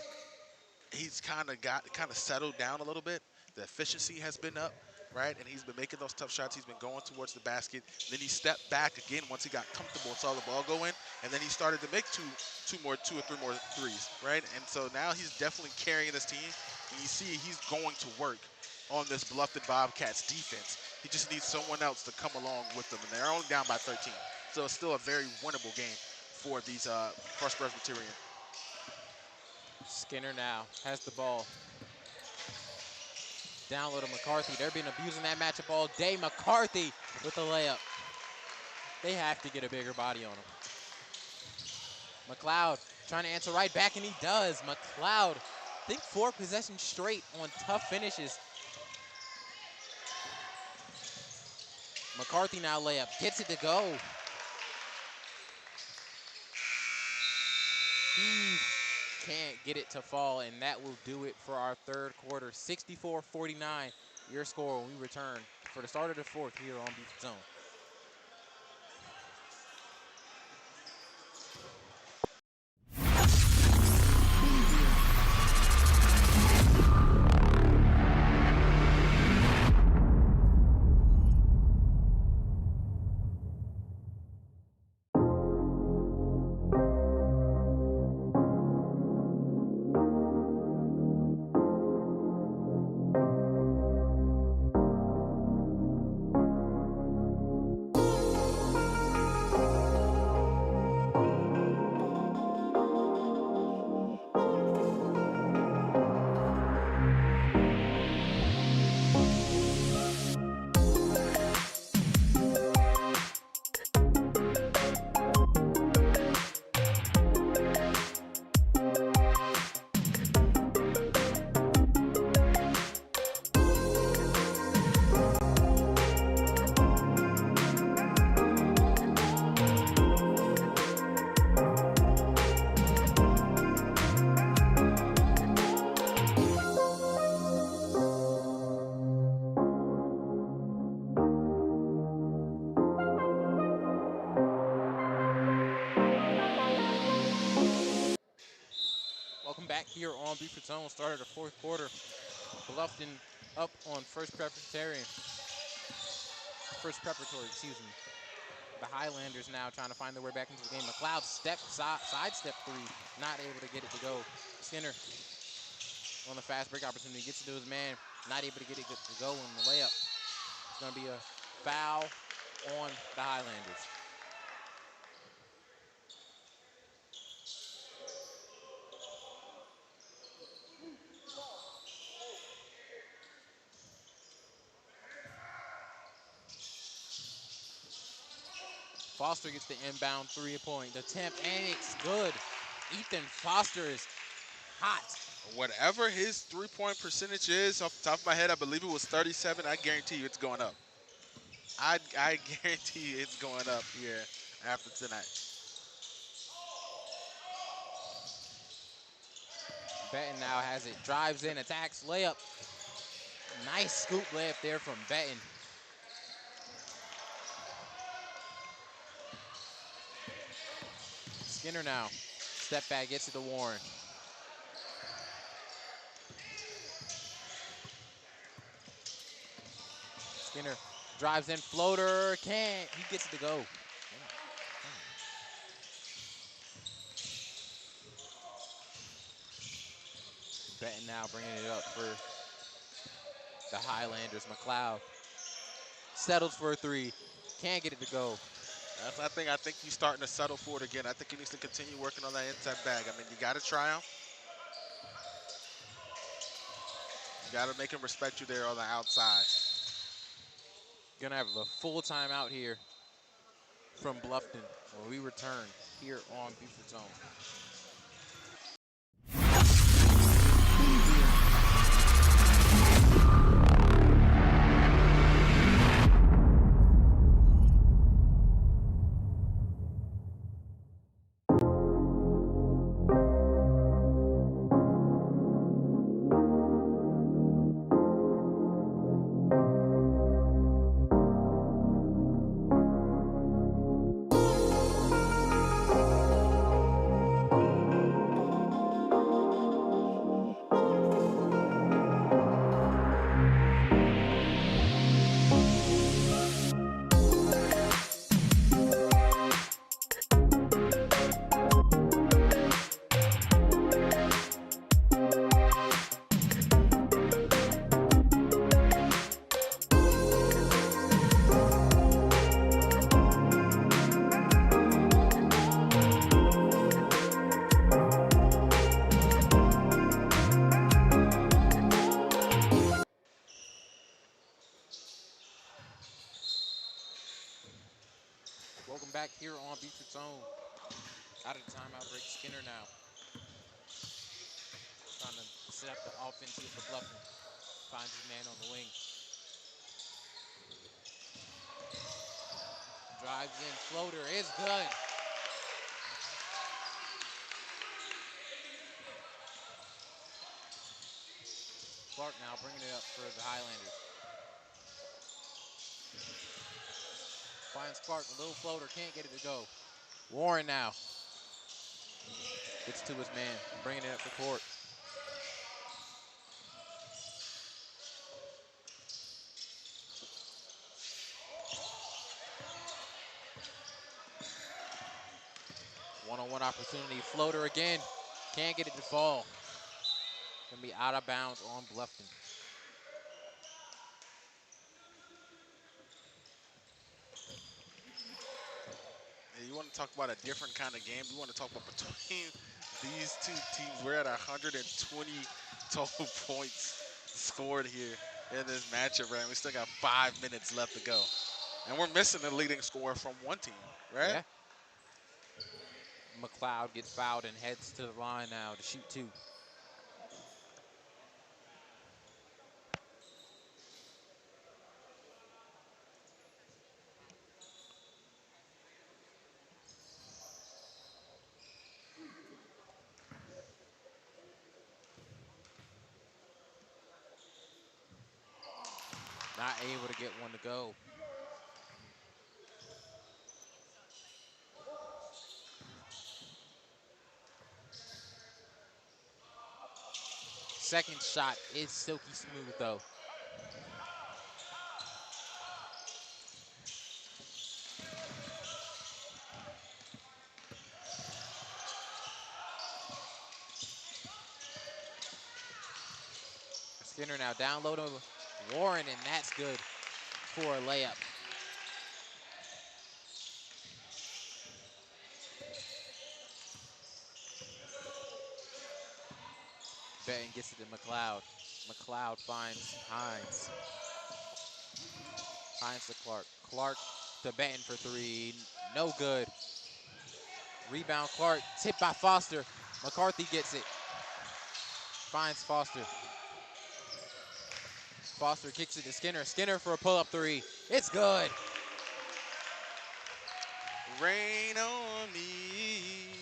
he's kind of settled down a little bit. The efficiency has been up, right? And he's been making those tough shots. He's been going towards the basket. Then he stepped back again once he got comfortable and saw the ball go in. And then he started to make two or three more threes, right? And so now he's definitely carrying this team. And you see he's going to work on this Bluffton Bobcats defense. He just needs someone else to come along with them. And they're only down by 13. So it's still a very winnable game for these First Presbyterian. Skinner now has the ball. Down low to McCarthy. They've been abusing that matchup all day. McCarthy with the layup. They have to get a bigger body on him. McLeod trying to answer right back, and he does. McLeod, I think 4 possessions straight on tough finishes. McCarthy now layup. Gets it to go. He can't get it to fall, and that will do it for our third quarter. 64-49, your score when we return for the start of the fourth here on Beaufort Zone. Welcome back here on Beaufort Zone. Started the fourth quarter. Bluffton up on First Preparatory, excuse me. The Highlanders now trying to find their way back into the game. McLeod sidestep 3, not able to get it to go. Skinner on the fast break opportunity, gets it to his man, not able to get it to go in the layup. It's going to be a foul on the Highlanders. Foster gets the inbound 3-point attempt, and it's good. Ethan Foster is hot. Whatever his three-point percentage is, off the top of my head, I believe it was 37. I guarantee you it's going up. I guarantee you it's going up here after tonight. Betton now has it, drives in, attacks, layup. Nice scoop layup there from Betton. Skinner now, step back, gets it to Warren. Skinner drives in, floater, can't, he gets it to go. Betton now bringing it up for the Highlanders. McLeod settles for a 3, can't get it to go. I think he's starting to settle for it again. I think he needs to continue working on that inside bag. I mean, you got to try him. You got to make him respect you there on the outside. Gonna have a full timeout here from Bluffton when we return here on Beaufort Zone. Welcome back here on Beaufort Zone. Out of the timeout break, Skinner now. Trying to set up the offense here for Bluffton. Finds his man on the wing. Drives in, floater is good. Clark now bringing it up for the Highlanders. Finds Clark, a little floater, can't get it to go. Warren now gets to his man, bringing it up the court. One-on-one opportunity, floater again, can't get it to fall. Gonna be out of bounds on Bluffton. And you want to talk about a different kind of game. You want to talk about between these two teams. We're at 120 total points scored here in this matchup, right? We still got 5 minutes left to go. And we're missing the leading scorer from one team, right? Yeah. McLeod gets fouled and heads to the line now to shoot two. Not able to get one to go. Second shot is silky smooth though. Skinner now down low to Warren, and that's good for a layup. Benton gets it to McLeod. McLeod finds Hines. Hines to Clark. Clark to Benton for three. No good. Rebound Clark. Tipped by Foster. McCarthy gets it. Finds Foster. Foster kicks it to Skinner. Skinner for a pull-up three. It's good. Rain on me.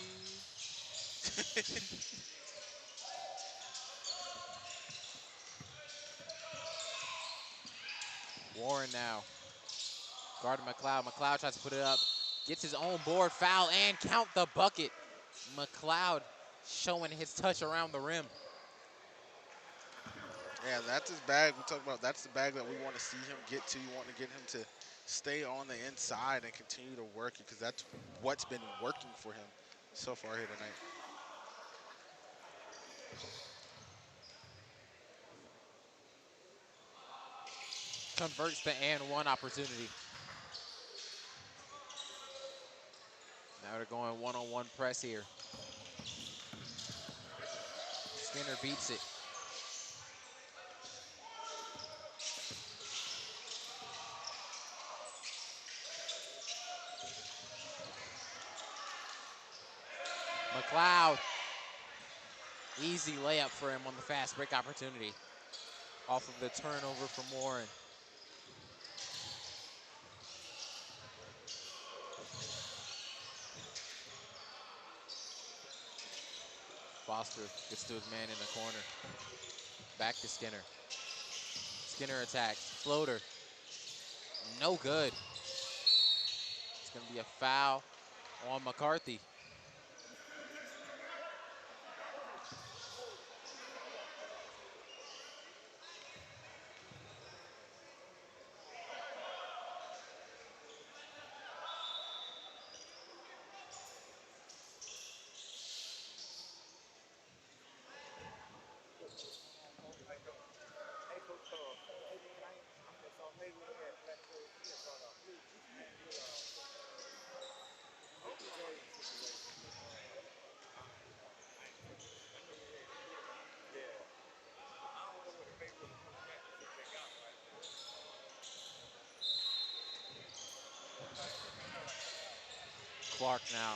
Warren now. Guarding McLeod. McLeod tries to put it up. Gets his own board, foul, and count the bucket. McLeod showing his touch around the rim. Yeah, that's his bag. We talked about that's the bag that we want to see him get to. You want to get him to stay on the inside and continue to work it because that's what's been working for him so far here tonight. Converts the and one opportunity. Now they're going one-on-one press here. Skinner beats it. McLeod. Easy layup for him on the fast break opportunity. Off of the turnover from Warren. Foster gets to his man in the corner. Back to Skinner. Skinner attacks. Floater. No good. It's going to be a foul on McCarthy. Clark now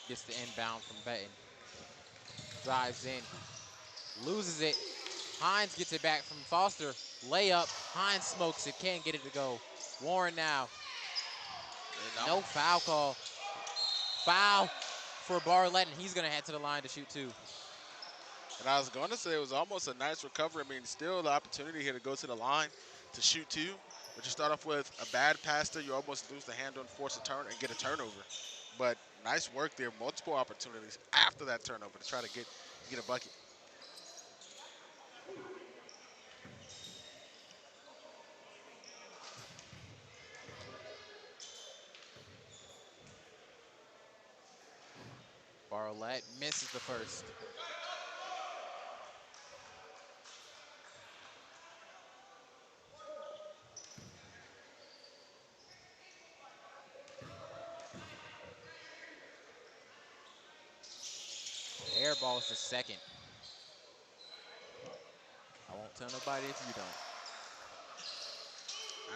gets the inbound from Benton. Drives in. Loses it. Hines gets it back from Foster. Layup. Hines smokes it. Can't get it to go. Warren now. No foul call. Foul for Barlett, and he's going to head to the line to shoot two. And I was going to say it was almost a nice recovery. I mean, still the opportunity here to go to the line to shoot two. But you start off with a bad pass there, you almost lose the handle and force a turn and get a turnover. But nice work there. Multiple opportunities after that turnover to try to get a bucket. Barlett misses the first. Air ball is the second. I won't tell nobody if you don't.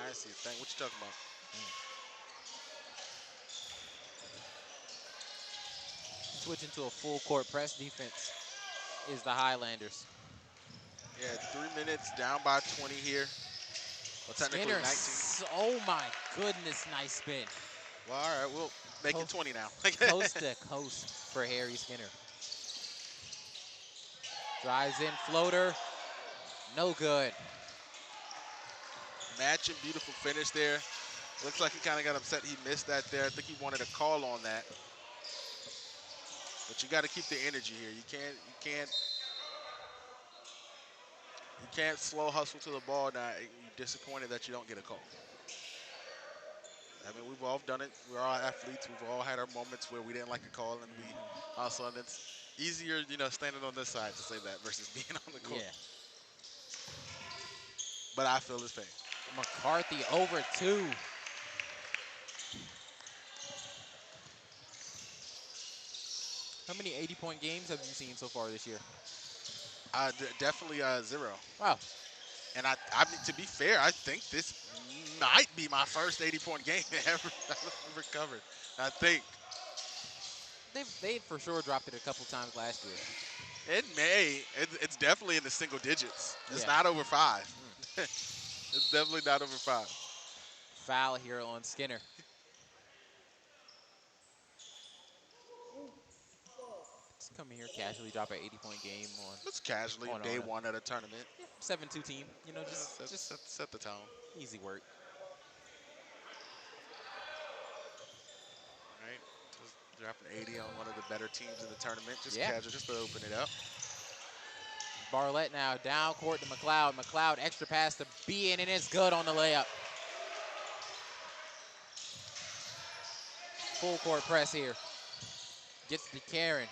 I see a thing. What you talking about? Switching to a full court press defense is the Highlanders. Yeah, 3 minutes down by 20 here. Well, technically Skinner, 19. oh my goodness, nice spin. Well, all right, we'll make it 20 now. Coast to coast for Harry Skinner. Drives in, floater, no good. Matching, beautiful finish there. Looks like he kind of got upset he missed that there. I think he wanted a call on that. But you got to keep the energy here. You can't slow hustle to the ball now. You're disappointed that you don't get a call. I mean, we've all done it. We're all athletes. We've all had our moments where we didn't like a call, and we all of a sudden it's easier, standing on this side to say that versus being on the court. Yeah. But I feel his pain. McCarthy over two. How many 80-point games have you seen so far this year? Definitely 0. Wow. And I mean, to be fair, I think this might be my first 80-point game ever covered. I think. They for sure dropped it a couple times last year. It may. It's definitely in the single digits. It's Yeah. not over 5. It's definitely not over 5. Foul here on Skinner. Just come here, casually drop an 80-point game on. It's casually on day a- one at a tournament. 7-2 team. You know, just Set the tone. easy work. Right? Just dropping 80 on one of the better teams in the tournament. Just Yeah. casual, just to open it up. Barlett now down court to McLeod. McLeod extra pass to Bean, and it's good on the layup. Full court press here. Gets to Karen.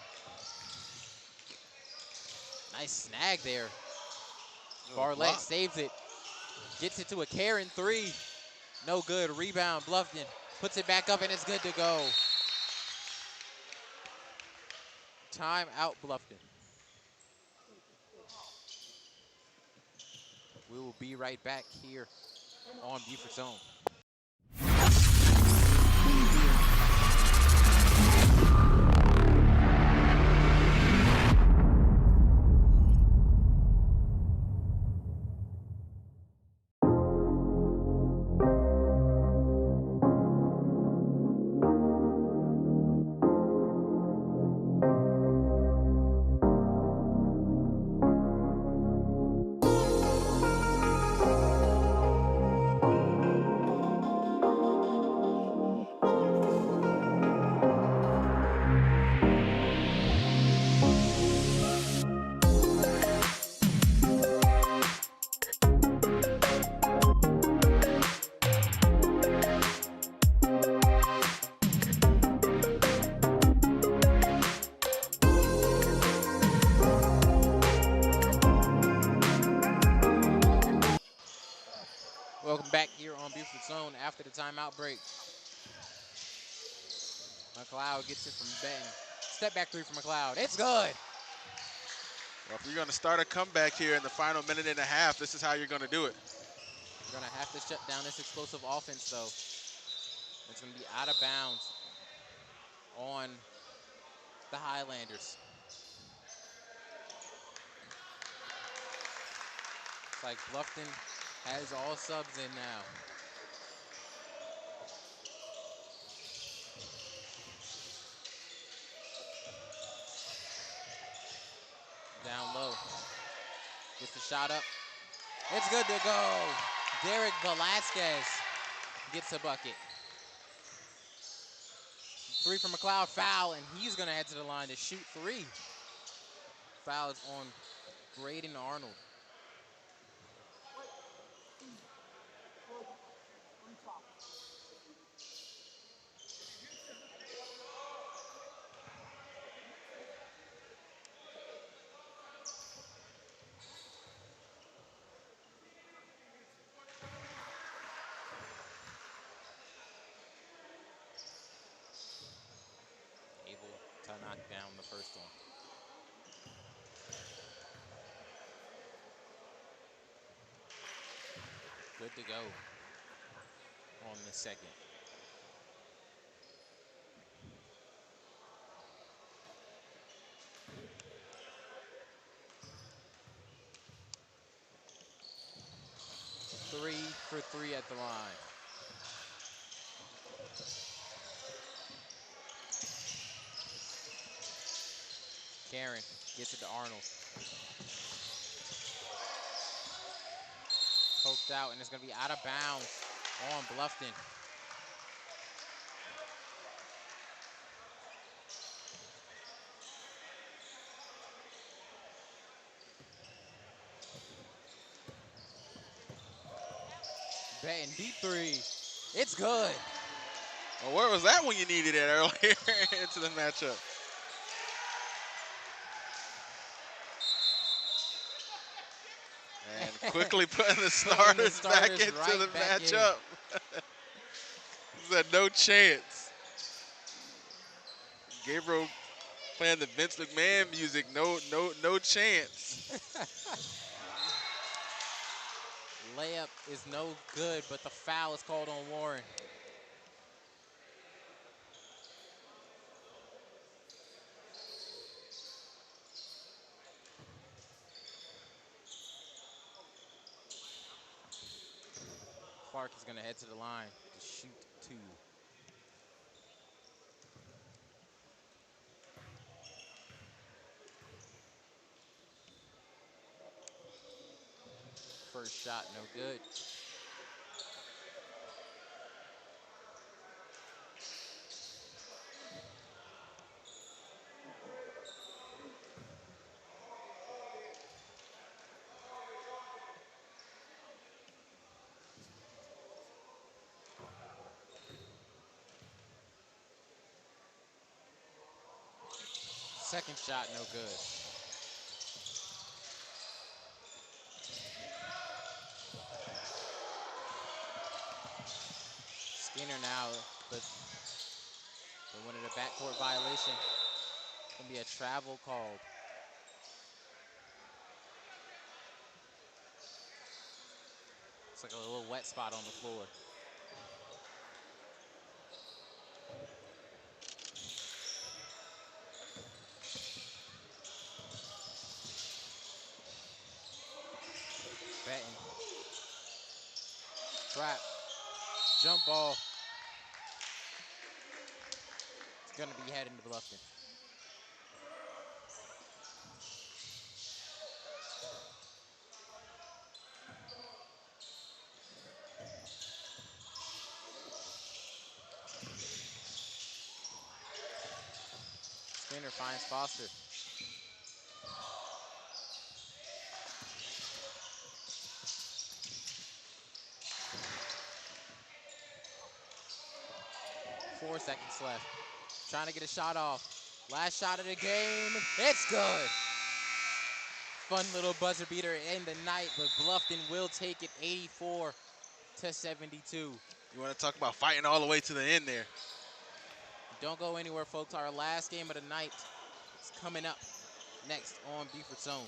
Nice snag there. Barlett block. saves it. Gets it to a Karen three. No good. Rebound, Bluffton. Puts it back up, and it's good to go. Time out, Bluffton. We will be right back here on Beaufort Zone. Welcome back here on Beaufort Zone after the timeout break. McLeod gets it from Benton. Step back three from McLeod. It's good. Well, if you're going to start a comeback here in the final minute and a half, this is how you're going to do it. You're going to have to shut down this explosive offense, though. It's going to be out of bounds on the Highlanders. It's like Bluffton has all subs in now. Down low. Gets the shot up. It's good to go. Derek Velasquez gets a bucket. Three from McLeod, foul, and he's going to head to the line to shoot three. Foul is on Graydon Arnold. Able to knock down the first one. Good to go on the second. Three for three at the line. Karen gets it to Arnold. Poked out, and it's going to be out of bounds on Bluffton. Benton, deep three. It's good. Well, where was that when you needed it earlier into the matchup? And quickly putting the starters back into right the back in. matchup. Said no chance. Gabriel playing the Vince McMahon music. No chance. Layup is no good, but the foul is called on Warren. Clark is going to head to the line to shoot two. First shot, no good. Second shot, no good. Skinner now, but they wanted a backcourt violation. Gonna be a travel called. It's like a little wet spot on the floor. Benton. Trap. Jump ball. It's gonna be heading to Bluffton. Skinner finds Foster. Four seconds left. Trying to get a shot off. Last shot of the game. It's good. Fun little buzzer beater in the night, but Bluffton will take it 84-72. You want to talk about fighting all the way to the end there. Don't go anywhere, folks. Our last game of the night is coming up next on Beaufort Zone.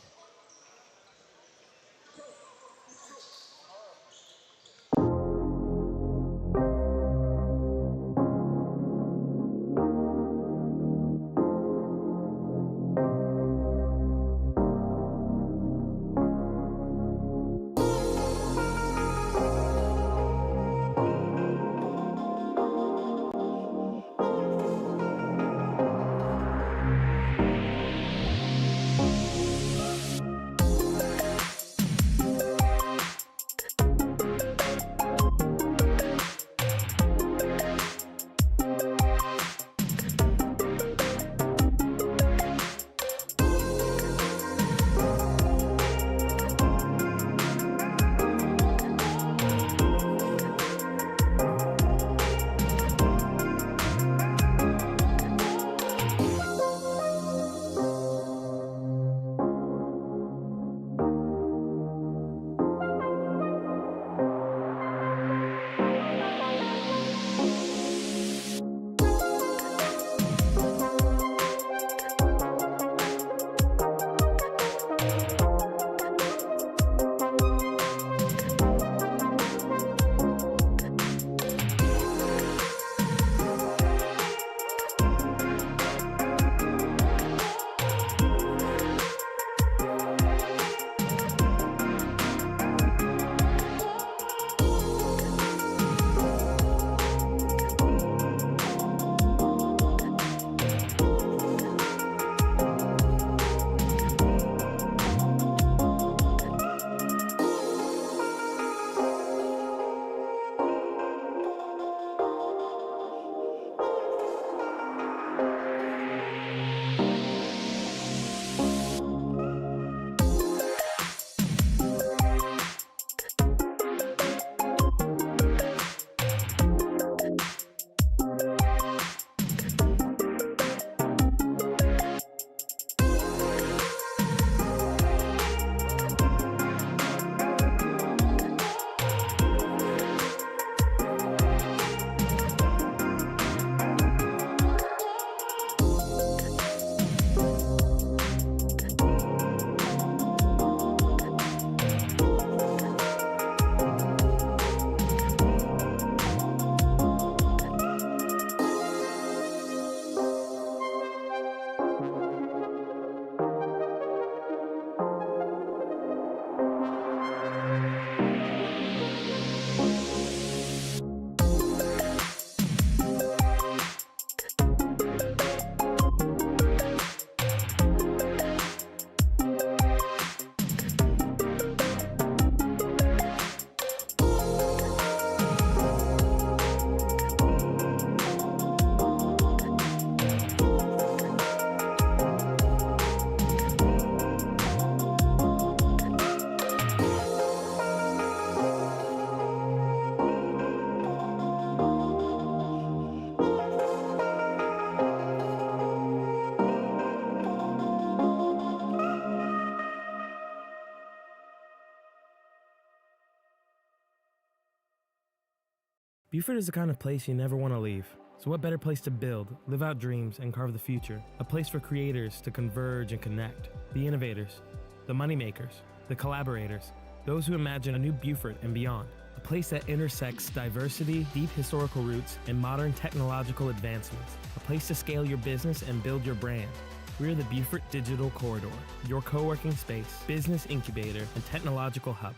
Beaufort is the kind of place you never want to leave. So what better place to build, live out dreams, and carve the future? A place for creators to converge and connect. The innovators, the moneymakers, the collaborators, those who imagine a new Beaufort and beyond. A place that intersects diversity, deep historical roots, and modern technological advancements. A place to scale your business and build your brand. We're the Beaufort Digital Corridor, your co-working space, business incubator, and technological hub.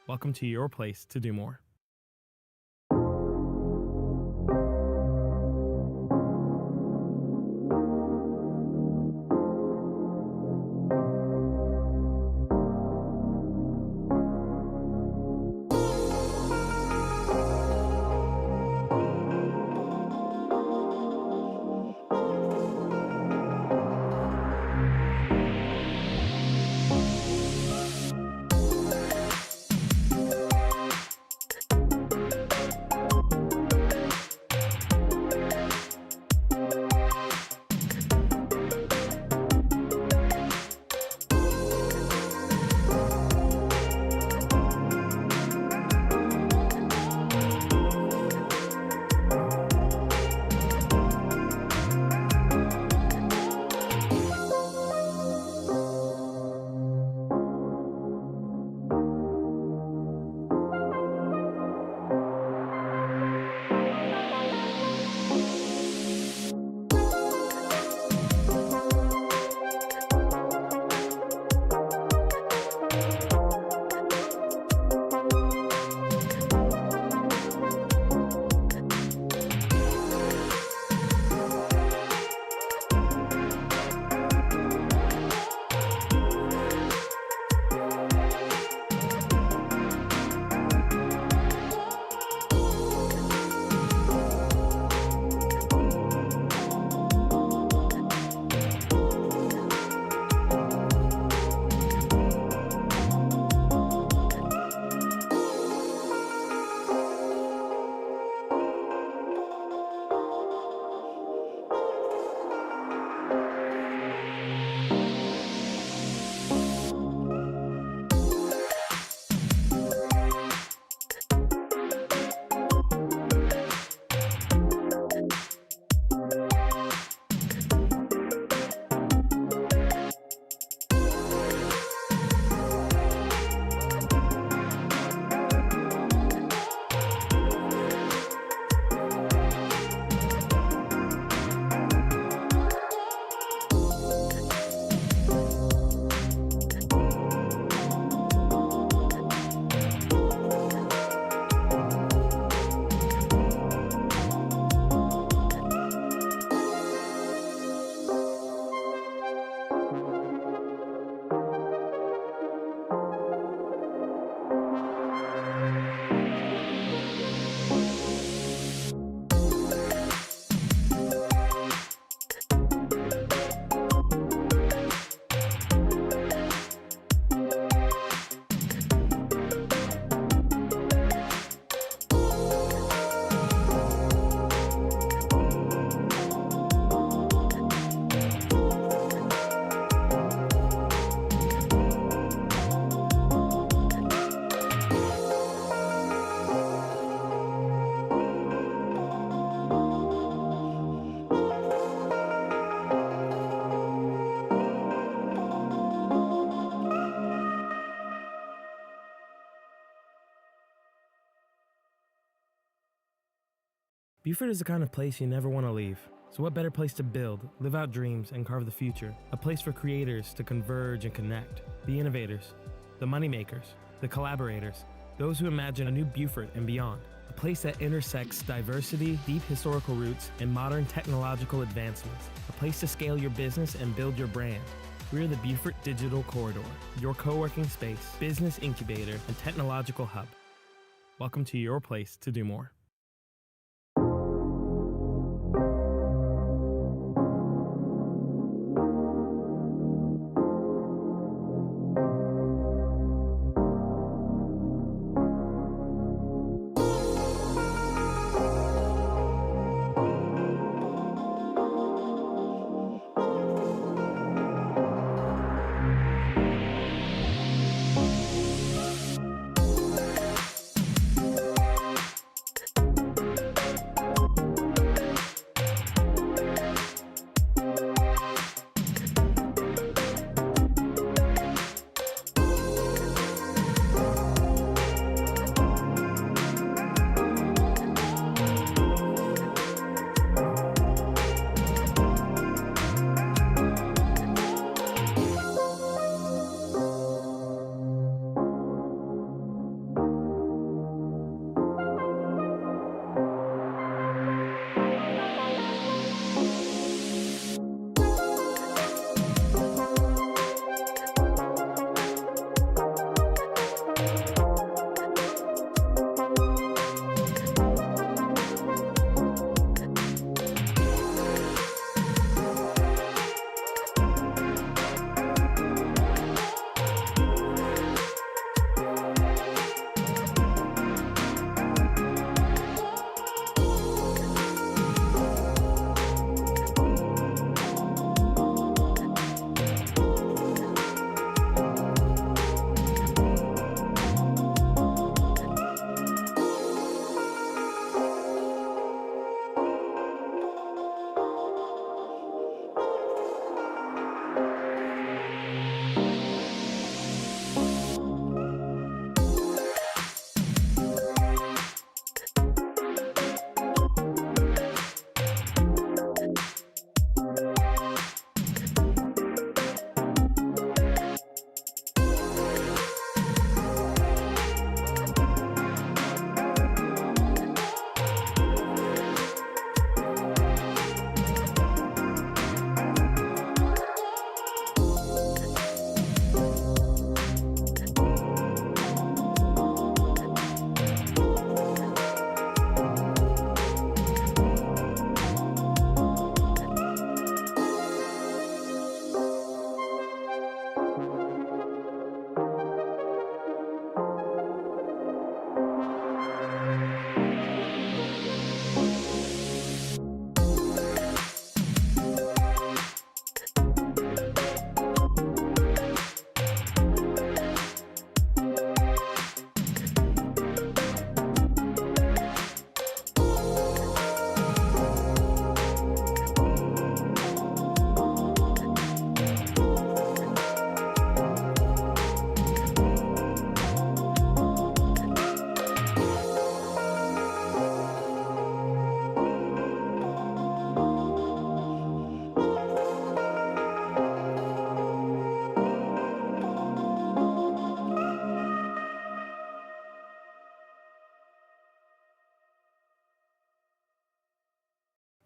Welcome to your place to do more. Beaufort is the kind of place you never want to leave. So what better place to build, live out dreams, and carve the future? A place for creators to converge and connect. The innovators, the moneymakers, the collaborators, those who imagine a new Beaufort and beyond. A place that intersects diversity, deep historical roots, and modern technological advancements. A place to scale your business and build your brand. We're the Beaufort Digital Corridor, your co-working space, business incubator, and technological hub. Welcome to your place to do more.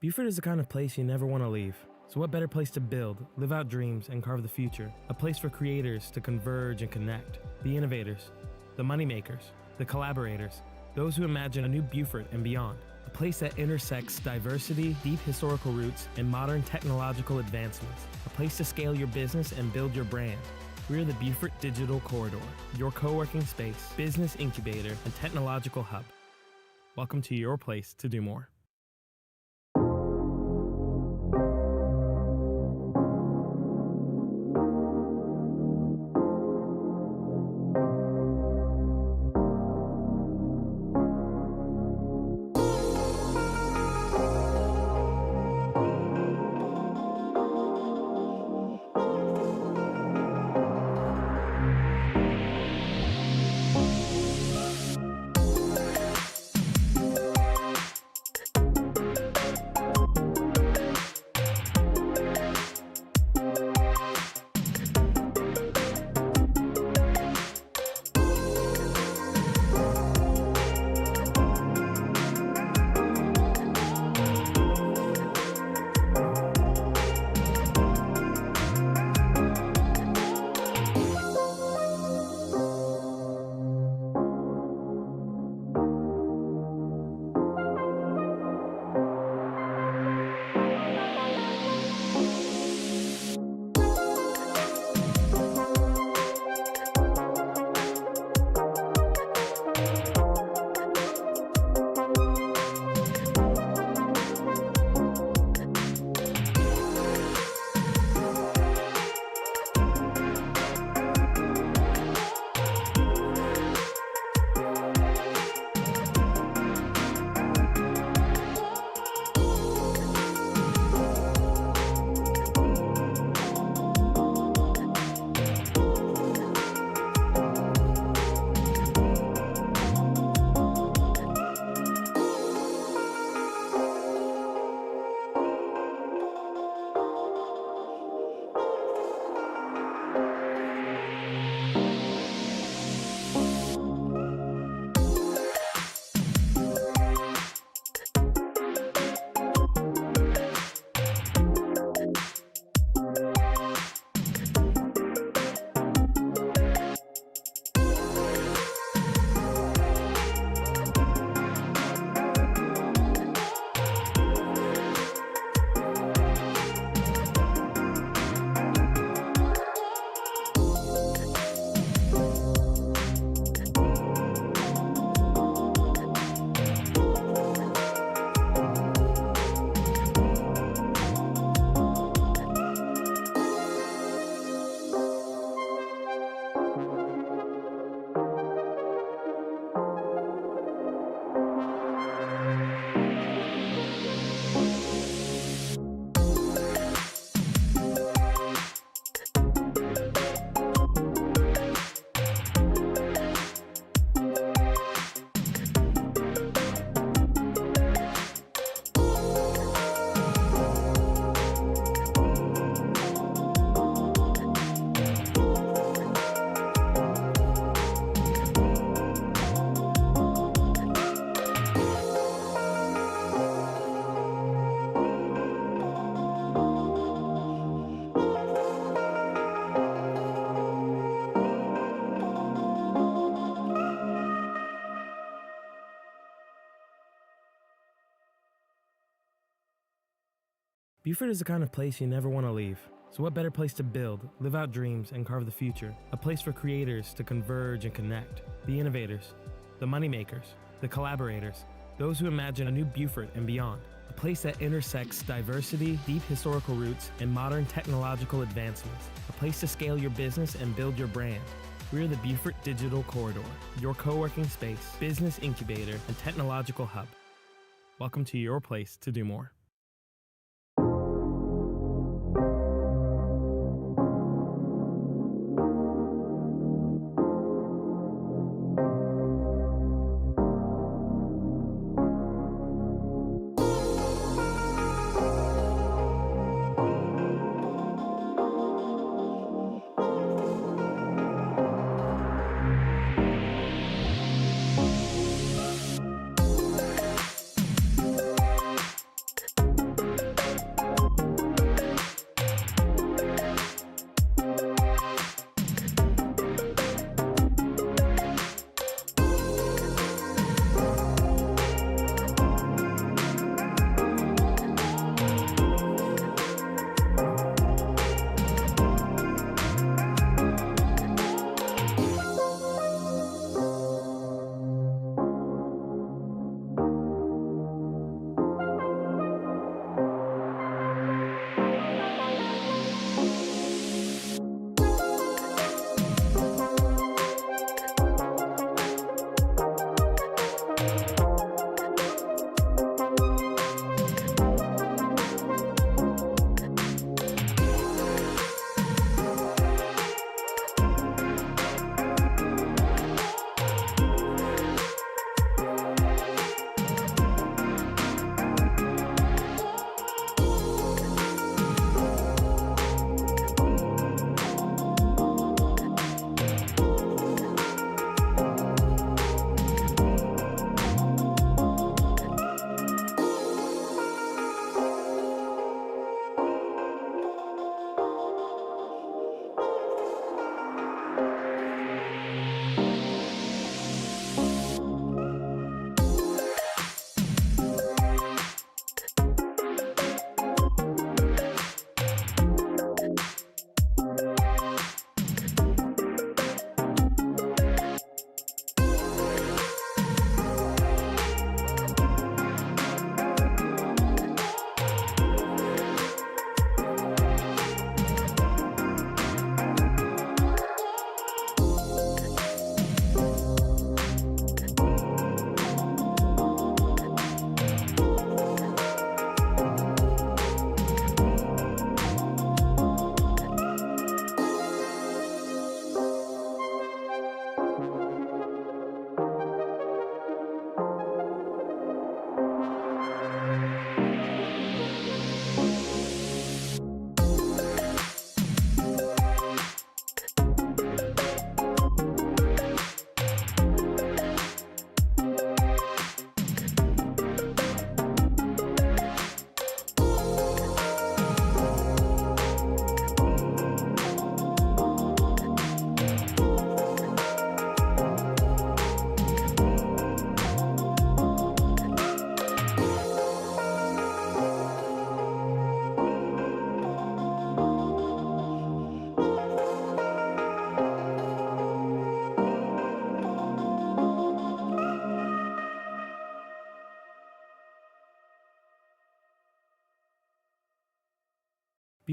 Beaufort is the kind of place you never want to leave. So what better place to build, live out dreams, and carve the future? A place for creators to converge and connect. The innovators, the moneymakers, the collaborators, those who imagine a new Beaufort and beyond. A place that intersects diversity, deep historical roots, and modern technological advancements. A place to scale your business and build your brand. We're the Beaufort Digital Corridor, your co-working space, business incubator, and technological hub. Welcome to your place to do more. Beaufort is the kind of place you never want to leave. So what better place to build, live out dreams, and carve the future? A place for creators to converge and connect. The innovators, the moneymakers, the collaborators, those who imagine a new Beaufort and beyond. A place that intersects diversity, deep historical roots, and modern technological advancements. A place to scale your business and build your brand. We're the Beaufort Digital Corridor, your co-working space, business incubator, and technological hub. Welcome to your place to do more.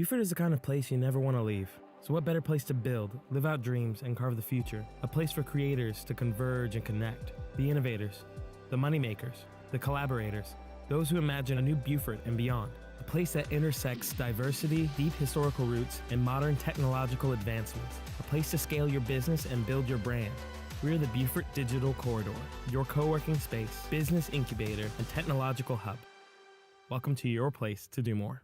Beaufort is the kind of place you never want to leave. So what better place to build, live out dreams, and carve the future? A place for creators to converge and connect. The innovators, the moneymakers, the collaborators, those who imagine a new Beaufort and beyond. A place that intersects diversity, deep historical roots, and modern technological advancements. A place to scale your business and build your brand. We're the Beaufort Digital Corridor, your co-working space, business incubator, and technological hub. Welcome to your place to do more.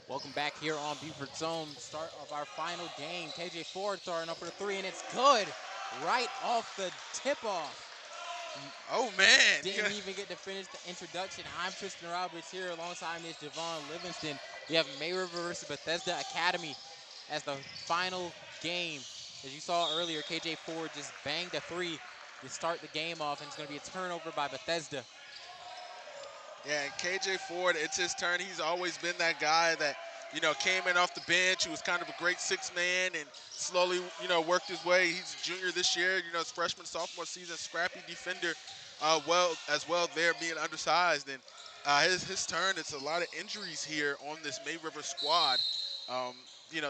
Welcome back here on Beaufort Zone. Start of our final game. KJ Ford throwing up for the three, and it's good. Right off the tip-off. Oh, man. Didn't even get to finish the introduction. I'm Tristan Roberts here alongside Miss Javon Livingston. We have May River versus Bethesda Academy as the final game. As you saw earlier, KJ Ford just banged a three to start the game off, and it's going to be a turnover by Bethesda. Yeah, and KJ Ford, it's his turn. He's always been that guy that, came in off the bench, who was kind of a great sixth man and slowly, worked his way. He's a junior this year, his freshman, sophomore season, scrappy defender, well there being undersized. And his turn, it's a lot of injuries here on this May River squad,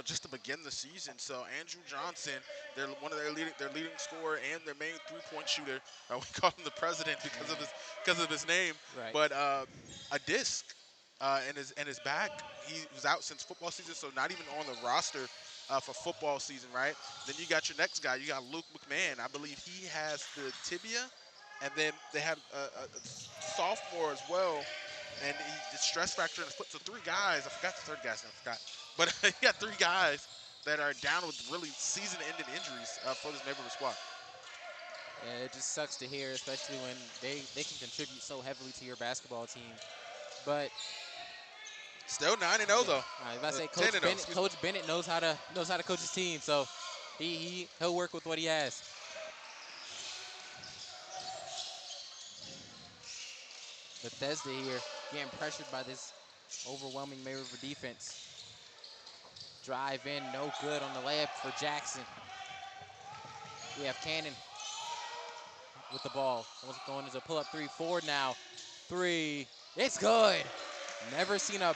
just to begin the season. So Andrew Johnson, they're one of their leading scorer and their main three-point shooter. We call him the president because of his name. Right. But a disc in his back. He was out since football season, so not even on the roster for football season, right? Then you got your next guy. You got Luke McMahon. I believe he has the tibia, and then they have a sophomore as well, and the stress factor in his foot. So three guys. I forgot the third guy's name. I forgot. But he got three guys that are down with really season-ending injuries for this neighborhood squad. Yeah, it just sucks to hear, especially when they can contribute so heavily to your basketball team. But still 9-0 though. I was about to say Coach Bennett knows how to coach his team, so he'll work with what he has. Bethesda here getting pressured by this overwhelming May River defense. Drive in, no good on the layup for Jackson. We have Cannon with the ball. Almost going as a pull-up 3-4 now. Three, it's good. Never seen a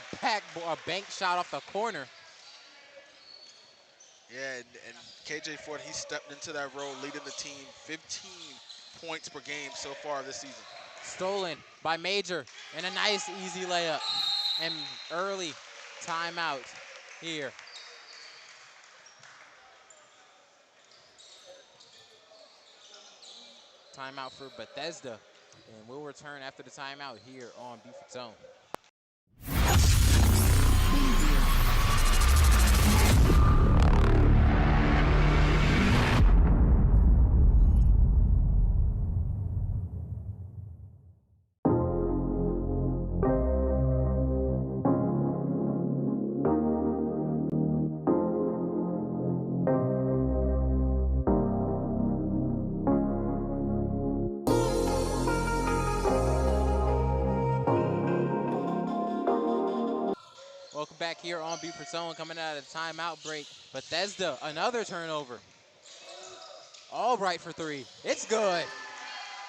bank shot off the corner. Yeah, and KJ Ford, he stepped into that role, leading the team 15 points per game so far this season. Stolen by Major, and a nice easy layup. And early timeout here. Timeout for Bethesda. And we'll return after the timeout here on Beaufort Zone. Welcome back here on Beaufort Zone, coming out of the timeout break. Bethesda, another turnover. All right for three. It's good.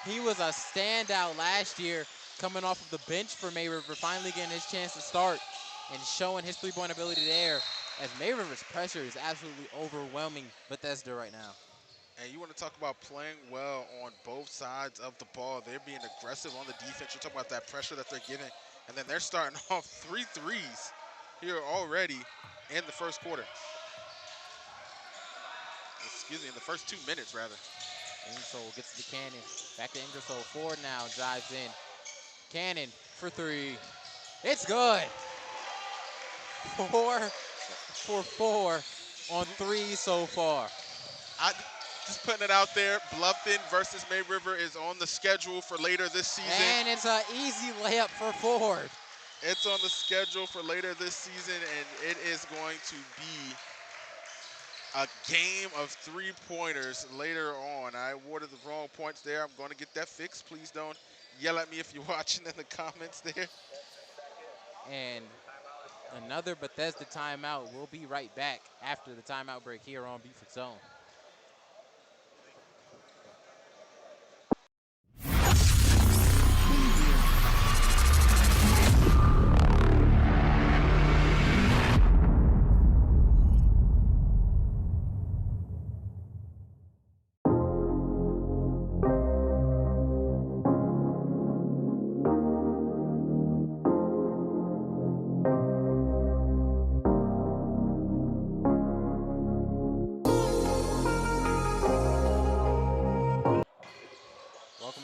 He was a standout last year, coming off of the bench for May River, finally getting his chance to start and showing his three-point ability there, as May River's pressure is absolutely overwhelming Bethesda right now. And you want to talk about playing well on both sides of the ball. They're being aggressive on the defense. You're talking about that pressure that they're giving. And then they're starting off 3 threes here already in the first quarter. Excuse me, in the first 2 minutes, rather. Ingersoll gets to Cannon. Back to Ingersoll. Ford now drives in. Cannon for three. It's good. 4 for 4 on three so far. I just putting it out there. Bluffton versus May River is on the schedule for later this season. And it's an easy layup for Ford. It's on the schedule for later this season, and it is going to be a game of three-pointers later on. I awarded the wrong points there. I'm going to get that fixed. Please don't yell at me if you're watching in the comments there. And another Bethesda timeout. We'll be right back after the timeout break here on Beaufort Zone.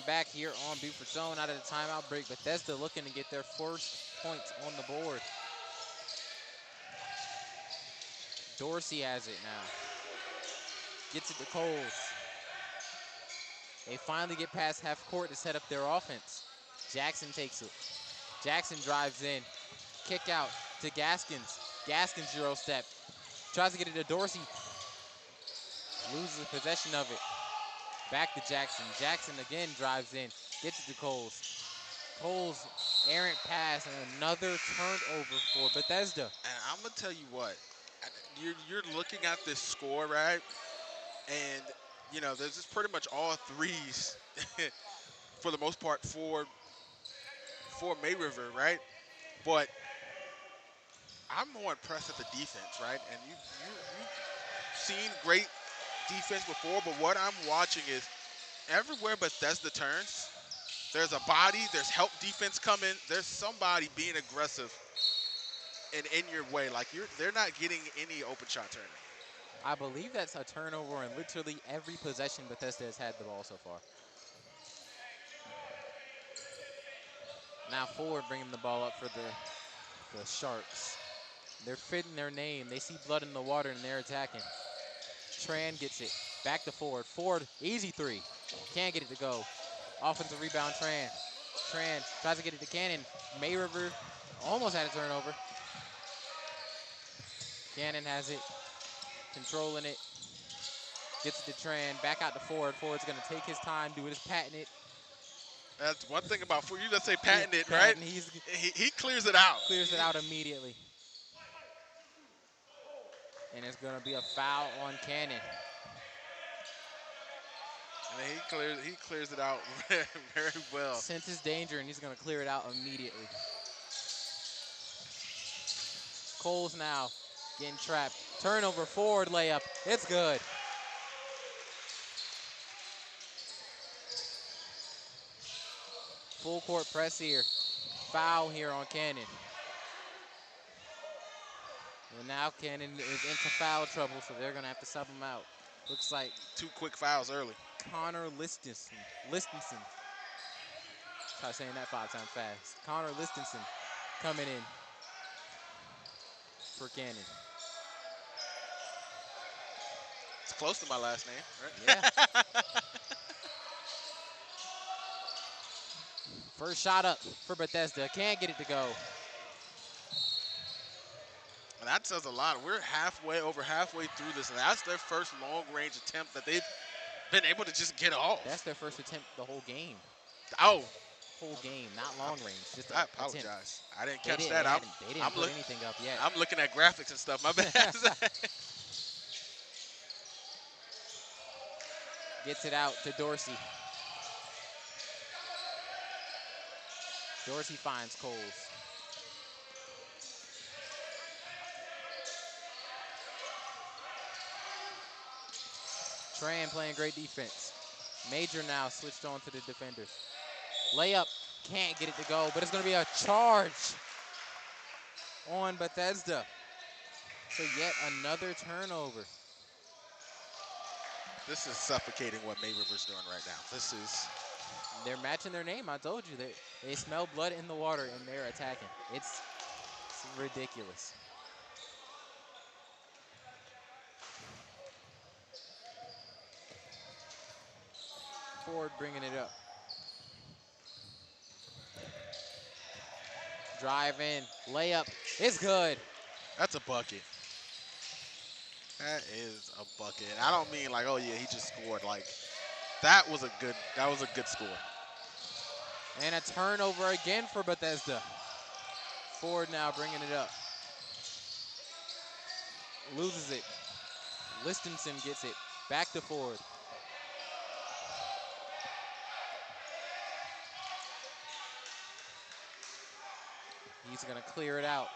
Back here on Beaufort Zone out of the timeout break. Bethesda looking to get their first points on the board. Dorsey has it now. Gets it to Coles. They finally get past half court to set up their offense. Jackson takes it. Jackson drives in. Kick out to Gaskins. Gaskins Euro step. Tries to get it to Dorsey. Loses possession of it. Back to Jackson. Jackson again drives in. Gets it to Coles. Coles, errant pass, and another turnover for Bethesda. And I'm going to tell you what. You're looking at this score, right? And, you know, there's just pretty much all threes for the most part for May River, right? But I'm more impressed at the defense, right? And you've seen great defense before, but what I'm watching is everywhere Bethesda turns, there's a body, there's help defense coming, there's somebody being aggressive and in your way. Like they're not getting any open shot turning. I believe that's a turnover in literally every possession Bethesda has had the ball so far. Now Ford bringing the ball up for the Sharks. They're fitting their name. They see blood in the water and they're attacking. Tran gets it. Back to Ford. Ford, easy three. Can't get it to go. Offensive rebound, Tran. Tran tries to get it to Cannon. May River almost had a turnover. Cannon has it. Controlling it. Gets it to Tran. Back out to Ford. Ford's going to take his time, do his patent it. That's one thing about Ford. You just say patent it, patent, right? He clears it out. Clears it out immediately. And it's going to be a foul on Cannon. And he clears it out very well. Senses danger, and he's going to clear it out immediately. Coles now getting trapped. Turnover, Ford layup. It's good. Full court press here. Foul here on Cannon. And now Cannon is into foul trouble, so they're going to have to sub him out. Looks like 2 quick fouls early. Connor Listenson. Try saying that 5 times fast. Connor Listenson coming in for Cannon. It's close to my last name, right? Yeah. First shot up for Bethesda. Can't get it to go. And that says a lot. We're over halfway through this, and that's their first long-range attempt that they've been able to just get off. That's their first attempt the whole game. Oh. Whole game, not long range. Just I an apologize. attempt. I didn't They catch didn't, that. they didn't put anything up yet. I'm looking at graphics and stuff. My bad. Gets it out to Dorsey. Dorsey finds Coles. Tran playing great defense. Major now switched on to the defenders. Layup, can't get it to go, but it's going to be a charge on Bethesda. So yet another turnover. This is suffocating what May River's doing right now. They're matching their name. I told you. They smell blood in the water, and they're attacking. It's ridiculous. Ford bringing it up. Drive in, layup, it's good. That's a bucket. That is a bucket. And I don't mean like, oh yeah, he just scored. Like that was a good score. And a turnover again for Bethesda. Ford now bringing it up. Loses it. Listenson gets it. Back to Ford. He's gonna clear it out.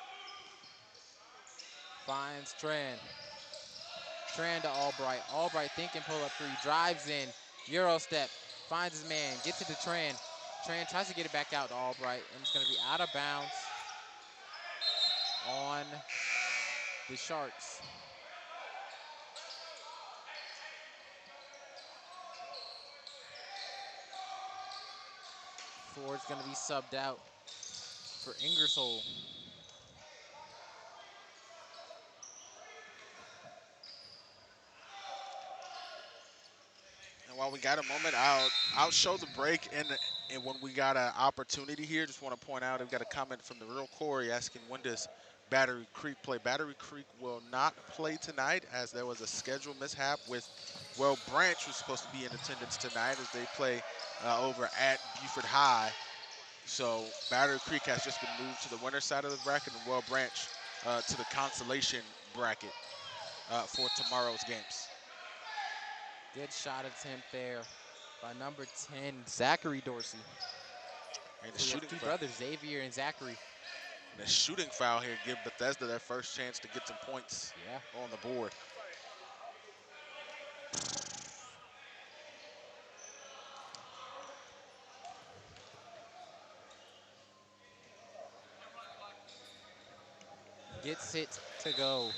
Finds Tran. Tran to Albright. Albright thinking pull up 3. Drives in. Euro step. Finds his man. Gets it to Tran. Tran tries to get it back out to Albright. And it's gonna be out of bounds on the Sharks. Ford's gonna be subbed out for Ingersoll. And while we got a moment, I'll show the break and when we got an opportunity here, just want to point out I've got a comment from the real Corey asking when does Battery Creek play. Battery Creek will not play tonight as there was a schedule mishap with Branch was supposed to be in attendance tonight as they play over at Beaufort High. So Battery Creek has just been moved to the winner side of the bracket and Branch to the consolation bracket for tomorrow's games. Good shot attempt there by number 10, Zachary Dorsey. And the So shooting two foul. brothers, Xavier and Zachary. And the shooting foul here give Bethesda their first chance to get some points on the board. Gets it to go.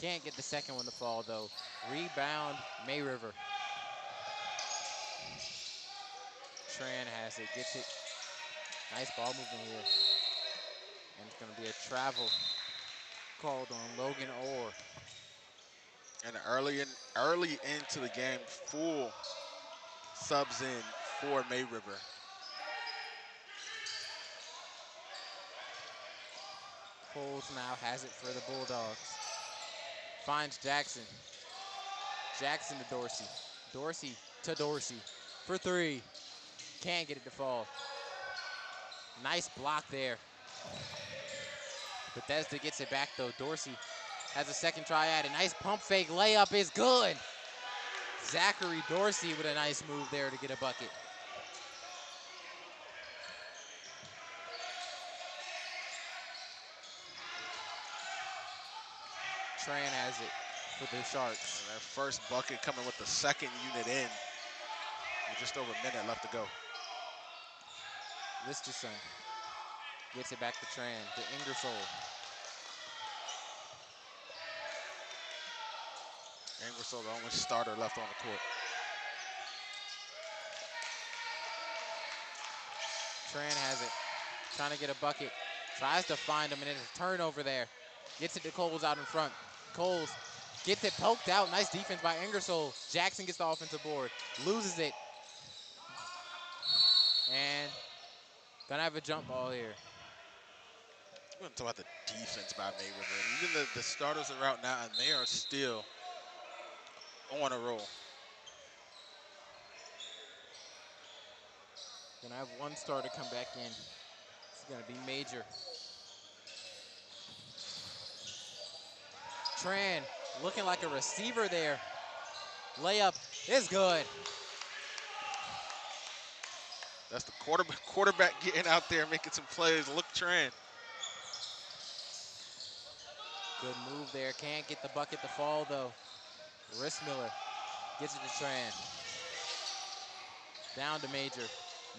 Can't get the second one to fall, though. Rebound, May River. Tran has it, gets it. Nice ball movement here. And it's going to be a travel called on Logan Orr. And early into the game, full subs in for May River. Coles now has it for the Bulldogs. Finds Jackson. Jackson to Dorsey. Dorsey to Dorsey for 3. Can't get it to fall. Nice block there. Bethesda gets it back though. Dorsey has a second try at it. Nice pump fake layup is good. Zachary Dorsey with a nice move there to get a bucket. Tran has it for the Sharks. And their first bucket coming with the second unit in. With just over a minute left to go. Listerson gets it back to Tran, to Ingersoll. Ingersoll, the only starter left on the court. Tran has it, trying to get a bucket. Tries to find him, and it's a turnover there. Gets it to Coles out in front. Coles gets it poked out. Nice defense by Ingersoll. Jackson gets the offensive board, loses it. And gonna have a jump ball here. We're going to talk about the defense by May River. Even the starters are out now, and they are still on a roll. Gonna have one starter come back in. It's gonna be Major. Tran looking like a receiver there. Layup is good. That's the quarterback getting out there making some plays. Look, Tran. Good move there. Can't get the bucket to fall though. Rissmiller gets it to Tran. Down to Major.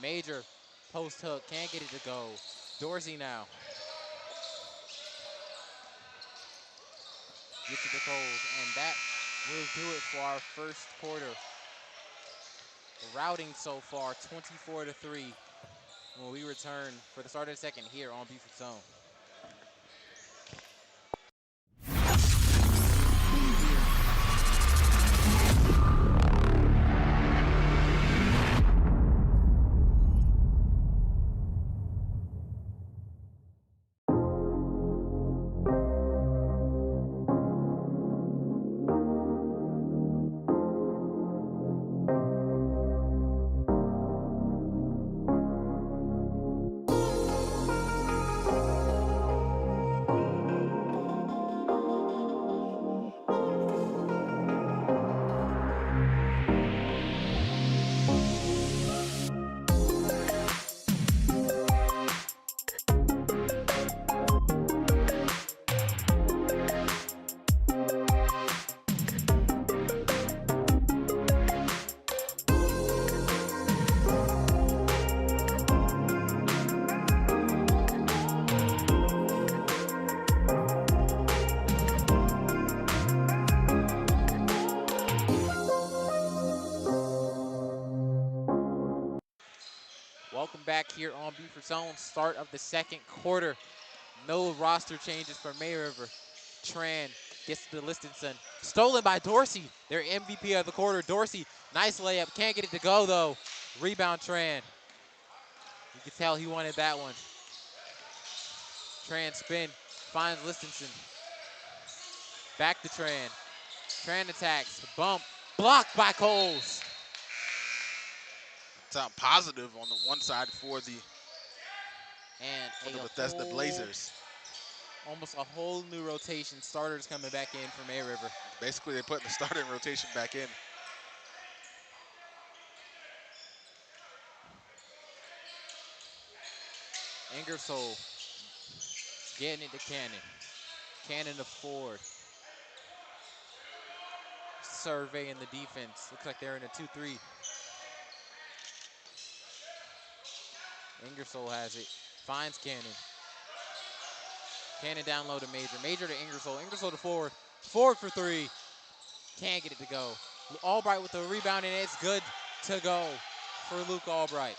Major post hook, can't get it to go. Dorsey now. Gets it to Coles, and that will do it for our first quarter. Routing so far, 24-3. When we return for the start of the second here on Beaufort Zone. Welcome back here on Beaufort Zone. Start of the second quarter. No roster changes for May River. Tran gets to Listenson. Stolen by Dorsey, their MVP of the quarter. Dorsey, nice layup. Can't get it to go though. Rebound Tran. You can tell he wanted that one. Tran spin, finds Listenson. Back to Tran. Tran attacks, bump, blocked by Coles. Sound positive on the one side for the And Bethesda Blazers. Almost a whole new rotation. Starters coming back in from May River. Basically, they're putting the starting rotation back in. Ingersoll getting it to Cannon. Cannon to Ford. Surveying the defense. Looks like they're in a 2-3. Ingersoll has it. Finds Cannon. Cannon down low to Major. Major to Ingersoll. Ingersoll to Ford. Ford for three. Can't get it to go. Albright with the rebound, and it's good to go for Luke Albright.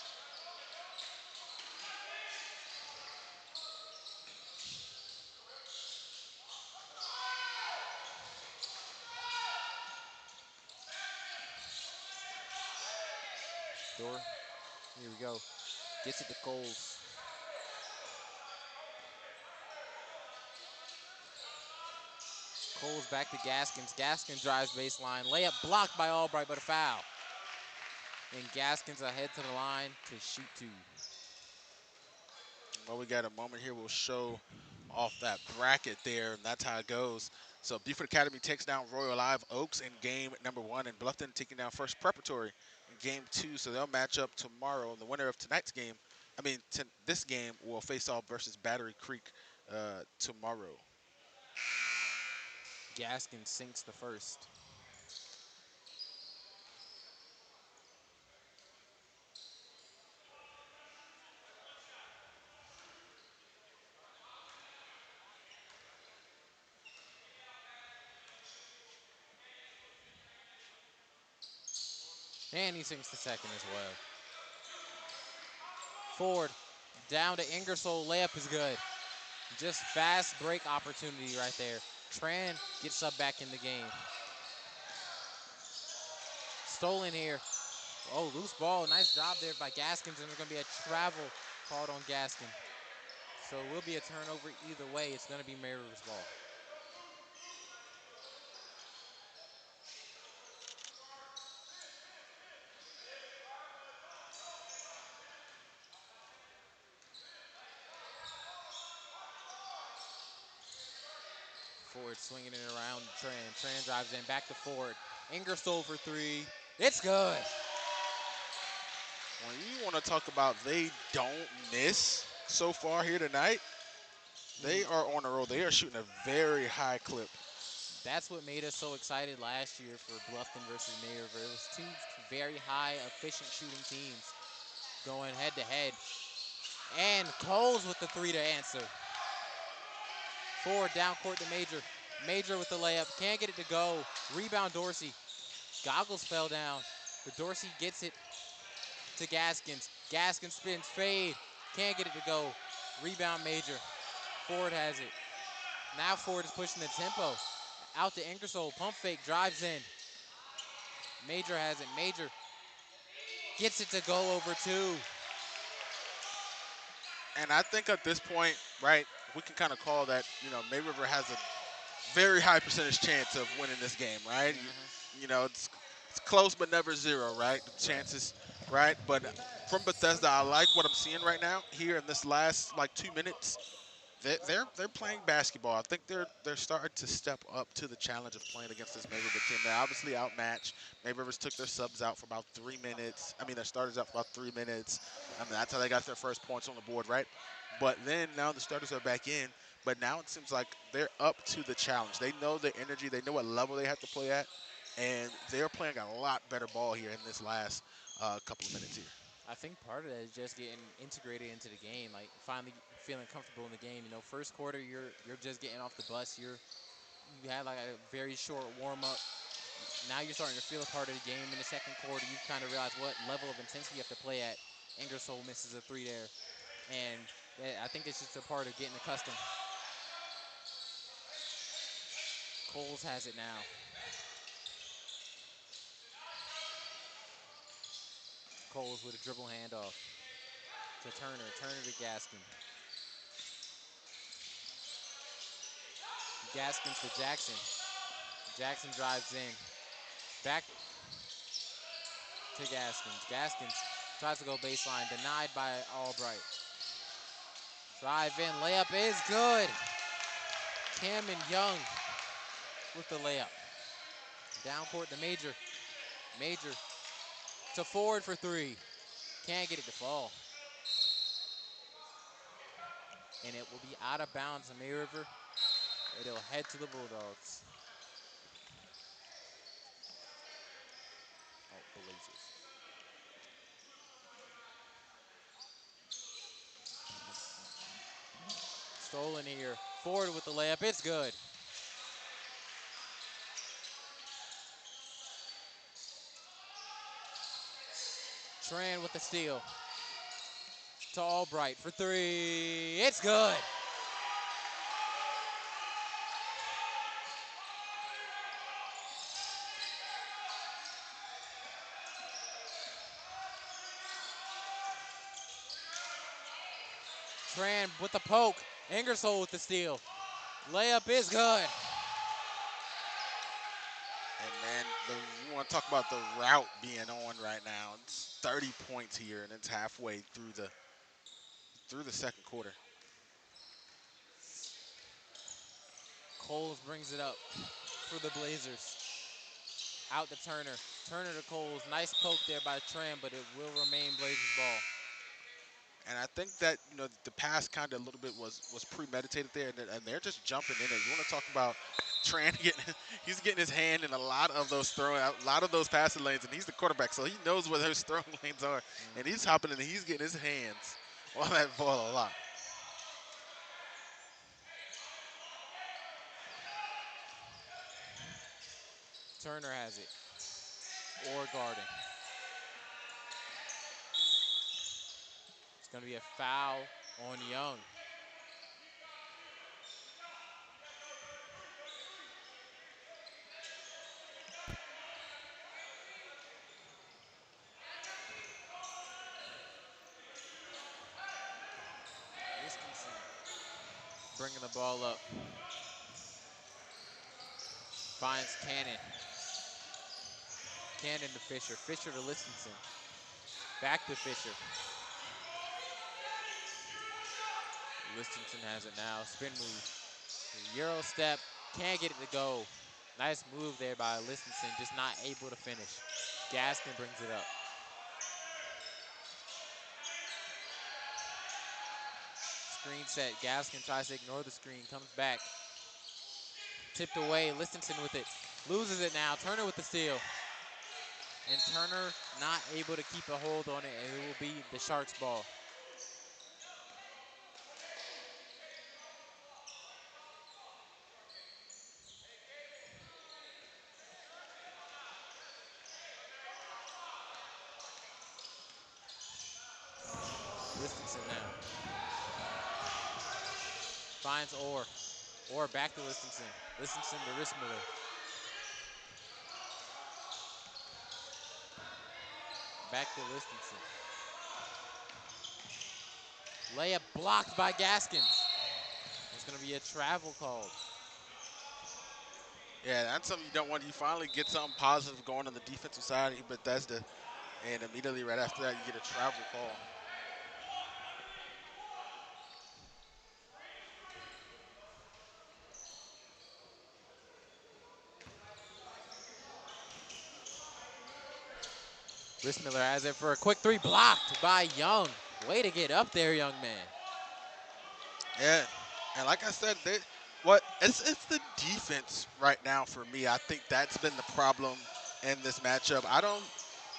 Door. Here we go. Gets it to Coles. Coles back to Gaskins. Gaskins drives baseline. Layup blocked by Albright, but a foul. And Gaskins ahead to the line to shoot two. Well, we got a moment here. We'll show off that bracket there, and that's how it goes. So Beaufort Academy takes down Royal Live Oaks in game number 1, and Bluffton taking down First Preparatory in game 2. So they'll match up tomorrow. The winner of tonight's game, this game will face off versus Battery Creek tomorrow. Gaskins sinks the first. And he sinks to second as well. Ford down to Ingersoll. Layup is good. Just fast break opportunity right there. Tran gets subbed back in the game. Stolen here. Oh, loose ball. Nice job there by Gaskins, and there's going to be a travel called on Gaskin. So it will be a turnover either way. It's going to be Mary River's ball. Ford swinging it around Tran. Tran drives in, back to Ford. Ingersoll for three. It's good. When you want to talk about they don't miss so far here tonight, they are on a roll. They are shooting a very high clip. That's what made us so excited last year for Bluffton versus May River. It was two very high, efficient shooting teams going head to head. And Coles with the three to answer. Ford down court to Major. Major with the layup. Can't get it to go. Rebound Dorsey. Goggles fell down. But Dorsey gets it to Gaskins. Gaskins spins, fade. Can't get it to go. Rebound Major. Ford has it. Now Ford is pushing the tempo. Out to Ingersoll. Pump fake. Drives in. Major has it. Major gets it to go over two. And I think at this point, right, we can kind of call that, May River has a very high percentage chance of winning this game, right? It's close but never zero, right? The chances, right? But from Bethesda, I like what I'm seeing right now here in this last 2 minutes. They're playing basketball. I think they're starting to step up to the challenge of playing against this May River team. They're obviously outmatched. May Rivers took their subs out for about 3 minutes. Their starters out for about 3 minutes. That's how they got their first points on the board, right? But then now the starters are back in. But now it seems like they're up to the challenge. They know the energy. They know what level they have to play at. And they're playing a lot better ball here in this last couple of minutes here. I think part of that is just getting integrated into the game, like finally feeling comfortable in the game. First quarter you're just getting off the bus. You had like a very short warm up. Now you're starting to feel a part of the game. In the second quarter, you kind of realize what level of intensity you have to play at. Ingersoll misses a three there, and I think it's just a part of getting accustomed. Coles has it now. Coles with a dribble handoff to Turner. Turner to Gaskin. Gaskins to Jackson. Jackson drives in. Back to Gaskins. Gaskins tries to go baseline. Denied by Albright. Drive in. Layup is good. Cameron Young with the layup. Down court to Major. Major to Ford for three. Can't get it to fall. And it will be out of bounds in May River. It'll head to the Bulldogs. Oh, Blazers. Stolen here. Ford with the layup. It's good. Tran with the steal. To Albright for three. It's good. Tran with the poke. Ingersoll with the steal. Layup is good. And man, you want to talk about the route being on right now. It's 30 points here, and it's halfway through the second quarter. Coles brings it up for the Blazers. Out to Turner. Turner to Coles. Nice poke there by Tran, but it will remain Blazers ball. And I think that the pass kind of a little bit was premeditated there, and they're just jumping in it. You want to talk about Tran he's getting his hand in a lot of those passing lanes, and he's the quarterback, so he knows where those throwing lanes are, and he's hopping in and he's getting his hands on that ball a lot. Turner has it. Or guarding. going to be a foul on Young. Listenson bringing the ball up. Finds Cannon. Cannon to Fisher. Fisher to Listenson. Back to Fisher. Listenson has it now. Spin move. Euro step. Can't get it to go. Nice move there by Listenson. Just not able to finish. Gaskin brings it up. Screen set. Gaskin tries to ignore the screen. Comes back. Tipped away. Listenson with it. Loses it now. Turner with the steal. And Turner not able to keep a hold on it. And it will be the Sharks' ball. Listenson now. Finds Orr. Orr back to Listenson. Listenson to Rissmiller. Back to Listenson. Layup blocked by Gaskins. There's going to be a travel called. Yeah, that's something you don't want. You finally get something positive going on the defensive side of Bethesda, and immediately right after that, you get a travel call. Rissmiller has it for a quick three, blocked by Young. Way to get up there, young man. Yeah, and like I said, it's the defense right now for me. I think that's been the problem in this matchup.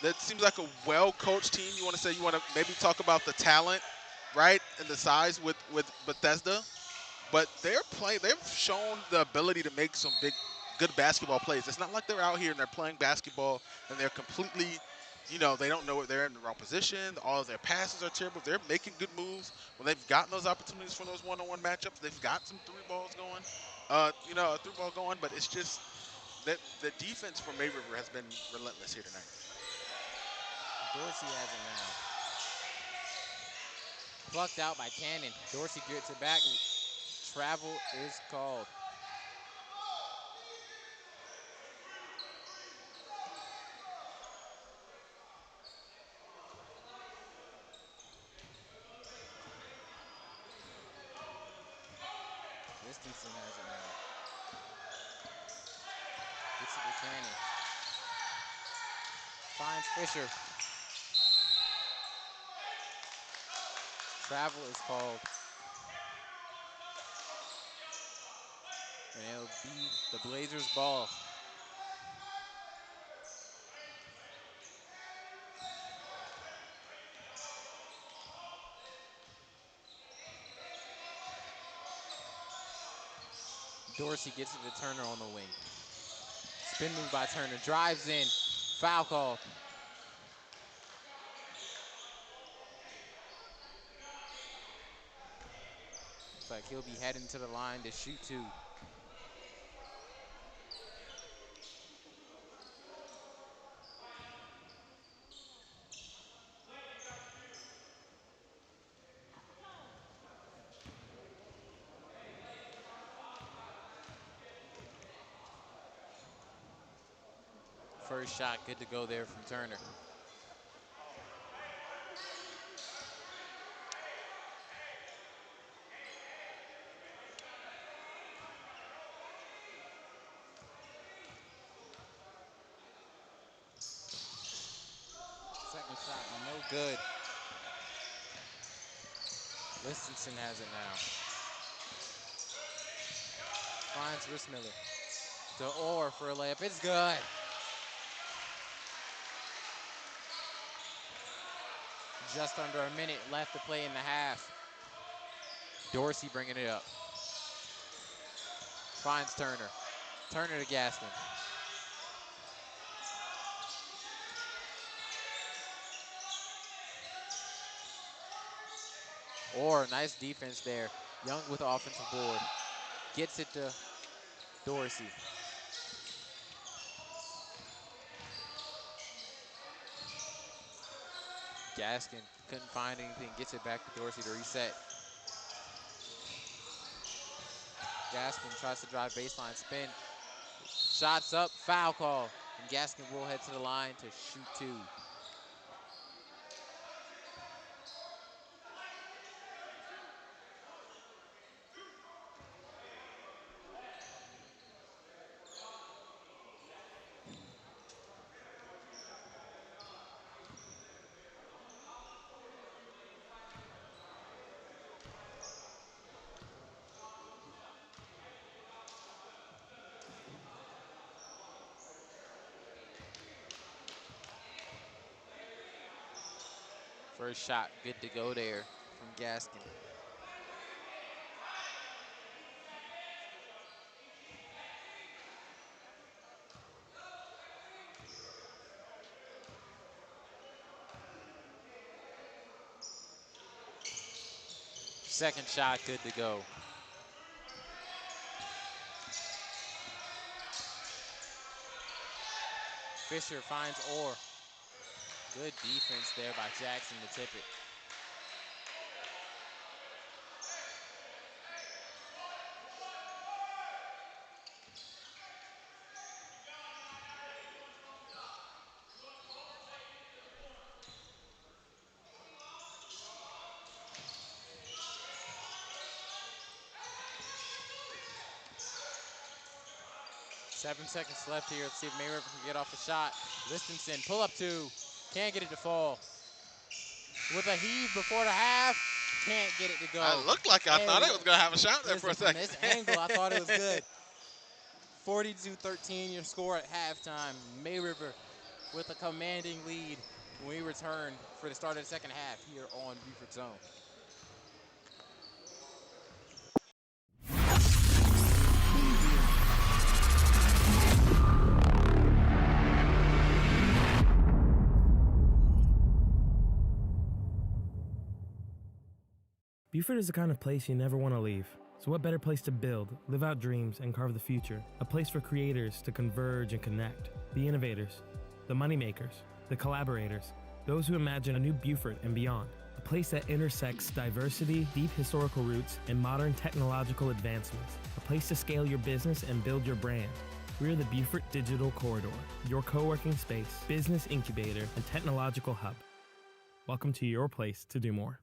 That seems like a well-coached team. You want to maybe talk about the talent, right, and the size with Bethesda, but they've shown the ability to make some good basketball plays. It's not like they're out here and they're playing basketball and they're completely, they don't know what they're in the wrong position. All of their passes are terrible. They're making good moves when they've gotten those opportunities for those one-on-one matchups. They've got some three balls going, a three ball going, but it's just that the defense for May River has been relentless here tonight. Dorsey has it now. Plucked out by Cannon. Dorsey gets it back. Travel is called. Listenson has it now. Gets it to Cannon. Finds Fisher. Travel is called. And it'll be the Blazers' ball. Dorsey gets it to Turner on the wing. Spin move by Turner. Drives in. Foul call. Looks like he'll be heading to the line to shoot two. First shot good to go there from Turner. Second shot, no good. Listenson has it now. Finds Rissmiller. To Orr for a layup. It's good. Just under a minute left to play in the half. Dorsey bringing it up. Finds Turner. Turner to Gaskin. Or nice defense there. Young with the offensive board. Gets it to Dorsey. Gaskin couldn't find anything. Gets it back to Dorsey to reset. Gaskin tries to drive baseline spin. Shots up, foul call. And Gaskin will head to the line to shoot 2. First shot, good to go there from Gaskin. Second shot, good to go. Fisher finds Orr. Good defense there by Jackson to tip it. Seven seconds left here. Let's see if Mayriver can get off a shot. Listenson, pull up 2. Can't get it to fall. With a heave before the half, can't get it to go. I looked like I thought it was going to have a shot there for a From second. this angle, I thought it was good. 42-13 your score at halftime. Mayriver with a commanding lead when we return for the start of the second half here on Beaufort Zone. Beaufort is the kind of place you never want to leave. So what better place to build, live out dreams, and carve the future? A place for creators to converge and connect. The innovators, the moneymakers, the collaborators, those who imagine a new Beaufort and beyond. A place that intersects diversity, deep historical roots, and modern technological advancements. A place to scale your business and build your brand. We're the Beaufort Digital Corridor, your co-working space, business incubator, and technological hub. Welcome to your place to do more.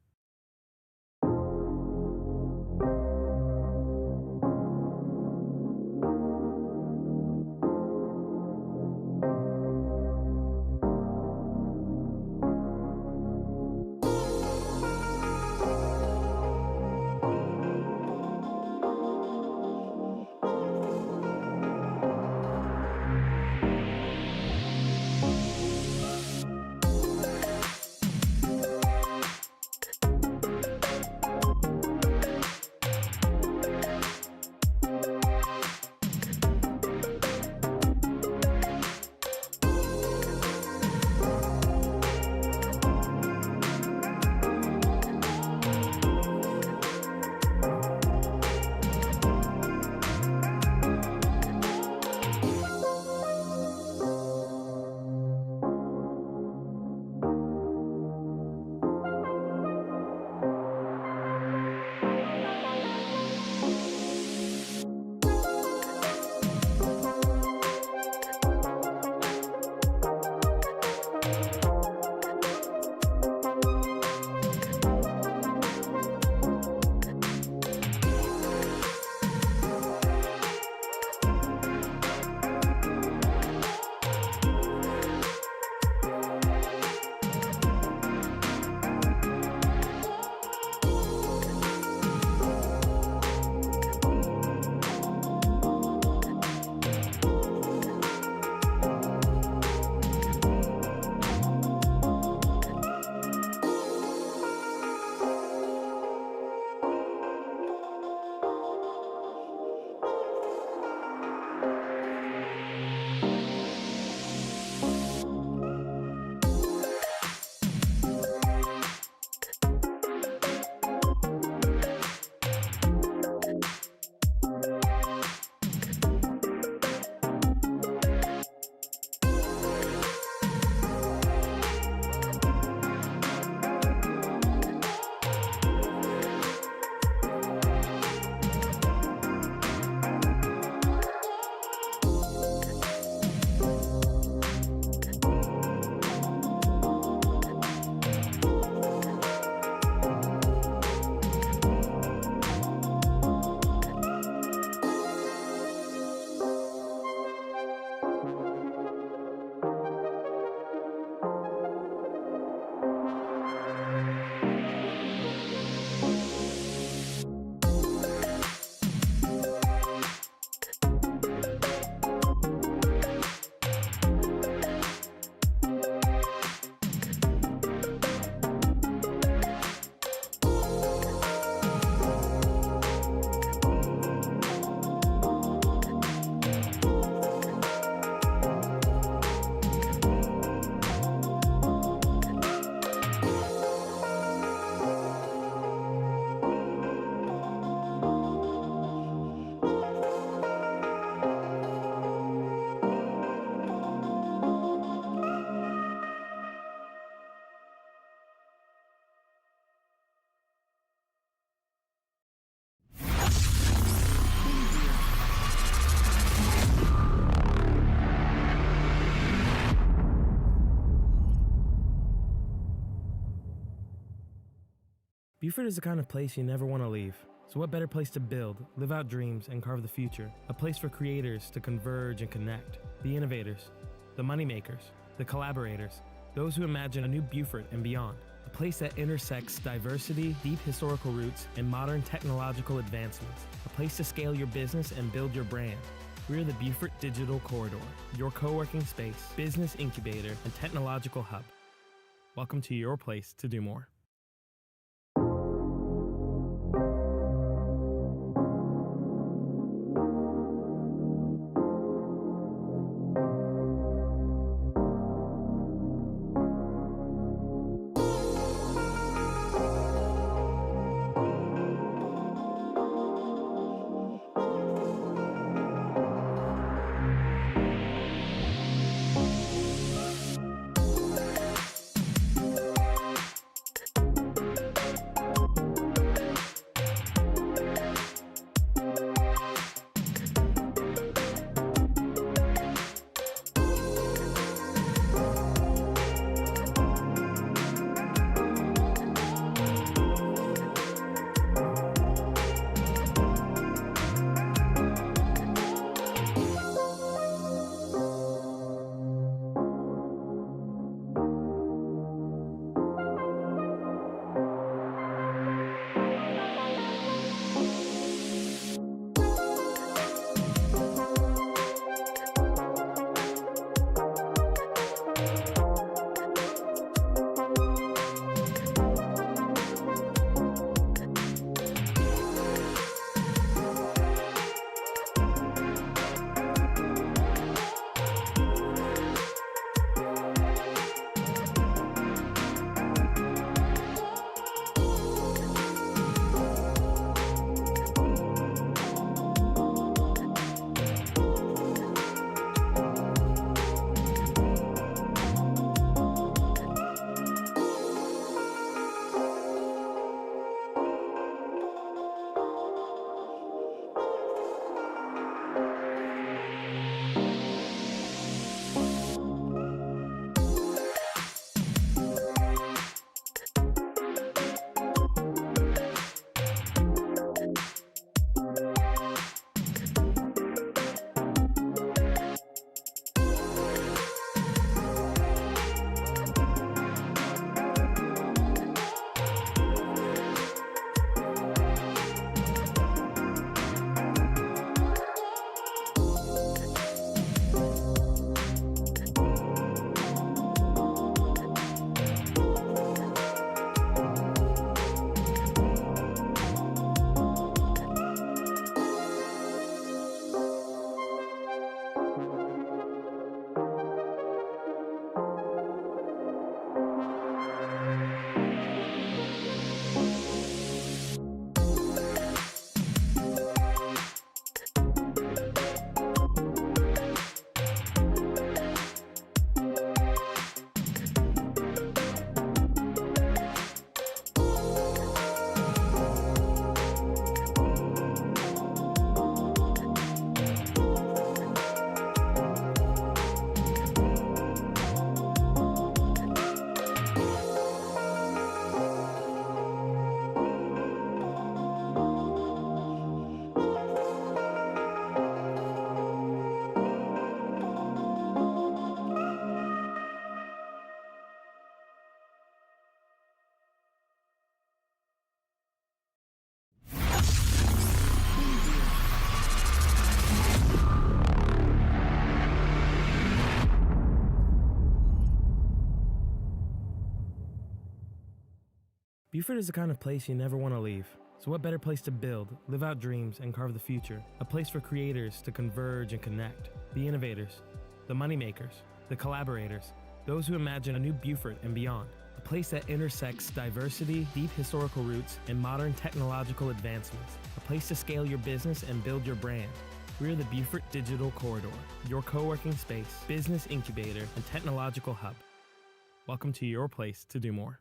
Beaufort is the kind of place you never want to leave. So what better place to build, live out dreams, and carve the future? A place for creators to converge and connect. The innovators, the moneymakers, the collaborators, those who imagine a new Beaufort and beyond. A place that intersects diversity, deep historical roots, and modern technological advancements. A place to scale your business and build your brand. We're the Beaufort Digital Corridor, your co-working space, business incubator, and technological hub. Welcome to your place to do more. Beaufort is the kind of place you never want to leave. So what better place to build, live out dreams, and carve the future? A place for creators to converge and connect. The innovators, the moneymakers, the collaborators, those who imagine a new Beaufort and beyond. A place that intersects diversity, deep historical roots, and modern technological advancements. A place to scale your business and build your brand. We're the Beaufort Digital Corridor, your co-working space, business incubator, and technological hub. Welcome to your place to do more.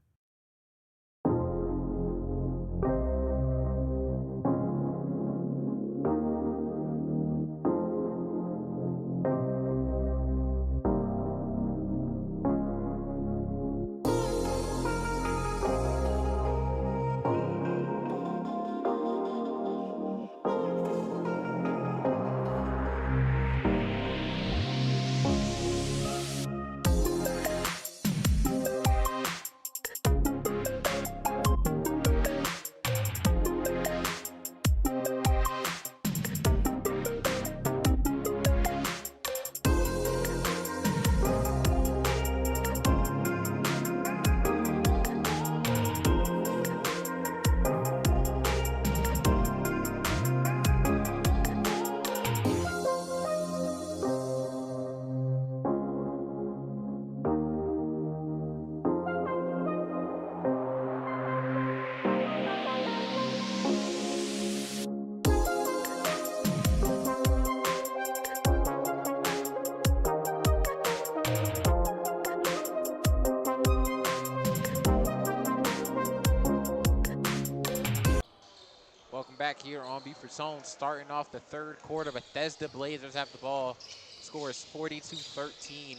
Welcome back here on Beaufort Zone. Starting off the third quarter, Bethesda Blazers have the ball. Score is 42-13.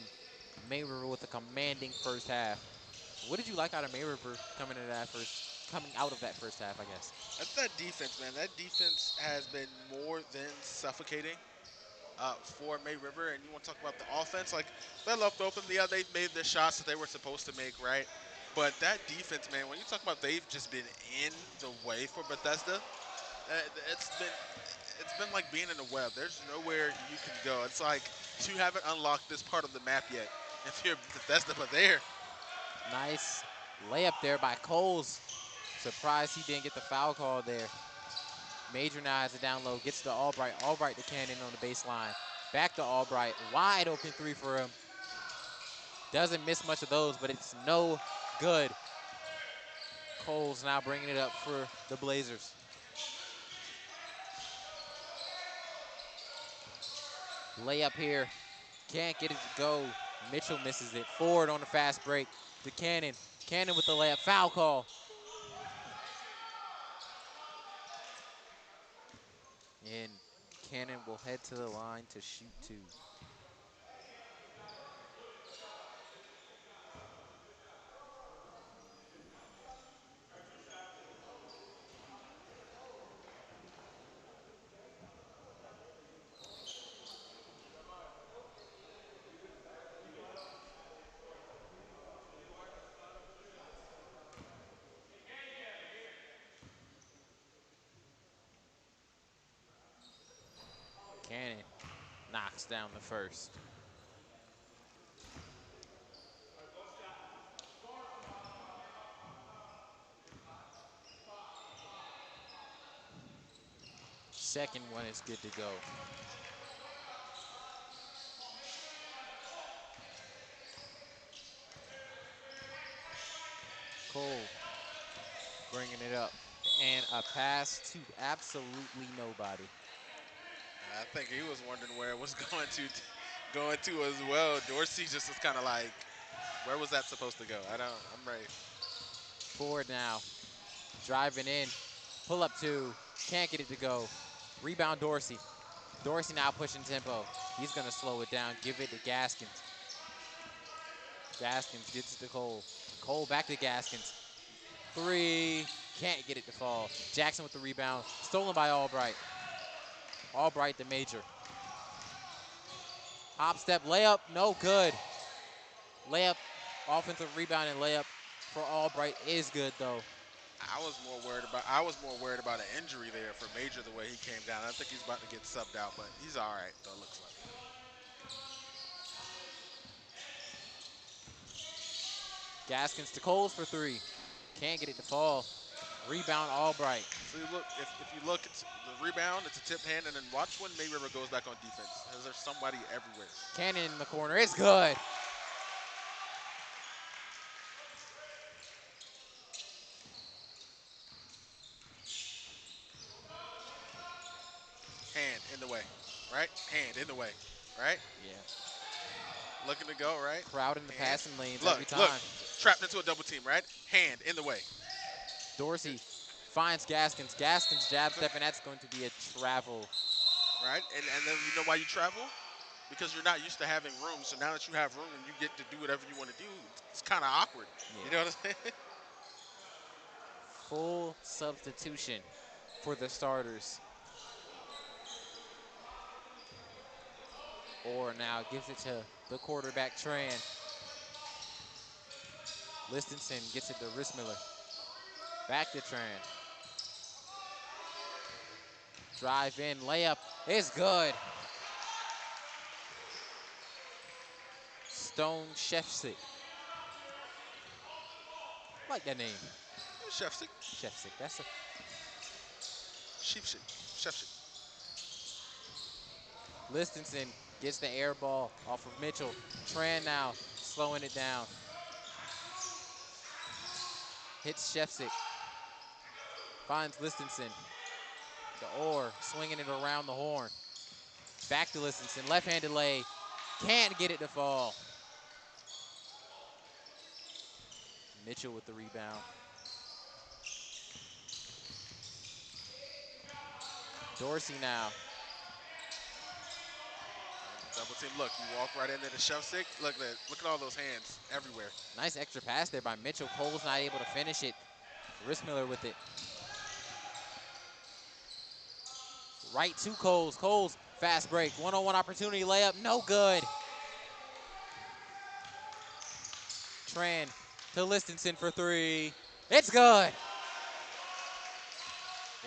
May River with a commanding first half. What did you like out of May River coming out of that first half, I guess? That's that defense, man. That defense has been more than suffocating for May River. And you want to talk about the offense? Like, they left open. Yeah, they made the shots that they were supposed to make, right? But that defense, man, when you talk about they've just been in the way for Bethesda, it's been it's been like being in a web. There's nowhere you can go. It's like you haven't unlocked this part of the map yet. If you're Bethesda, but there. Nice layup there by Coles. Surprised he didn't get the foul call there. Major now has it down low, gets to Albright. Albright to Cannon on the baseline. Back to Albright. Wide open three for him. Doesn't miss much of those, but it's no good. Coles now bringing it up for the Blazers. Layup here. Can't get it to go. Mitchell misses it. Ford on the fast break to Cannon. Cannon with the layup. Foul call. And Cannon will head to the line to shoot two. Cannon knocks down the first. Second one is good to go. Cole bringing it up. And a pass to absolutely nobody. I think he was wondering where it was going to as well. Dorsey just was kind of like, where was that supposed to go? I'm right. Ford now driving in. Pull up two. Can't get it to go. Rebound Dorsey. Dorsey now pushing tempo. He's going to slow it down. Give it to Gaskins. Gaskins gets it to Cole. Cole back to Gaskins. Three. Can't get it to fall. Jackson with the rebound. Stolen by Albright. Albright the major. Hop step layup. No good. Layup. Offensive rebound and layup for Albright is good though. I was more worried about an injury there for Major the way he came down. I think he's about to get subbed out, but he's all right though. Looks like. Gaskins to Coles for three. Can't get it to fall. Rebound Albright. So you look, if you look at the rebound, it's a tip hand, and then watch when May River goes back on defense. There's somebody everywhere. Cannon in the corner. It's good. Hand in the way, right? Hand in the way, right? Yeah. Looking to go, right? Crowd in the Hand. passing lanes Look, every time. look, trapped into a double team, right? Hand in the way. Dorsey finds Gaskins. Gaskins jab step, and that's going to be a travel. Right? And then you know why you travel? Because you're not used to having room. So now that you have room and you get to do whatever you want to do, it's kind of awkward. Yeah. You know what I'm saying? Full substitution for the starters. Orr now gives it to the quarterback, Tran. Listenson gets it to Rissmiller. Back to Tran. Drive in, layup is good. Stone Shefsick. I like that name. Chef Shefsick. That's a Sheep shit. Chef shit. Listenson gets the air ball off of Mitchell. Tran now slowing it down. Hits Shefsick. Finds Listenson. The Orr swinging it around the horn. Back to Listenson. Left-handed lay. Can't get it to fall. Mitchell with the rebound. Dorsey now. Double team. Look, you walk right into the shove stick. Look at all those hands everywhere. Nice extra pass there by Mitchell. Cole's not able to finish it. Rissmiller with it. Right to Coles. Coles, fast break. One-on-one opportunity layup, no good. Tran to Listenson for three. It's good.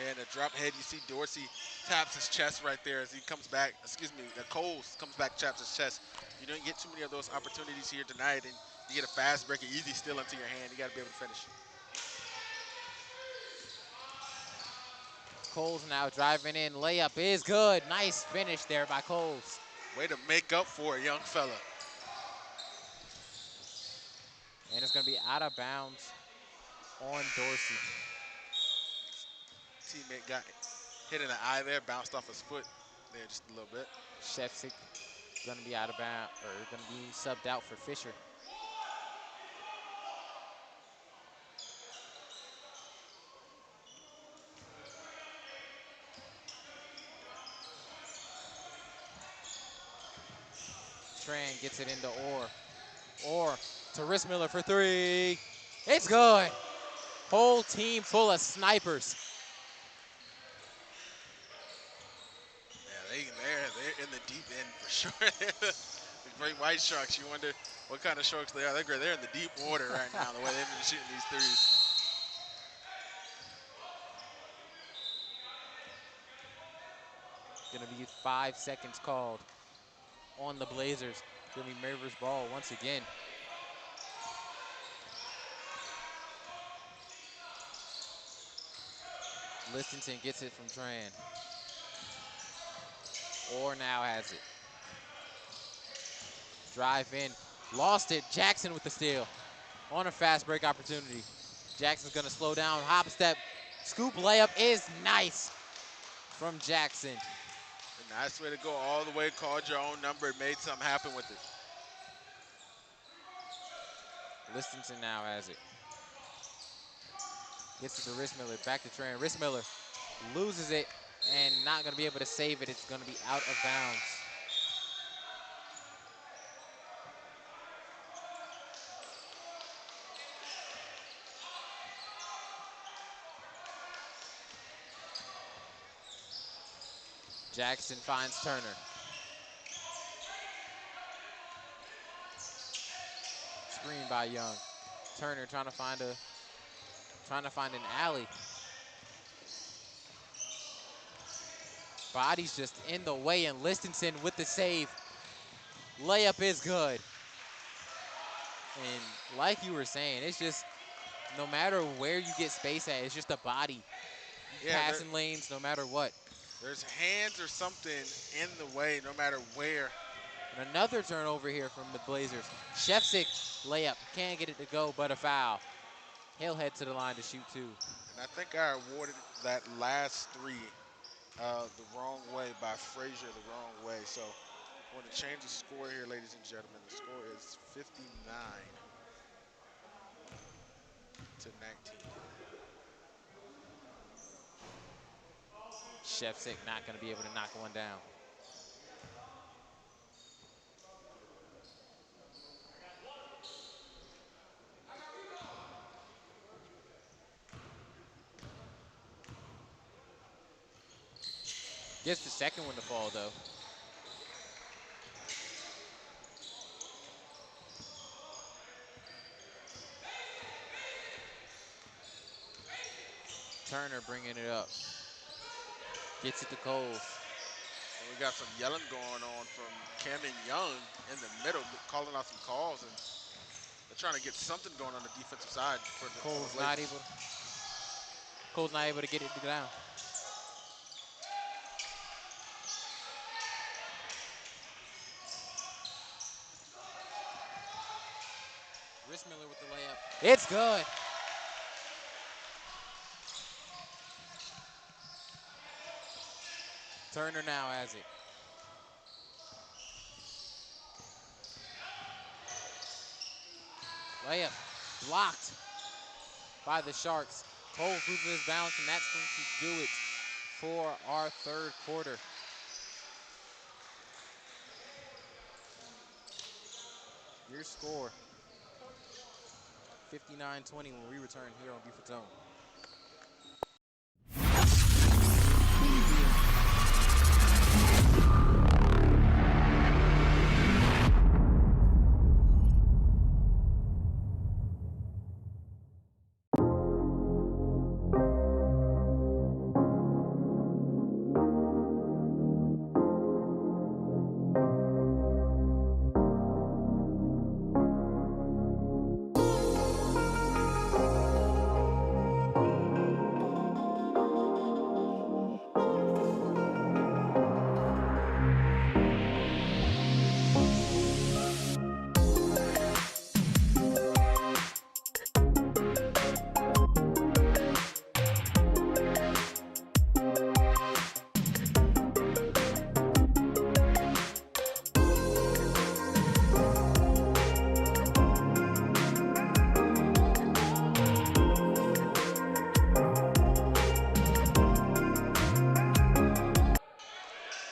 And a drop head, you see Dorsey taps his chest right there as he comes back. Excuse me, Coles comes back, taps his chest. You don't get too many of those opportunities here tonight, and you get a fast break, an easy steal into your hand. You got to be able to finish. Coles now driving in. Layup is good. Nice finish there by Coles. Way to make up for a young fella. And it's going to be out of bounds on Dorsey. Teammate got hit in the eye there, bounced off his foot there just a little bit. Shefsick going to be out of bounds, or going to be subbed out for Fisher. Tran gets it into Orr. Orr to Rissmiller for three. It's good. Whole team full of snipers. Yeah, they're in the deep end for sure. The great white sharks. You wonder what kind of sharks they are. They're great. They're in the deep water right now. The way they've been shooting these threes. Gonna be 5 seconds called on the Blazers. Gonna be Mavericks ball once again. Listenson gets it from Tran. Orr now has it. Drive in, lost it. Jackson with the steal on a fast break opportunity. Jackson's gonna slow down, hop step, scoop layup is nice from Jackson. A nice way to go all the way, called your own number, made something happen with it. Listenson now has it. Gets it to Rissmiller, back to Tran. Rissmiller loses it and not gonna be able to save it. It's gonna be out of bounds. Jackson finds Turner. Screen by Young. Turner trying to find an alley. Body's just in the way, and Listenson with the save. Layup is good. And like you were saying, it's just no matter where you get space at, it's just a body. Yeah, Passing lanes, no matter what. there's hands or something in the way, no matter where. And another turnover here from the Blazers. Shefsick layup, can't get it to go, but a foul. He'll head to the line to shoot two. And I think I awarded that last three the wrong way by Frazier the wrong way. So I want to change the score here, ladies and gentlemen. The score is 59 to 19. Shefsick not gonna be able to knock one down. Gets the second one to fall, though. Turner bringing it up. Gets it to Coles. And we got some yelling going on from Cam and Young in the middle, calling out some calls, and they're trying to get something going on the defensive side for the Coles Blazers. not able to get it down. Rissmiller with the layup. It's good. Turner now has it. Layup blocked by the Sharks. Coles loses his balance, and that's going to do it for our third quarter. Your score, 59-20 when we return here on Beaufort Zone.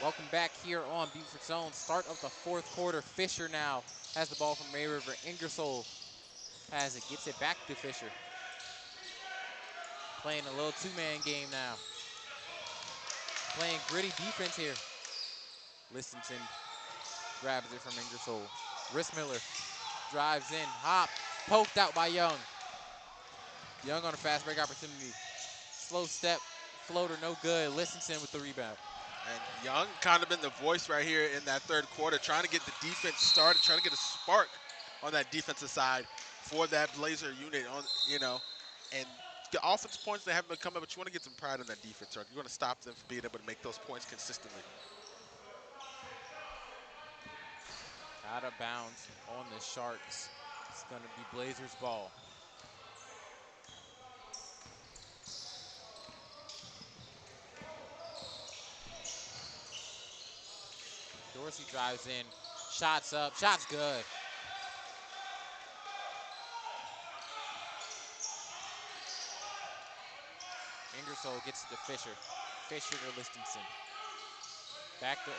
Welcome back here on Beaufort Zone. Start of the fourth quarter. Fisher now has the ball from May River. Ingersoll has it, gets it back to Fisher. Playing a little two-man game now. Playing gritty defense here. Listenton grabs it from Ingersoll. Rissmiller drives in, hop, poked out by Young. Young on a fast break opportunity. Slow step, floater, no good. Listenton with the rebound. And Young kind of been the voice right here in that third quarter, trying to get the defense started, trying to get a spark on that defensive side for that Blazer unit. And the offense points they haven't been coming, but you want to get some pride in that defense, right? You want to stop them from being able to make those points consistently. Out of bounds on the Sharks. It's going to be Blazers ball. Dorsey drives in, shots up, shots good. Ingersoll gets it to Fisher. Fisher to Listenson. Back to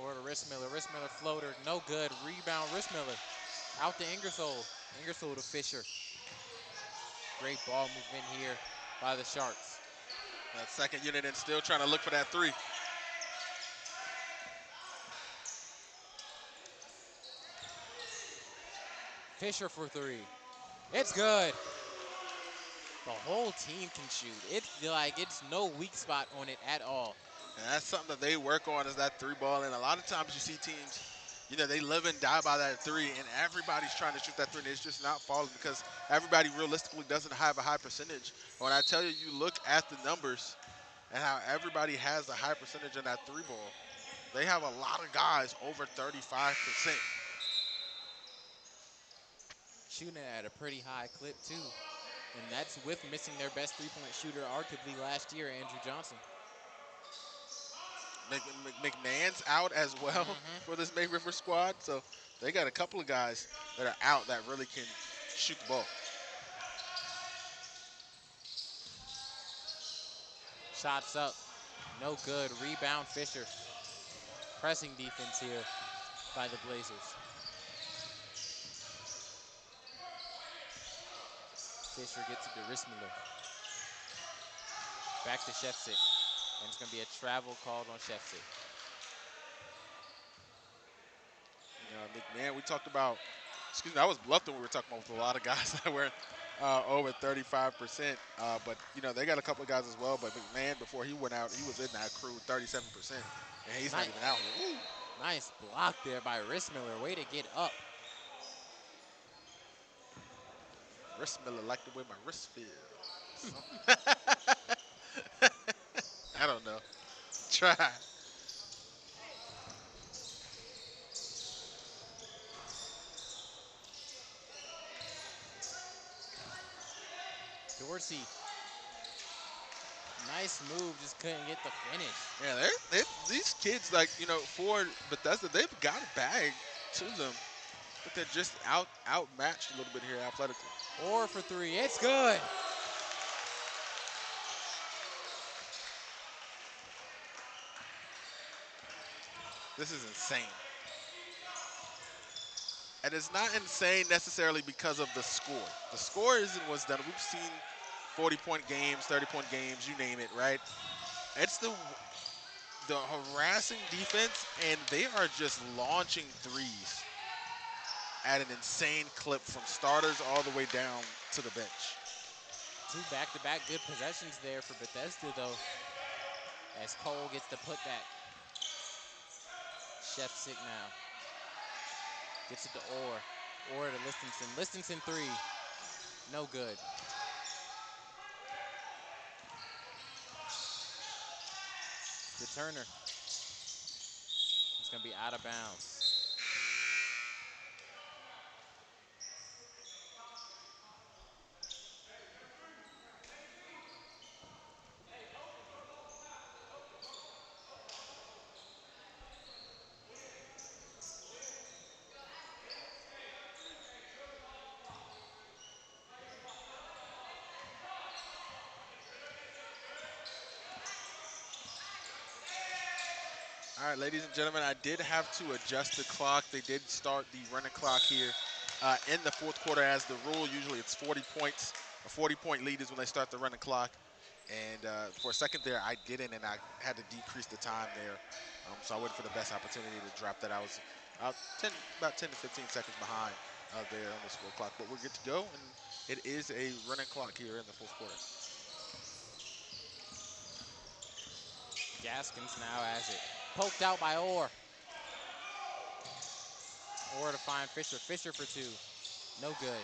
Orr. Orr to Rissmiller. Rissmiller floater, no good. Rebound, Rissmiller. Out to Ingersoll. Ingersoll to Fisher. Great ball movement here by the Sharks. That second unit and still trying to look for that three. Fisher for three. It's good. The whole team can shoot. It's no weak spot on it at all. And that's something that they work on, is that three ball. And a lot of times you see teams, they live and die by that three, and everybody's trying to shoot that three, and it's just not falling because everybody realistically doesn't have a high percentage. When I tell you, you look at the numbers and how everybody has a high percentage in that three ball, they have a lot of guys over 35%. Shooting at a pretty high clip, too. And that's with missing their best three-point shooter, arguably last year, Andrew Johnson. McMahon's out as well for this May River squad, so they got a couple of guys that are out that really can shoot the ball. Shots up, no good. Rebound, Fisher. Pressing defense here by the Blazers. Fisher gets it to Rissmiller. Back to Shefsick. And it's going to be a travel called on Shefsick. McMahon, we talked about, that was Bluffton we were talking about with a lot of guys that were over 35%. But, they got a couple of guys as well. But McMahon, before he went out, he was in that crew, 37%. And he's not even out here. Ooh. Nice block there by Rissmiller. Way to get up. Rissmiller like the way my wrist feels. I don't know. Try. Dorsey. Nice move, just couldn't get the finish. Yeah, these kids, for Bethesda, they've got a bag to them. But they're just outmatched a little bit here athletically. Orr for three, it's good. This is insane. And it's not insane necessarily because of the score. The score isn't what's done. We've seen 40-point games, 30-point games, you name it, right? It's the harassing defense, and they are just launching threes at an insane clip from starters all the way down to the bench. 2 back-to-back good possessions there for Bethesda, though, as Cole gets the putback. Chef sick now. Gets it to Orr. Orr to Listenson. Listenson 3. No good. To Turner. It's going to be out of bounds. All right, ladies and gentlemen, I did have to adjust the clock. They did start the running clock here in the fourth quarter. As the rule, usually it's 40 points. A 40-point lead is when they start the running clock. And for a second there, I didn't, and I had to decrease the time there. So I waited for the best opportunity to drop that. I was about 10 to 15 seconds behind there on the score clock. But we're good to go, and it is a running clock here in the fourth quarter. Gaskins now has it. Poked out by Orr. Orr to find Fisher. Fisher for 2. No good.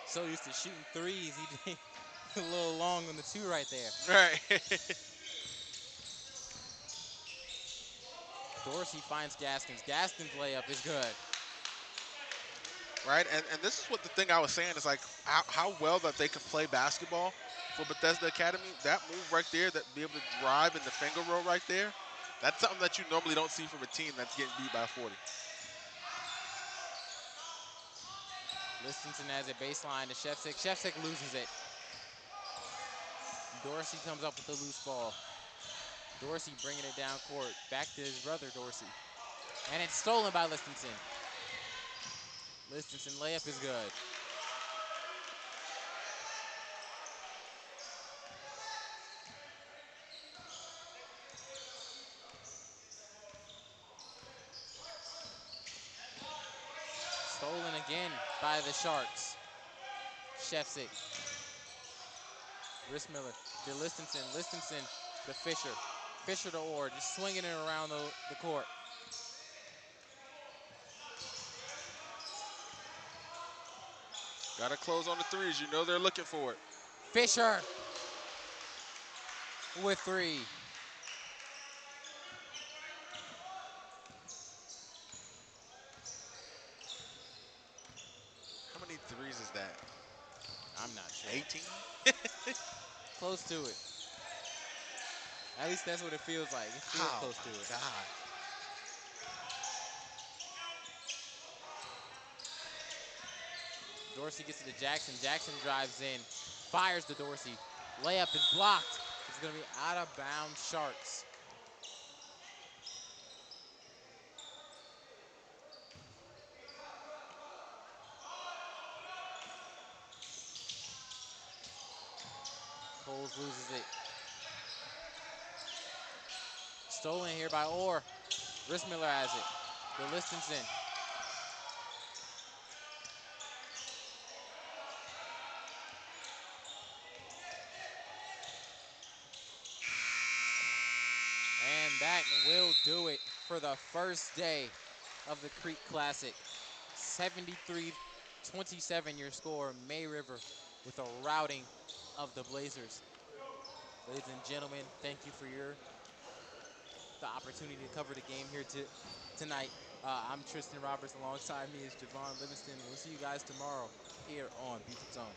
So used to shooting threes, he a little long on the 2 right there. Right. Dorsey finds Gaskins. Gaskins' layup is good. Right, and this is what the thing I was saying is like how well that they can play basketball for Bethesda Academy. That move right there, that be able to drive in the finger roll right there, that's something that you normally don't see from a team that's getting beat by 40. Listenson has a baseline to Shefsick. Shefsick loses it. Dorsey comes up with the loose ball. Dorsey bringing it down court. Back to his brother, Dorsey. And it's stolen by Listenson. Listenson layup is good. Stolen again by the Sharks. Shefsick. Miller to Listenson. Listenson to Fisher. Fisher to Orr, just swinging it around the court. Got to close on the threes. You know they're looking for it. Fisher with 3. How many threes is that? I'm not sure. 18? Close to it. At least that's what it feels like. It feels close to it. God. Dorsey gets it to Jackson. Jackson drives in, fires to Dorsey. Layup is blocked. It's going to be out of bounds, Sharks. Coles loses it. Stolen here by Orr. Miller has it. To Listenson. And that will do it for the first day of the Creek Classic. 73-27 your score. May River with a routing of the Blazers. Ladies and gentlemen, thank you for the opportunity to cover the game here tonight. I'm Tristan Roberts. Alongside me is Javon Livingston. We'll see you guys tomorrow here on Beaufort Zone.